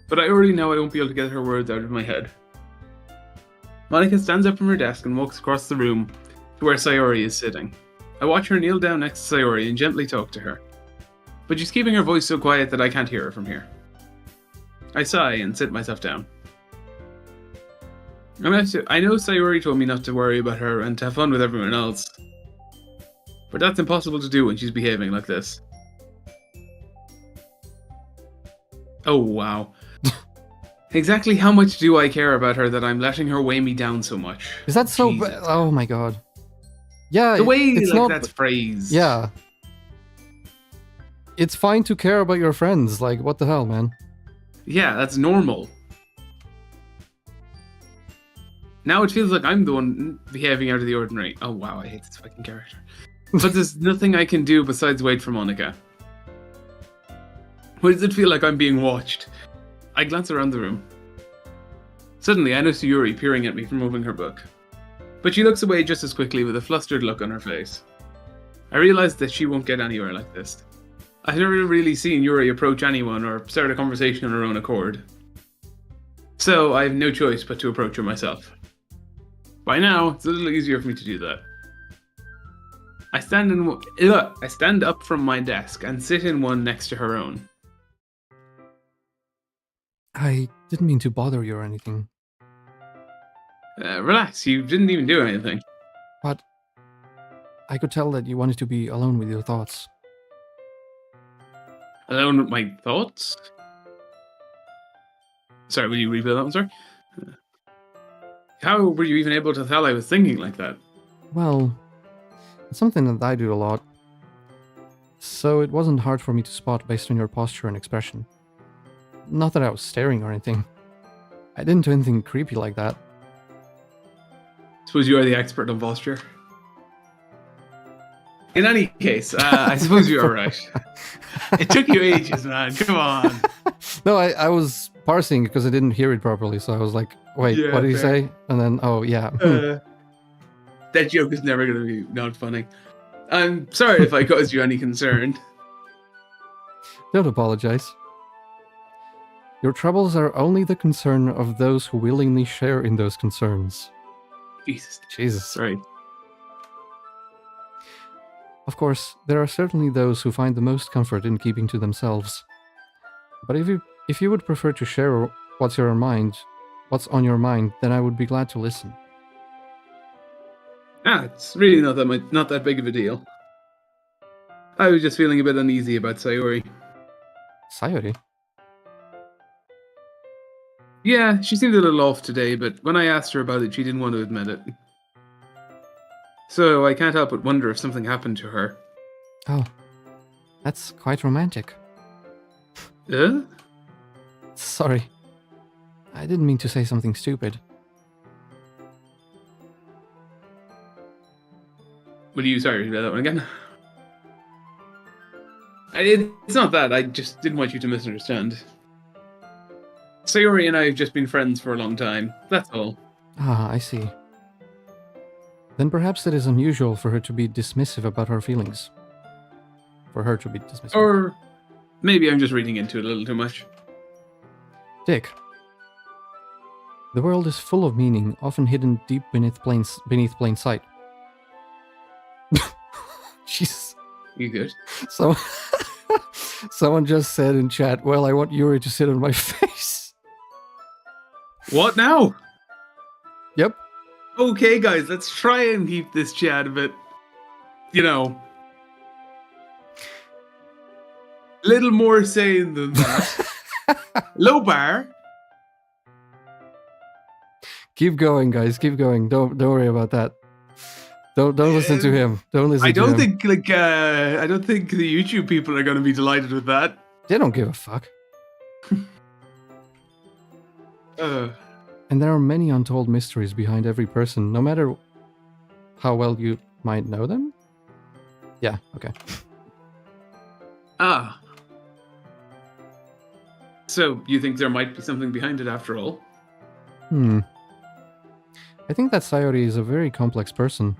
but I already know I won't be able to get her words out of my head. Monica stands up from her desk and walks across the room to where Sayori is sitting. I watch her kneel down next to Sayori and gently talk to her, but she's keeping her voice so quiet that I can't hear her from here. I sigh and sit myself down. I know Sayori told me not to worry about her and to have fun with everyone else, but that's impossible to do when she's behaving like this. Oh wow. Exactly how much do I care about her that I'm letting her weigh me down so much? Is that so Jesus. bad? Oh my god. Yeah, The way it's like not, that's phrased. Yeah. It's fine to care about your friends, like, what the hell, man? Yeah, that's normal. Now it feels like I'm the one behaving out of the ordinary. Oh wow, I hate this fucking character. But there's nothing I can do besides wait for Monica. Why does it feel like I'm being watched? I glance around the room. Suddenly, I notice Yuri peering at me from moving her book. But she looks away just as quickly with a flustered look on her face. I realize that she won't get anywhere like this. I've never really seen Yuri approach anyone or start a conversation on her own accord. So I have no choice but to approach her myself. By now, it's a little easier for me to do that. I stand up from my desk and sit in one next to her own. I didn't mean to bother you or anything. Relax, you didn't even do anything. But I could tell that you wanted to be alone with your thoughts. Alone with my thoughts? Sorry, will you repeat that one, sir? How were you even able to tell I was thinking like that? Well, it's something that I do a lot. So it wasn't hard for me to spot based on your posture and expression. Not that I was staring or anything. I didn't do anything creepy like that. Suppose you are the expert on posture. In any case, I suppose you are right. It took you ages, man. Come on. No, I was parsing because I didn't hear it properly, so I was like, wait, Yeah, what did he fair. say? And then, oh, yeah. That joke is never going to be not funny. I'm sorry if I caused you any concern. Don't apologize. Your troubles are only the concern of those who willingly share in those concerns. Jesus. Sorry. Of course, there are certainly those who find the most comfort in keeping to themselves. But if you would prefer to share what's on your mind, then I would be glad to listen. It's really not that big of a deal. I was just feeling a bit uneasy about Sayori. Sayori? Yeah, she seemed a little off today, but when I asked her about it, she didn't want to admit it. So I can't help but wonder if something happened to her. Oh, that's quite romantic. Sorry. I didn't mean to say something stupid. What are you sorry about that one again? It's not that, I just didn't want you to misunderstand. Sayori and I have just been friends for a long time, that's all. Ah, I see. Then perhaps it is unusual for her to be dismissive about her feelings. For her to be dismissive. Or maybe I'm just reading into it a little too much. Dick. The world is full of meaning, often hidden deep beneath plain sight. Jesus. You good? So, someone just said in chat, well, I want Yuri to sit on my face. What now? Yep. Okay, guys, let's try and keep this chat a bit, little more sane than that. Low bar. Keep going, guys. Keep going. Don't worry about that. Don't listen to him. Don't listen. I to him. I don't think the YouTube people are going to be delighted with that. They don't give a fuck. And there are many untold mysteries behind every person, no matter how well you might know them. Yeah. Okay. So you think there might be something behind it after all? I think that Sayori is a very complex person.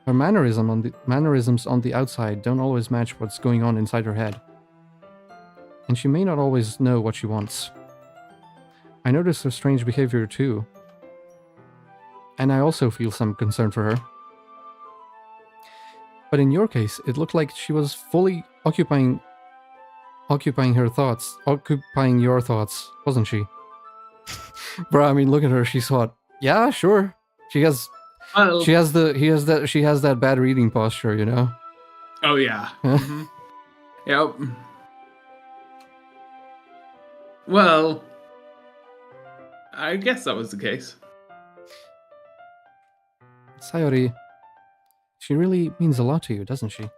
Her mannerisms on the outside don't always match what's going on inside her head. And she may not always know what she wants. I notice her strange behavior too. And I also feel some concern for her. But in your case, it looked like she was fully occupying your thoughts, wasn't she? Bro, I mean, look at her. She's hot. Yeah, sure. She has that bad reading posture, you know? Oh, yeah. Mm-hmm. Yep. Well, I guess that was the case. Sayori, she really means a lot to you, doesn't she?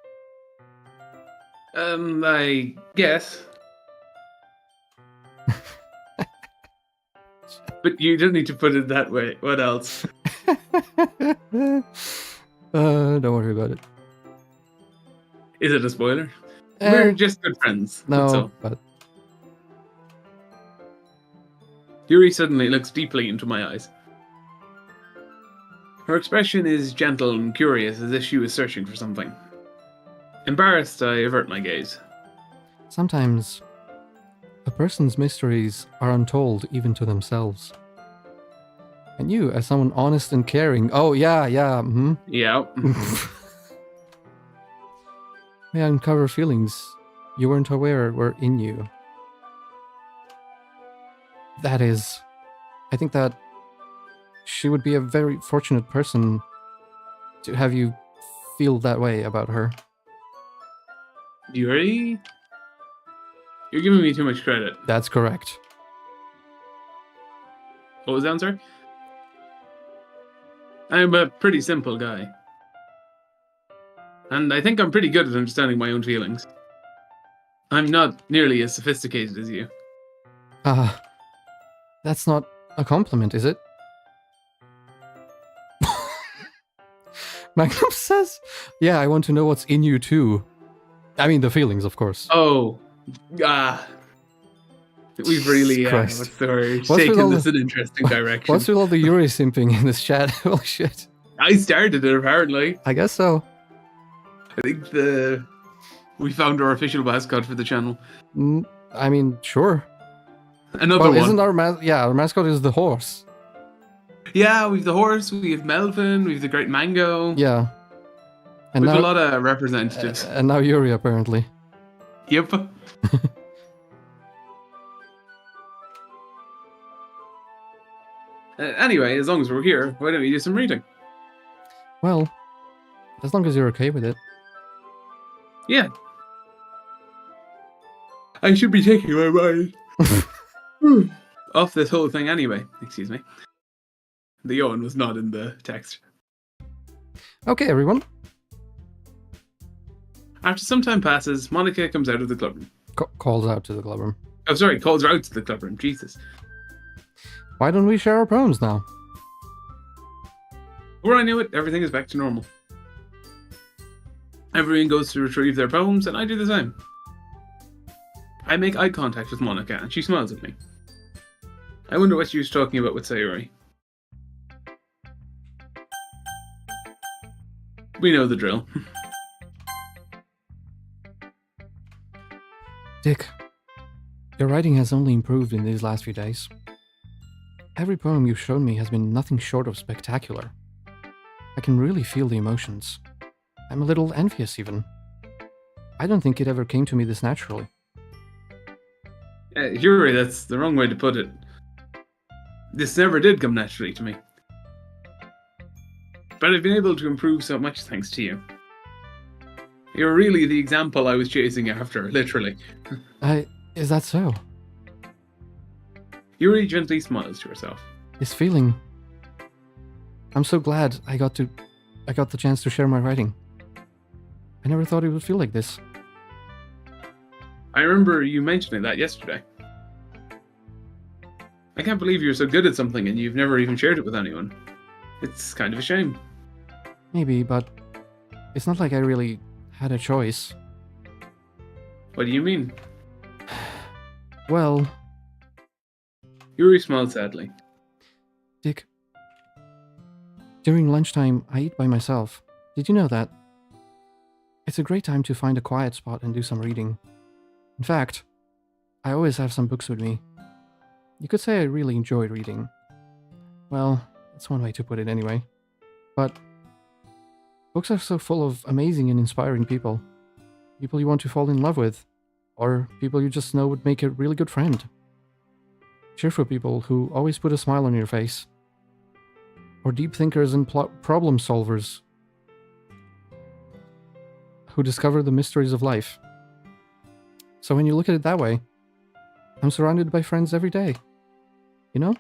I guess. But you don't need to put it that way. What else? Don't worry about it. Is it a spoiler? We're just good friends. That's No, all. but Yuri suddenly looks deeply into my eyes. Her expression is gentle and curious, as if she was searching for something. Embarrassed, I avert my gaze. sometimes a person's mysteries are untold even to themselves. And you, as someone honest and caring, Yeah. may uncover feelings you weren't aware were in you. That is, I think that she would be a very fortunate person to have you feel that way about her. Yuri? You're giving me too much credit. That's correct. What was the answer? I'm a pretty simple guy. And I think I'm pretty good at understanding my own feelings. I'm not nearly as sophisticated as you. That's not a compliment, is it? Magnum says, yeah, I want to know what's in you too. I mean, the feelings, of course. Oh, we've really, Jesus Christ. what's the word? What's with Taken all this the- in an interesting direction. What's with all the Yuri simping in this chat? Holy shit. I started it, apparently. I guess so. I think we found our official mascot for the channel. I mean, sure. Another Well, one. isn't our mascot is the horse. Yeah, we've the horse, we have Melvin, we've the great Mango. Yeah. And We've now, a lot of representatives. and now Yuri, apparently. Yep. Anyway, as long as we're here, why don't we do some reading? Well, as long as you're okay with it. Yeah. I should be taking my mind off this whole thing anyway. Excuse me. The yawn was not in the text. Okay, everyone. After some time passes, Monica comes out of the clubroom. Calls out to the clubroom. Oh, sorry, calls her out to the clubroom. Jesus. Why don't we share our poems now? Before I knew it, everything is back to normal. Everyone goes to retrieve their poems, and I do the same. I make eye contact with Monica, and she smiles at me. I wonder what she was talking about with Sayori. We know the drill. Dick, your writing has only improved in these last few days. Every poem you've shown me has been nothing short of spectacular. I can really feel the emotions. I'm a little envious, even. I don't think it ever came to me this naturally. Yuri, that's the wrong way to put it. This never did come naturally to me. But I've been able to improve so much thanks to you. You're really the example I was chasing after, literally. Is that so? Yuri gently smiles to herself. This feeling... I'm so glad I got the chance to share my writing. I never thought it would feel like this. I remember you mentioning that yesterday. I can't believe you're so good at something and you've never even shared it with anyone. It's kind of a shame. Maybe, but it's not like I really had a choice. What do you mean? Well... Yuri smiled sadly. Dick, during lunchtime, I eat by myself. Did you know that? It's a great time to find a quiet spot and do some reading. In fact, I always have some books with me. You could say I really enjoy reading. Well, that's one way to put it anyway. But books are so full of amazing and inspiring people. People you want to fall in love with, or people you just know would make a really good friend. Cheerful people who always put a smile on your face. Or deep thinkers and problem solvers who discover the mysteries of life. So when you look at it that way, I'm surrounded by friends every day. You know?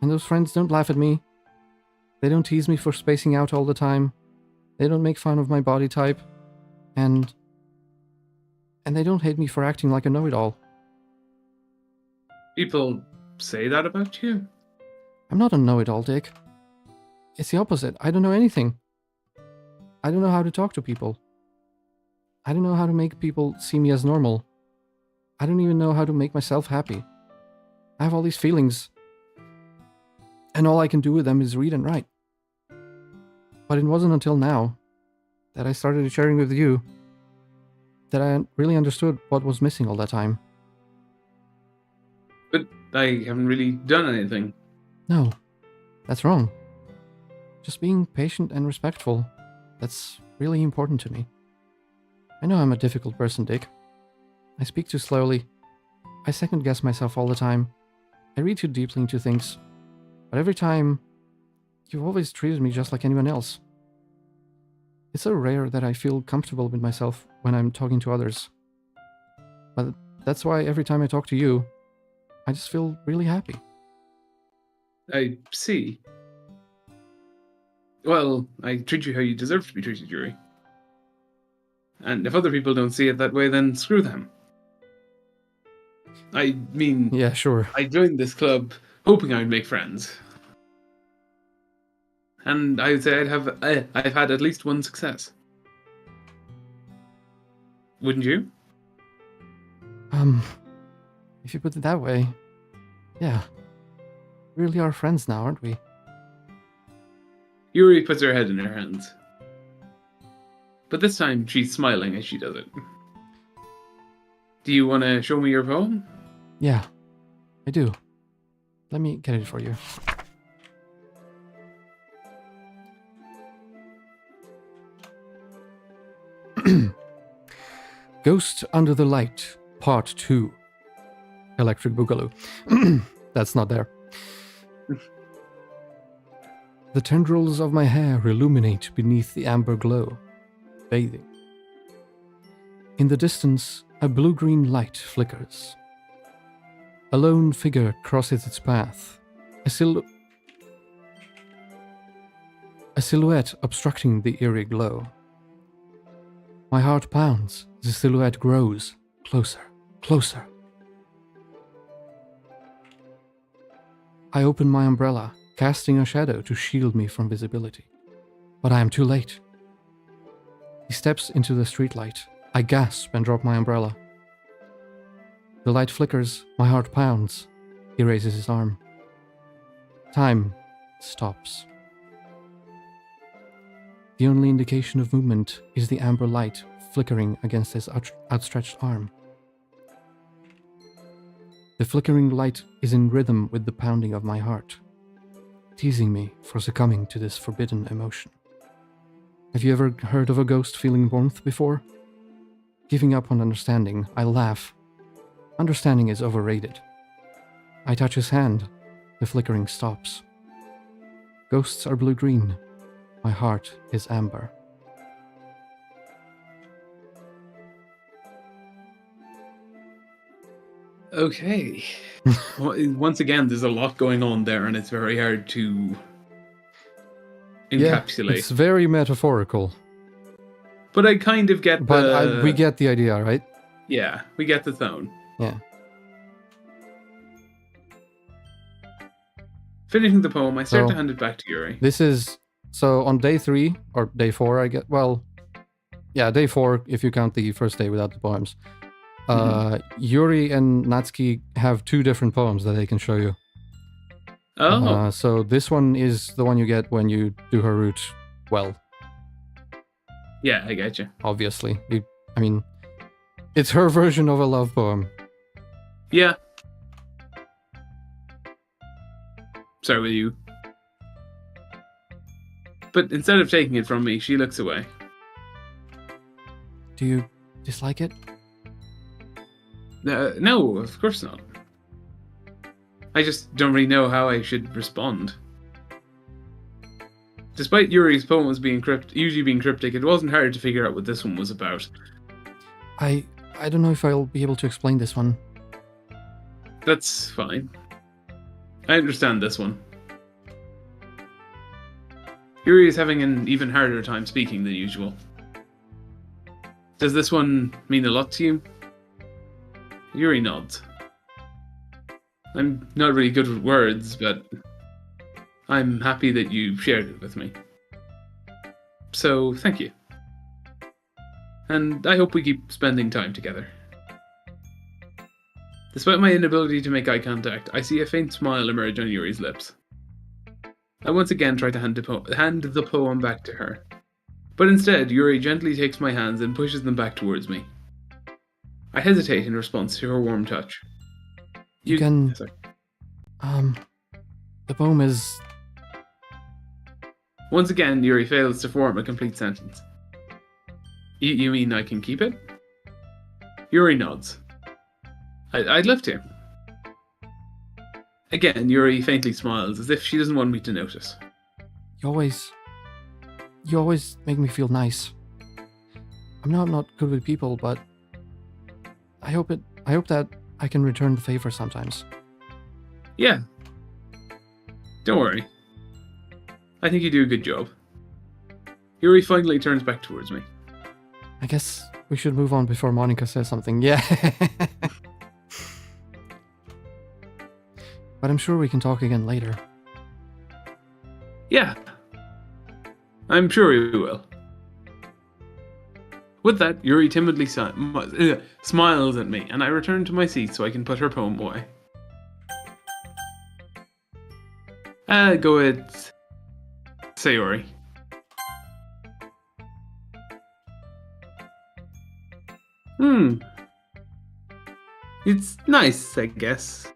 And those friends don't laugh at me. They don't tease me for spacing out all the time. They don't make fun of my body type. And they don't hate me for acting like a know-it-all. People say that about you? I'm not a know-it-all, Dick. It's the opposite. I don't know anything. I don't know how to talk to people. I don't know how to make people see me as normal. I don't even know how to make myself happy. I have all these feelings, and all I can do with them is read and write. But it wasn't until now that I started sharing with you that I really understood what was missing all that time. But I haven't really done anything. No, that's wrong. Just being patient and respectful, that's really important to me. I know I'm a difficult person, Dick. I speak too slowly. I second-guess myself all the time. I read too deeply into things. But every time, you've always treated me just like anyone else. It's so rare that I feel comfortable with myself when I'm talking to others. But that's why every time I talk to you, I just feel really happy. I see. Well, I treat you how you deserve to be treated, Yuri. And if other people don't see it that way, then screw them. I mean... Yeah, sure. I joined this club hoping I would make friends. and I would say I've had at least one success. Wouldn't you? If you put it that way, yeah. We really are friends now, aren't we? Yuri puts her head in her hands. But this time, she's smiling as she does it. Do you want to show me your poem? Yeah, I do. Let me get it for you. Ghost Under the Light, Part 2. Electric Boogaloo. That's not there. The tendrils of my hair illuminate beneath the amber glow, bathing. In the distance, a blue-green light flickers. A lone figure crosses its path, a silhouette obstructing the eerie glow. My heart pounds, the silhouette grows, closer, closer. I open my umbrella, casting a shadow to shield me from visibility. But I am too late. He steps into the streetlight. I gasp and drop my umbrella. The light flickers, my heart pounds. He raises his arm. Time stops. The only indication of movement is the amber light flickering against his outstretched arm. The flickering light is in rhythm with the pounding of my heart, teasing me for succumbing to this forbidden emotion. Have you ever heard of a ghost feeling warmth before? Giving up on understanding, I laugh. Understanding is overrated. I touch his hand. The flickering stops. Ghosts are blue-green. My heart is amber. Okay. Once again, there's a lot going on there, and it's very hard to encapsulate. Yeah, it's very metaphorical. But I kind of get But we get the idea, right? Yeah, we get the tone. Yeah. Finishing the poem, I start to hand it back to Yuri. This is... So on day 3, or day 4, I get... Well, yeah, day 4, if you count the first day without the poems. Yuri and Natsuki have 2 different poems that they can show you. Oh. So this one is the one you get when you do her route well. Yeah, I get you. Obviously. I mean, it's her version of a love poem. Yeah. Sorry with you. But instead of taking it from me, she looks away. Do you dislike it? No, of course not. I just don't really know how I should respond. Despite Yuri's poems being usually being cryptic, it wasn't hard to figure out what this one was about. I don't know if I'll be able to explain this one. That's fine. I understand this one. Yuri is having an even harder time speaking than usual. Does this one mean a lot to you? Yuri nods. I'm not really good with words, but I'm happy that you shared it with me. So, thank you. And I hope we keep spending time together. Despite my inability to make eye contact, I see a faint smile emerge on Yuri's lips. I once again try to hand the poem back to her. But instead, Yuri gently takes my hands and pushes them back towards me. I hesitate in response to her warm touch. You can... Sorry. The poem is... Once again, Yuri fails to form a complete sentence. You mean I can keep it? Yuri nods. I'd love to. Again, Yuri faintly smiles, as if she doesn't want me to notice. You always make me feel nice. I know I'm not good with people, but I hope that I can return the favor sometimes. Yeah. Don't worry. I think you do a good job. Yuri finally turns back towards me. I guess we should move on before Monica says something. Yeah. But I'm sure we can talk again later. Yeah. I'm sure he will. With that, Yuri timidly smiles at me, and I return to my seat so I can put her poem away. Go ahead. Sayori. It's nice, I guess.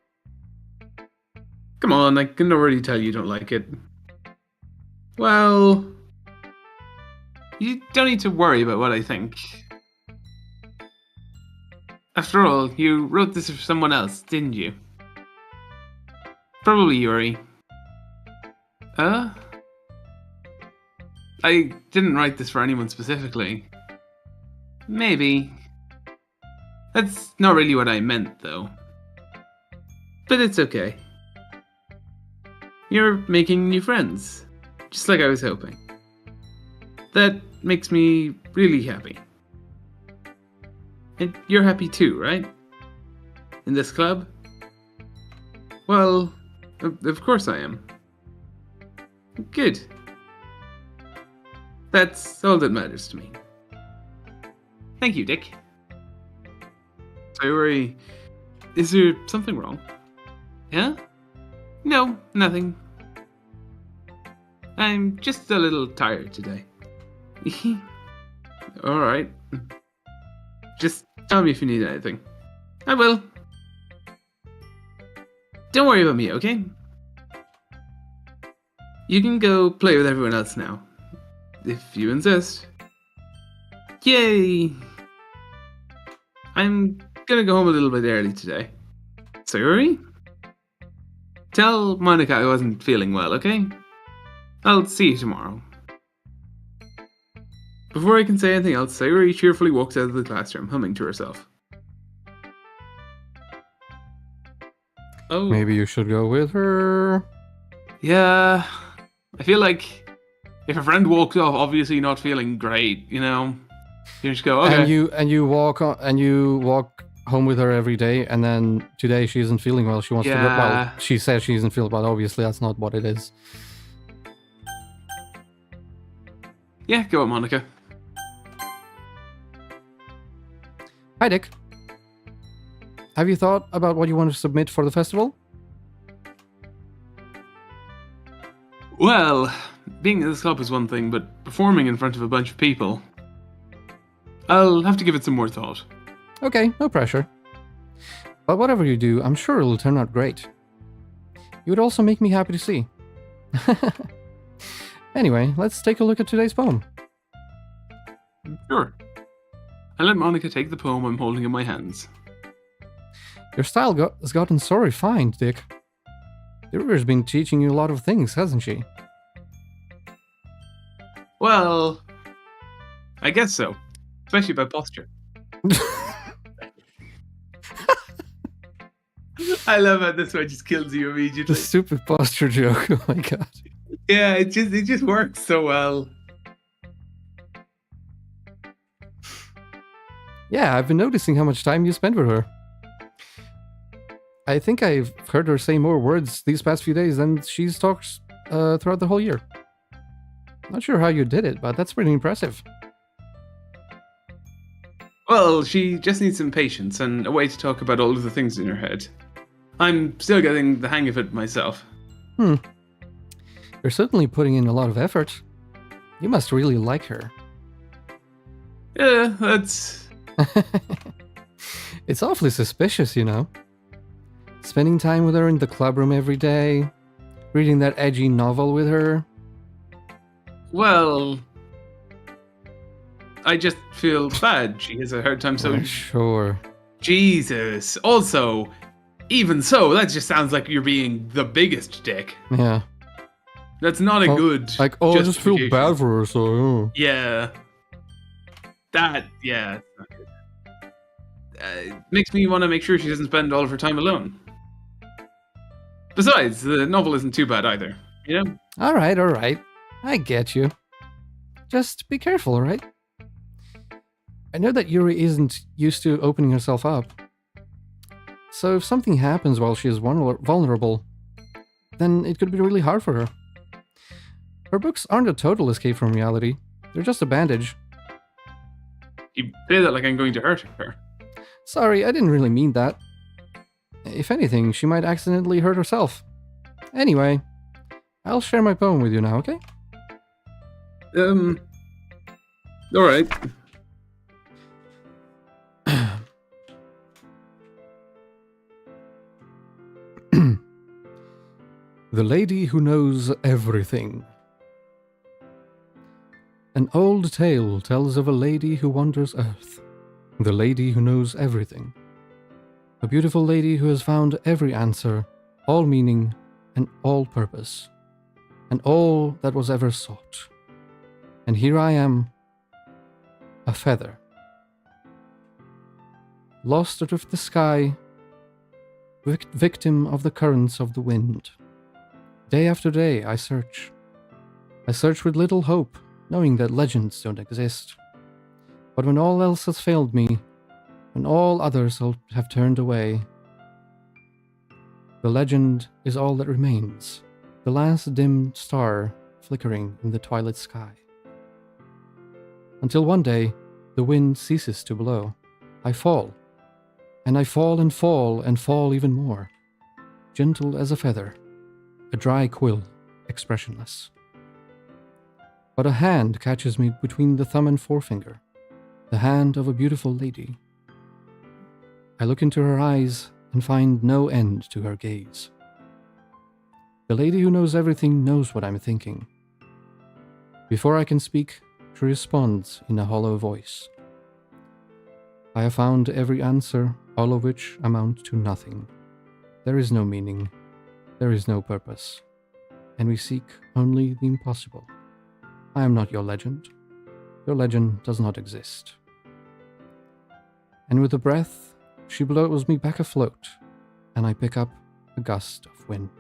Come on, I can already tell you don't like it. Well, you don't need to worry about what I think. After all, you wrote this for someone else, didn't you? Probably Yuri. I didn't write this for anyone specifically. Maybe. That's not really what I meant, though. But it's okay. You're making new friends, just like I was hoping. That makes me really happy. And you're happy too, right? In this club? Well, of course I am. Good. That's all that matters to me. Thank you, Dick. Sayori, is there something wrong? Yeah? No, nothing. I'm just a little tired today. Alright. Just tell me if you need anything. I will. Don't worry about me, okay? You can go play with everyone else now. If you insist. Yay! I'm gonna go home a little bit early today. Sayori? Tell Monica I wasn't feeling well, okay? I'll see you tomorrow. Before I can say anything else, Sayori cheerfully walks out of the classroom, humming to herself. Oh. Maybe you should go with her. Yeah. I feel like if a friend walks off obviously not feeling great, you know, you just go, okay. And you walk home with her every day, and then today she isn't feeling well. She wants to go. Well, she says she isn't feeling well. Obviously, that's not what it is. Yeah, go on, Monica. Hi, Dick. Have you thought about what you want to submit for the festival? Well, being at this club is one thing, but performing in front of a bunch of people, I'll have to give it some more thought. Okay, no pressure. But whatever you do, I'm sure it'll turn out great. You would also make me happy to see. Anyway, let's take a look at today's poem. Sure. I let Monica take the poem I'm holding in my hands. Your style has gotten so refined, Dick. The river's been teaching you a lot of things, hasn't she? Well, I guess so. Especially about posture. I love how this one just kills you immediately. The stupid posture joke, oh my god. Yeah, it just works so well. Yeah, I've been noticing how much time you spend with her. I think I've heard her say more words these past few days than she's talked throughout the whole year. Not sure how you did it, but that's pretty impressive. Well, she just needs some patience and a way to talk about all of the things in her head. I'm still getting the hang of it myself. You're certainly putting in a lot of effort. You must really like her. Yeah, that's... It's awfully suspicious, you know. Spending time with her in the clubroom every day, reading that edgy novel with her. Well, I just feel bad. She has a hard time, so... Sure. Jesus. Also, even so, that just sounds like you're being the biggest dick. Yeah. That's not a good like, oh, I just feel bad for her, so... Oh. Yeah. That, yeah. It's not good. It makes me want to make sure she doesn't spend all of her time alone. Besides, the novel isn't too bad either, you know? Alright. I get you. Just be careful, alright? I know that Yuri isn't used to opening herself up. So if something happens while she is vulnerable, then it could be really hard for her. Her books aren't a total escape from reality. They're just a bandage. You say that like I'm going to hurt her. Sorry, I didn't really mean that. If anything, she might accidentally hurt herself. Anyway, I'll share my poem with you now, okay? Alright. The Lady Who Knows Everything. An old tale tells of a lady who wanders earth. The lady who knows everything. A beautiful lady who has found every answer, all meaning, and all purpose, and all that was ever sought. And here I am, a feather, lost out of the sky, victim of the currents of the wind. Day after day I search. I search with little hope, knowing that legends don't exist. But when all else has failed me, when all others have turned away, the legend is all that remains, the last dim star flickering in the twilight sky. Until one day, the wind ceases to blow. I fall, and I fall and fall and fall even more, gentle as a feather, a dry quill, expressionless. But a hand catches me between the thumb and forefinger, the hand of a beautiful lady. I look into her eyes and find no end to her gaze. The lady who knows everything knows what I'm thinking. Before I can speak, she responds in a hollow voice. I have found every answer, all of which amount to nothing. There is no meaning, there is no purpose, and we seek only the impossible. I am not your legend. Your legend does not exist. And with a breath, she blows me back afloat, and I pick up a gust of wind.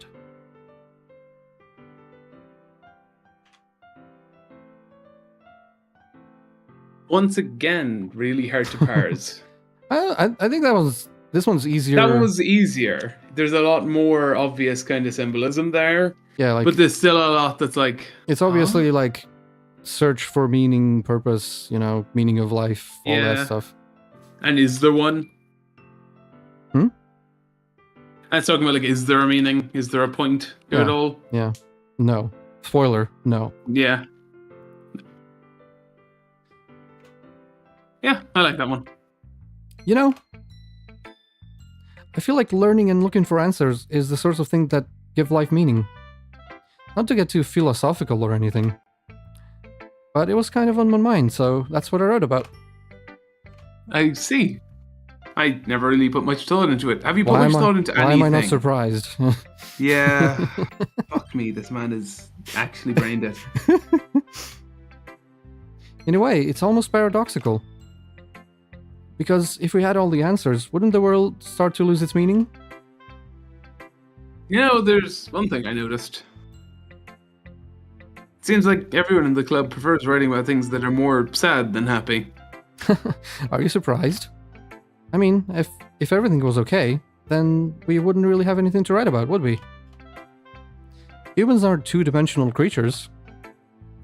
Once again, really hard to parse. I think this one's easier. That one was easier. There's a lot more obvious kind of symbolism there. Yeah, like, but there's still a lot that's like... It's obviously like search for meaning, purpose, meaning of life, all that stuff. And is there one? I'm talking about, like, is there a meaning? Is there a point to it all? Yeah. No. Spoiler, no. Yeah. Yeah, I like that one. I feel like learning and looking for answers is the sort of thing that give life meaning. Not to get too philosophical or anything, but it was kind of on my mind, so that's what I wrote about. I see. I never really put much thought into it. Have you put much thought into anything? Why am I not surprised? Yeah. Fuck me, this man is actually brain dead. In a way, it's almost paradoxical. Because if we had all the answers, wouldn't the world start to lose its meaning? There's one thing I noticed. It seems like everyone in the club prefers writing about things that are more sad than happy. Are you surprised? I mean, if everything was okay, then we wouldn't really have anything to write about, would we? Humans aren't two-dimensional creatures.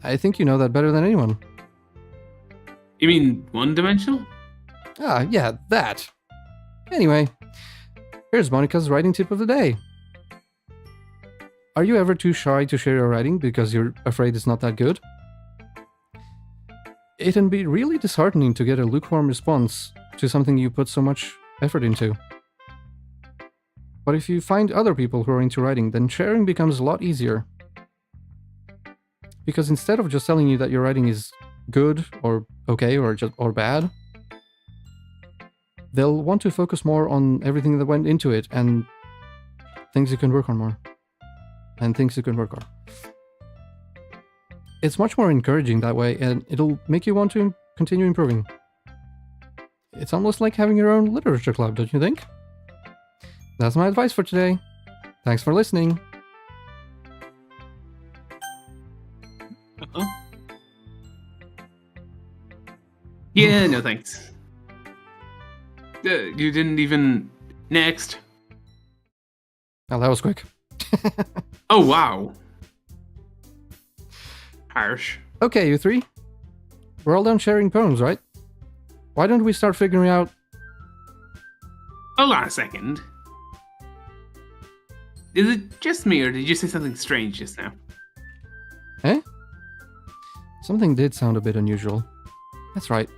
I think you know that better than anyone. You mean one-dimensional? Ah, yeah, that. Anyway, here's Monica's writing tip of the day. Are you ever too shy to share your writing because you're afraid it's not that good? It can be really disheartening to get a lukewarm response to something you put so much effort into. But if you find other people who are into writing, then sharing becomes a lot easier. Because instead of just telling you that your writing is good or okay or bad, they'll want to focus more on everything that went into it and things you can work on more. And things you can work on. It's much more encouraging that way, and it'll make you want to continue improving. It's almost like having your own literature club, don't you think? That's my advice for today. Thanks for listening. Uh-oh. Yeah, no thanks. You didn't even... Next. Oh, that was quick. Oh, wow. Harsh. Okay, you three. We're all done sharing poems, right? Why don't we start figuring out... Hold on a second. Is it just me, or did you say something strange just now? Eh? Something did sound a bit unusual. That's right.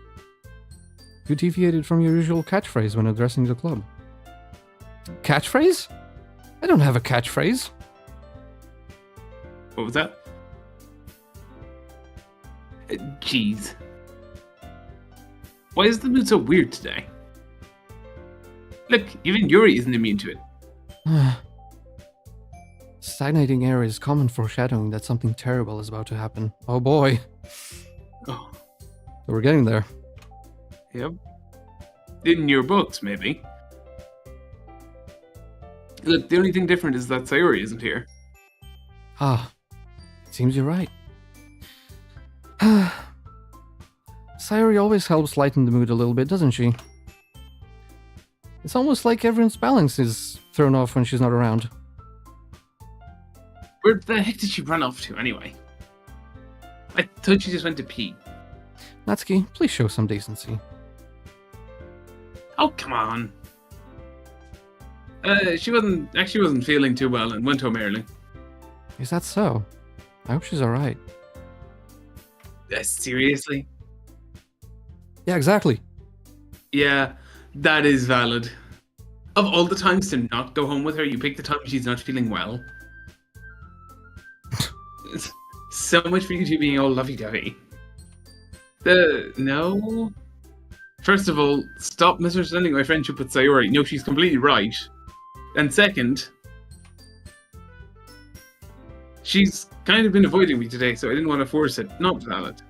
You deviated from your usual catchphrase when addressing the club. Catchphrase? I don't have a catchphrase. What was that? Jeez. Why is the mood so weird today? Look, even Yuri isn't immune to it. Stagnating air is common foreshadowing that something terrible is about to happen. Oh boy. Oh. So we're getting there. Yep. In your books, maybe. Look, the only thing different is that Sayuri isn't here. Ah, it seems you're right. Sayuri always helps lighten the mood a little bit, doesn't she? It's almost like everyone's balance is thrown off when she's not around. Where the heck did she run off to, anyway? I thought she just went to pee. Natsuki, please show some decency. Oh, come on. She wasn't feeling too well and went home early. Is that so? I hope she's alright. Seriously? Yeah, exactly. Yeah, that is valid. Of all the times to not go home with her, you pick the time she's not feeling well. So much for you two being all lovey-dovey. No? First of all, stop misunderstanding my friendship with Sayori. No, she's completely right. And second, she's kind of been avoiding me today, so I didn't want to force it. Not valid.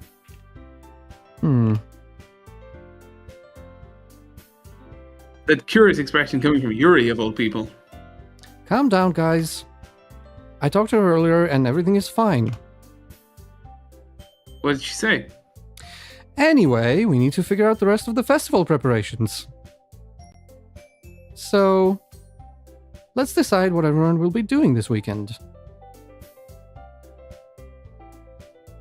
That curious expression coming from Yuri, of all people. Calm down, guys. I talked to her earlier and everything is fine. What did she say? Anyway, we need to figure out the rest of the festival preparations. So, let's decide what everyone will be doing this weekend.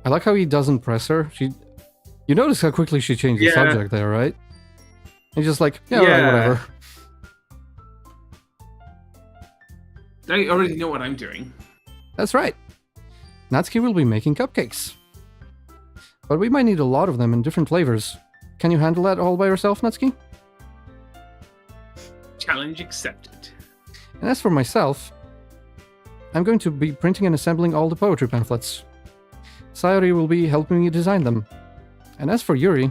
I like how he doesn't press her. You notice how quickly she changed the subject there, right? He's just like, yeah, alright, whatever. I already know what I'm doing. That's right. Natsuki will be making cupcakes. But we might need a lot of them in different flavors. Can you handle that all by yourself, Natsuki? Challenge accepted. And as for myself, I'm going to be printing and assembling all the poetry pamphlets. Sayori will be helping me design them. And as for Yuri,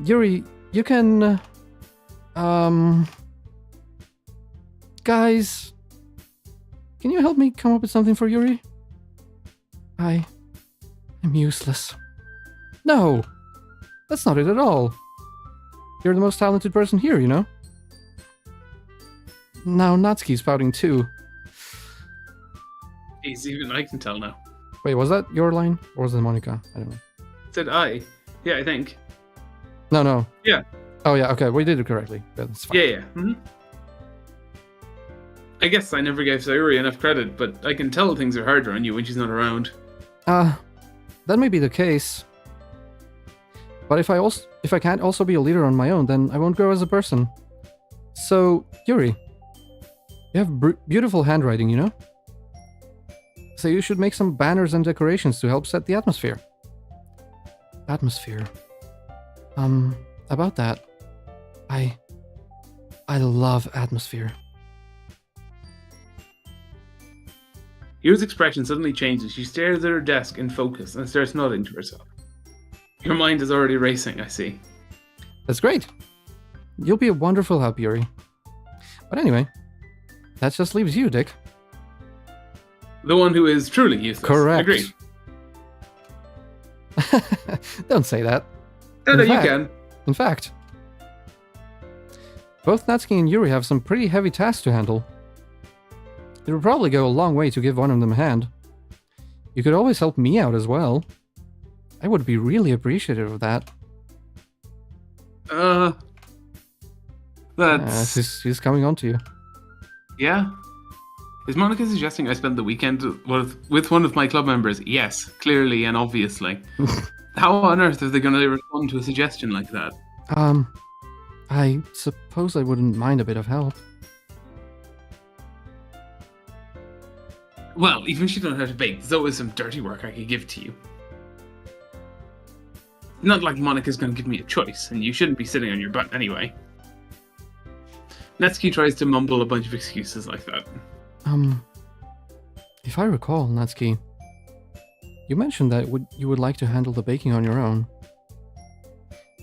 you can... Guys, can you help me come up with something for Yuri? I'm useless. No, that's not it at all. You're the most talented person here, you know? Now Natsuki's pouting too. Jeez, even I can tell now. Wait, was that your line? Or was it Monica? I don't know. Said I. Yeah, I think. No. Yeah. Oh yeah, okay, we did it correctly. That's fine. Yeah. Mm-hmm. I guess I never gave Sayuri enough credit, but I can tell things are harder on you when she's not around. That may be the case. But if I can't also be a leader on my own, then I won't grow as a person. So, Yuri, you have beautiful handwriting, you know? So you should make some banners and decorations to help set the atmosphere. Atmosphere. About that. I love atmosphere. Yuri's expression suddenly changes. She stares at her desk in focus and starts nodding to herself. Your mind is already racing, I see. That's great. You'll be a wonderful help, Yuri. But anyway, that just leaves you, Dick. The one who is truly useless. Correct. Agreed. Don't say that. No, you can. In fact, both Natsuki and Yuri have some pretty heavy tasks to handle. It would probably go a long way to give one of them a hand. You could always help me out as well. I would be really appreciative of that. That's... She's coming on to you. Yeah? Is Monica suggesting I spend the weekend with one of my club members? Yes, clearly and obviously. How on earth are they going to respond to a suggestion like that? I suppose I wouldn't mind a bit of help. Well, even if you don't know how to bake, there's always some dirty work I could give to you. Not like Monica's going to give me a choice, and you shouldn't be sitting on your butt anyway. Natsuki tries to mumble a bunch of excuses like that. If I recall, Natsuki, you mentioned that you would like to handle the baking on your own.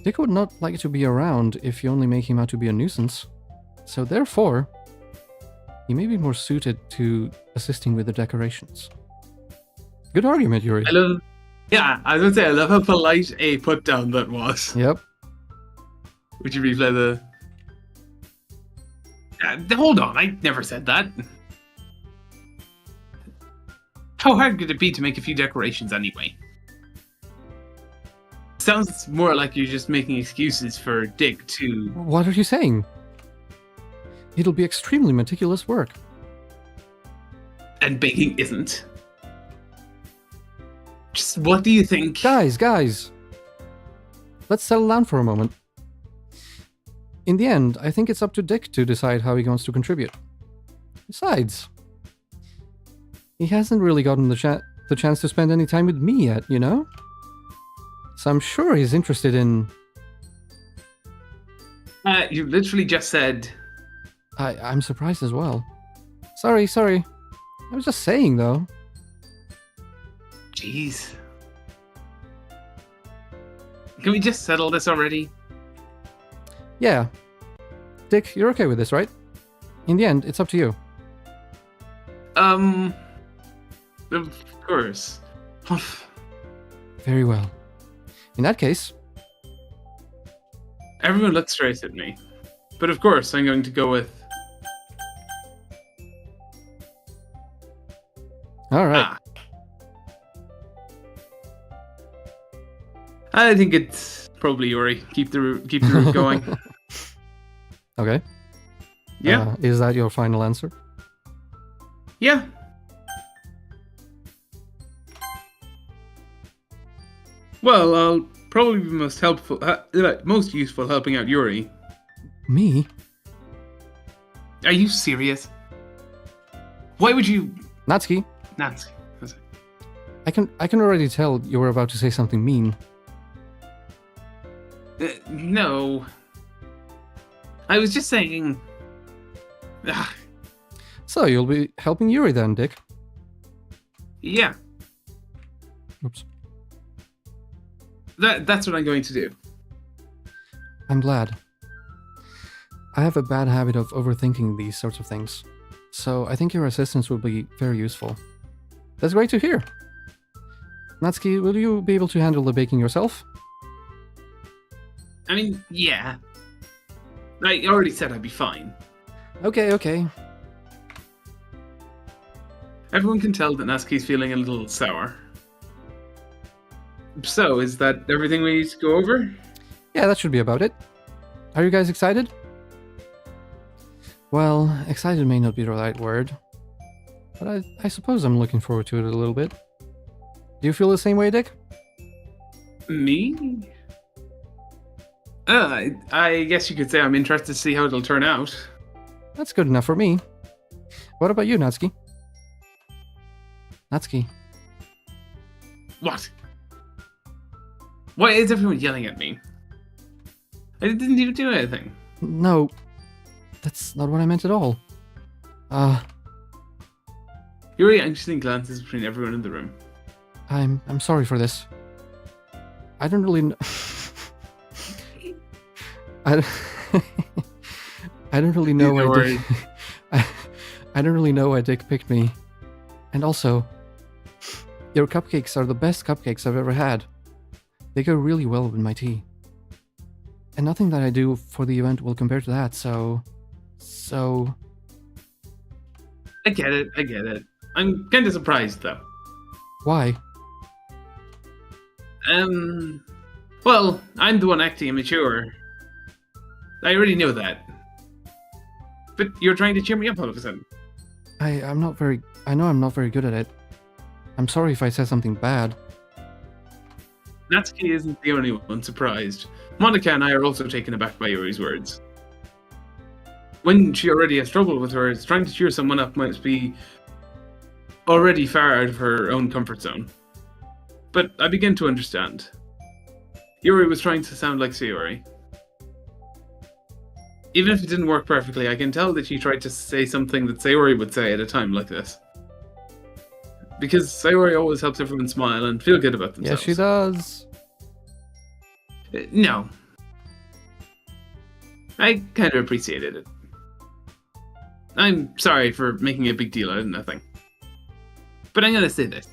Dick would not like to be around if you only make him out to be a nuisance. So therefore, he may be more suited to assisting with the decorations. Good argument, Yuri. I was going to say, I love how polite a put down that was. Yep. Would you replay the... hold on, I never said that. How hard could it be to make a few decorations anyway? Sounds more like you're just making excuses for Dick to... What are you saying? It'll be extremely meticulous work. And baking isn't. Just what do you think? Guys! Let's settle down for a moment. In the end, I think it's up to Dick to decide how he wants to contribute. Besides, he hasn't really gotten the chance to spend any time with me yet, you know? So I'm sure he's interested in... You literally just said... I'm surprised as well. Sorry. I was just saying, though. Jeez. Can we just settle this already? Yeah. Dick, you're okay with this, right? In the end, it's up to you. Of course. Very well. In that case... Everyone looks straight at me. But of course, I'm going to go with... Alright. I think it's probably Yuri. Keep the route going. Okay. Yeah. Is that your final answer? Yeah. Well, I'll probably be most useful helping out Yuri. Me? Are you serious? Why would you... Natsuki? Nancy. I can already tell you were about to say something mean. No. I was just saying... So, you'll be helping Yuri then, Dick? Yeah. Oops. That's what I'm going to do. I'm glad. I have a bad habit of overthinking these sorts of things, so I think your assistance will be very useful. That's great to hear. Natsuki, will you be able to handle the baking yourself? I mean, yeah. I already said I'd be fine. Okay. Everyone can tell that Natsuki's feeling a little sour. So, is that everything we need to go over? Yeah, that should be about it. Are you guys excited? Well, excited may not be the right word, but I suppose I'm looking forward to it a little bit. Do you feel the same way, Dick? Me? I guess you could say I'm interested to see how it'll turn out. That's good enough for me. What about you, Natsuki? Natsuki. What? Why is everyone yelling at me? I didn't even do anything. No, that's not what I meant at all. Yuri anxiously glances between everyone in the room. I'm sorry for this. I don't really know. I don't really know why Dick... I don't really know why Dick picked me. And also, your cupcakes are the best cupcakes I've ever had. They go really well with my tea. And nothing that I do for the event will compare to that, so... I get it. I'm kind of surprised, though. Why? Well, I'm the one acting immature. I already know that. But you're trying to cheer me up all of a sudden. I'm not very... I know I'm not very good at it. I'm sorry if I said something bad. Natsuki isn't the only one surprised. Monica and I are also taken aback by Yuri's words. When she already has trouble with words, trying to cheer someone up might be already far out of her own comfort zone. But I begin to understand. Yuri was trying to sound like Sayori. Even if it didn't work perfectly, I can tell that she tried to say something that Sayori would say at a time like this. Because Sayori always helps everyone smile and feel good about themselves. Yes, she does. No. I kind of appreciated it. I'm sorry for making a big deal out of nothing. But I'm gonna say this.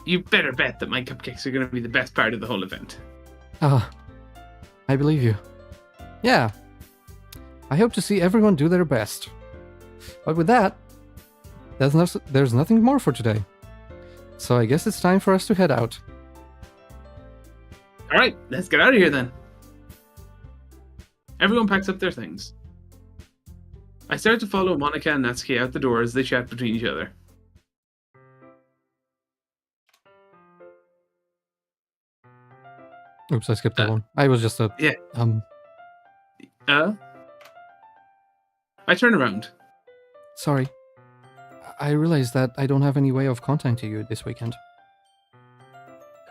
You better bet that my cupcakes are gonna be the best part of the whole event. Ah, I believe you. Yeah. I hope to see everyone do their best. But with that, there's nothing more for today. So I guess it's time for us to head out. Alright, let's get out of here then. Everyone packs up their things. I start to follow Monica and Natsuki out the door as they chat between each other. Oops, I skipped that one. I was just Yeah. I turn around. Sorry. I realized that I don't have any way of contacting you this weekend.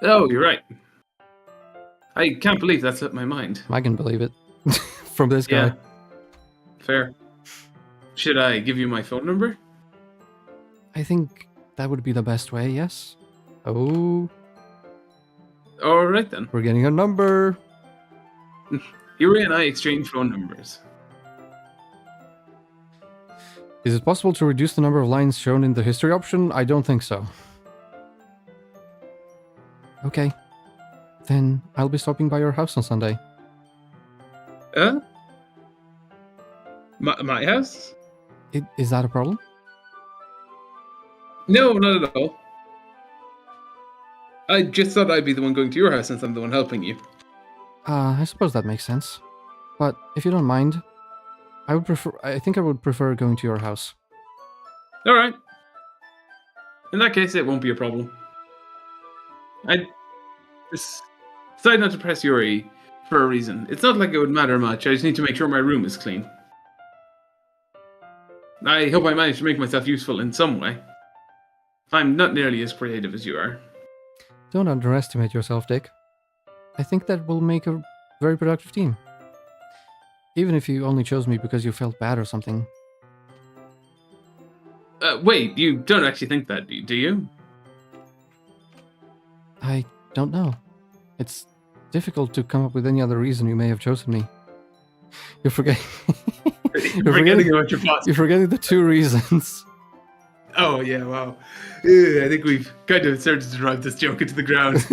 Oh, you're right. I can't believe that slipped my mind. I can believe it. From this guy. Yeah. Fair. Should I give you my phone number? I think that would be the best way, yes? Oh, Alright then. we're getting a number. Yuri and I exchange phone numbers. Is it possible to reduce the number of lines shown in the history option? I don't think so. Okay. Then I'll be stopping by your house on Sunday. My house? Is that a problem? No, not at all. I just thought I'd be the one going to your house since I'm the one helping you. I suppose that makes sense. But if you don't mind, I think I would prefer going to your house. Alright. In that case, it won't be a problem. I decided not to press Yuri for a reason. It's not like it would matter much. I just need to make sure my room is clean. I hope I manage to make myself useful in some way. I'm not nearly as creative as you are. Don't underestimate yourself, Dick. I think that will make a very productive team. Even if you only chose me because you felt bad or something. Wait, you don't actually think that, do you? I don't know. It's difficult to come up with any other reason you may have chosen me. You're forgetting... You're forgetting about your boss. You're forgetting the two reasons. Oh, yeah, wow. I think we've kind of started to drive this joke into the ground.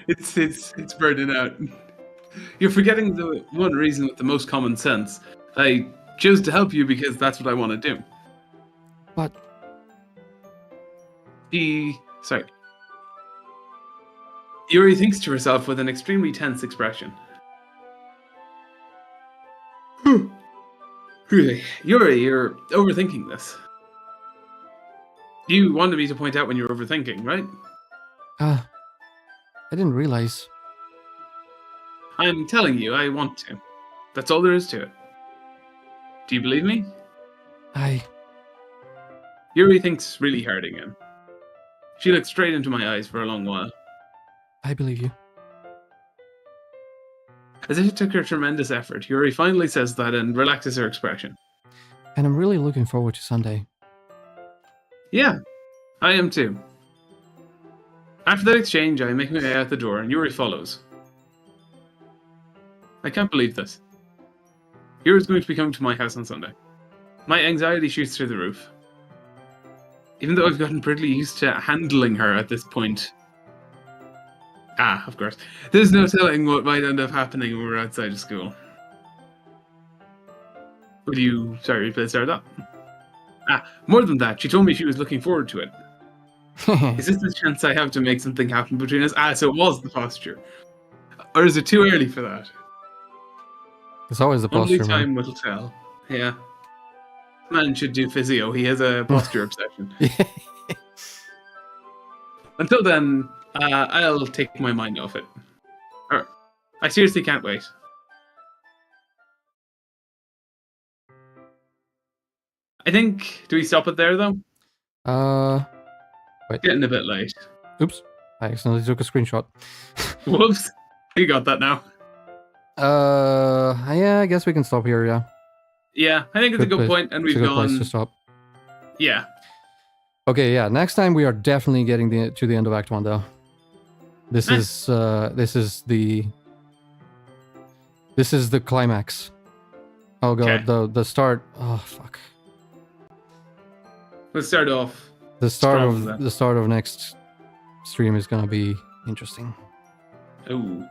It's burning out. You're forgetting the one reason with the most common sense. I chose to help you because that's what I want to do. But... Sorry. Yuri thinks to herself with an extremely tense expression. Really, Yuri, you're overthinking this. You wanted me to point out when you're overthinking, right? I didn't realize. I'm telling you, I want to. That's all there is to it. Do you believe me? Yuri thinks really hard again. She looked straight into my eyes for a long while. I believe you. As if it took her tremendous effort, Yuri finally says that and relaxes her expression. And I'm really looking forward to Sunday. Yeah, I am too. After that exchange, I make my way out the door and Yuri follows. I can't believe this. Yuri's going to be coming to my house on Sunday. My anxiety shoots through the roof. Even though I've gotten pretty used to handling her at this point. Of course. There's no telling what might end up happening when we're outside of school. Will you... Sorry, please start that. More than that, she told me she was looking forward to it. Is this the chance I have to make something happen between us? So it was the posture. Or is it too early for that? It's always the Only posture, man. time will tell. Yeah. Man should do physio. He has a posture obsession. Until then, I'll take my mind off it. Or, I seriously can't wait. I think. Do we stop it there though? Wait. Getting a bit late. Oops. I accidentally took a screenshot. Whoops. You got that now. Yeah, I guess we can stop here, yeah. Yeah, I think it's a good point, and we've it's a good gone. place to stop. Yeah. Okay, yeah. Next time we are definitely getting to the end of Act 1, though. This Nice. is the climax. Oh god, the start. Oh fuck. Let's start off. The start strong of then. the start of next stream is gonna be interesting. Ooh.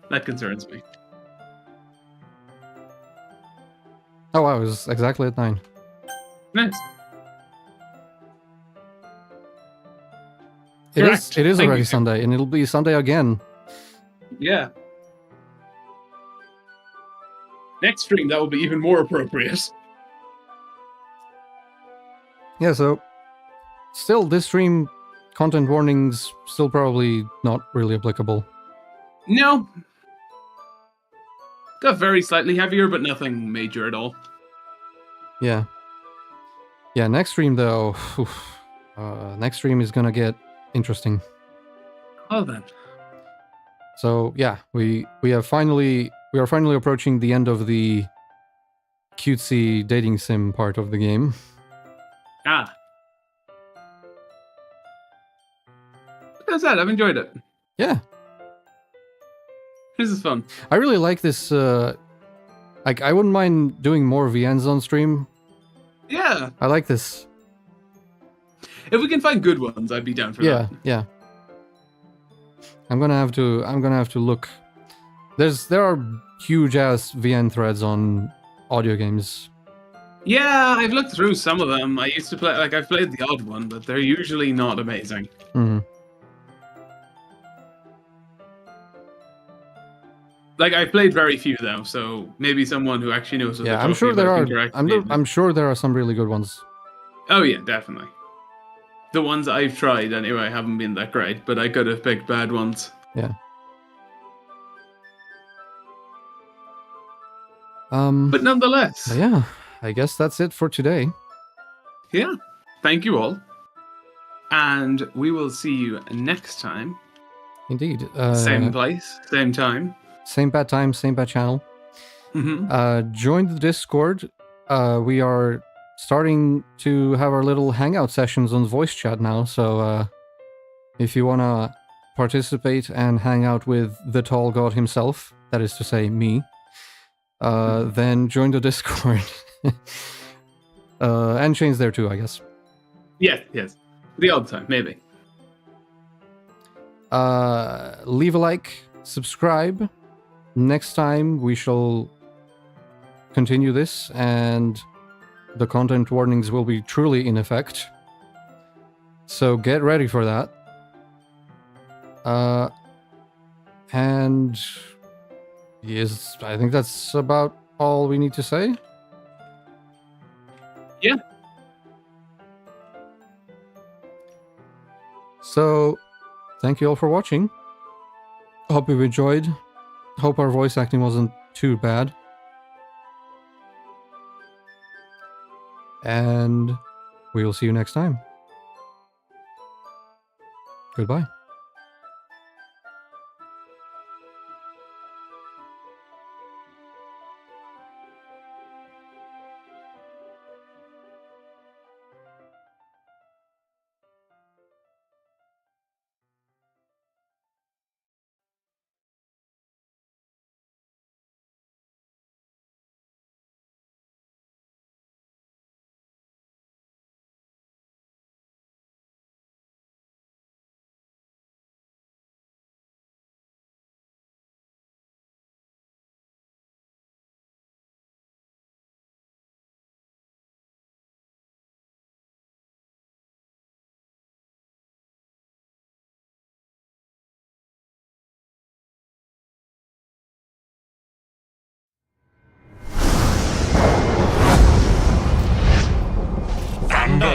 That concerns me. Oh wow, it was exactly at 9. Nice. It Correct. is Thank already you. Sunday, and it'll be Sunday again. Yeah. Next stream, that will be even more appropriate. Yeah, so still this stream content warnings still probably not really applicable. No. Got very slightly heavier, but nothing major at all. Yeah. Yeah, next stream though, next stream is gonna get interesting. Well then. So yeah, we are finally approaching the end of the cutesy dating sim part of the game. Ah. That's that. I've enjoyed it. Yeah. This is fun. I really like this. Like, I wouldn't mind doing more VNs on stream. Yeah. I like this. If we can find good ones, I'd be down for that. Yeah. I'm gonna have to look. There are huge ass VN threads on audio games. Yeah, I've looked through some of them. I used to play, I've played the odd one, but they're usually not amazing. Mm. I've played very few though, so maybe someone who actually knows what they're I'm sure talking there about are. can correct me. I'm sure there are some really good ones. Oh yeah, definitely. The ones I've tried anyway haven't been that great, but I could have picked bad ones. Yeah. But nonetheless. Yeah, I guess that's it for today. Yeah. Thank you all. And we will see you next time. Indeed. Same place, same time. Same bad time, same bad channel. Mm-hmm. Join the Discord. We are starting to have our little hangout sessions on voice chat now, so if you want to participate and hang out with the tall god himself, that is to say me, then join the Discord. And Shane's there too, I guess. Yes. The odd time, maybe. Leave a like, subscribe. Next time we shall continue this, and the content warnings will be truly in effect. So get ready for that. And yes, I think that's about all we need to say. Yeah. So, thank you all for watching. Hope you enjoyed. Hope our voice acting wasn't too bad. And we will see you next time. Goodbye.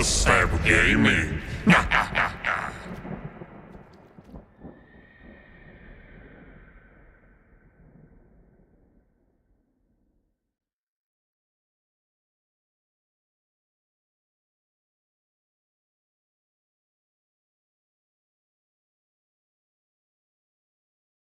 Thunderstep Gaming.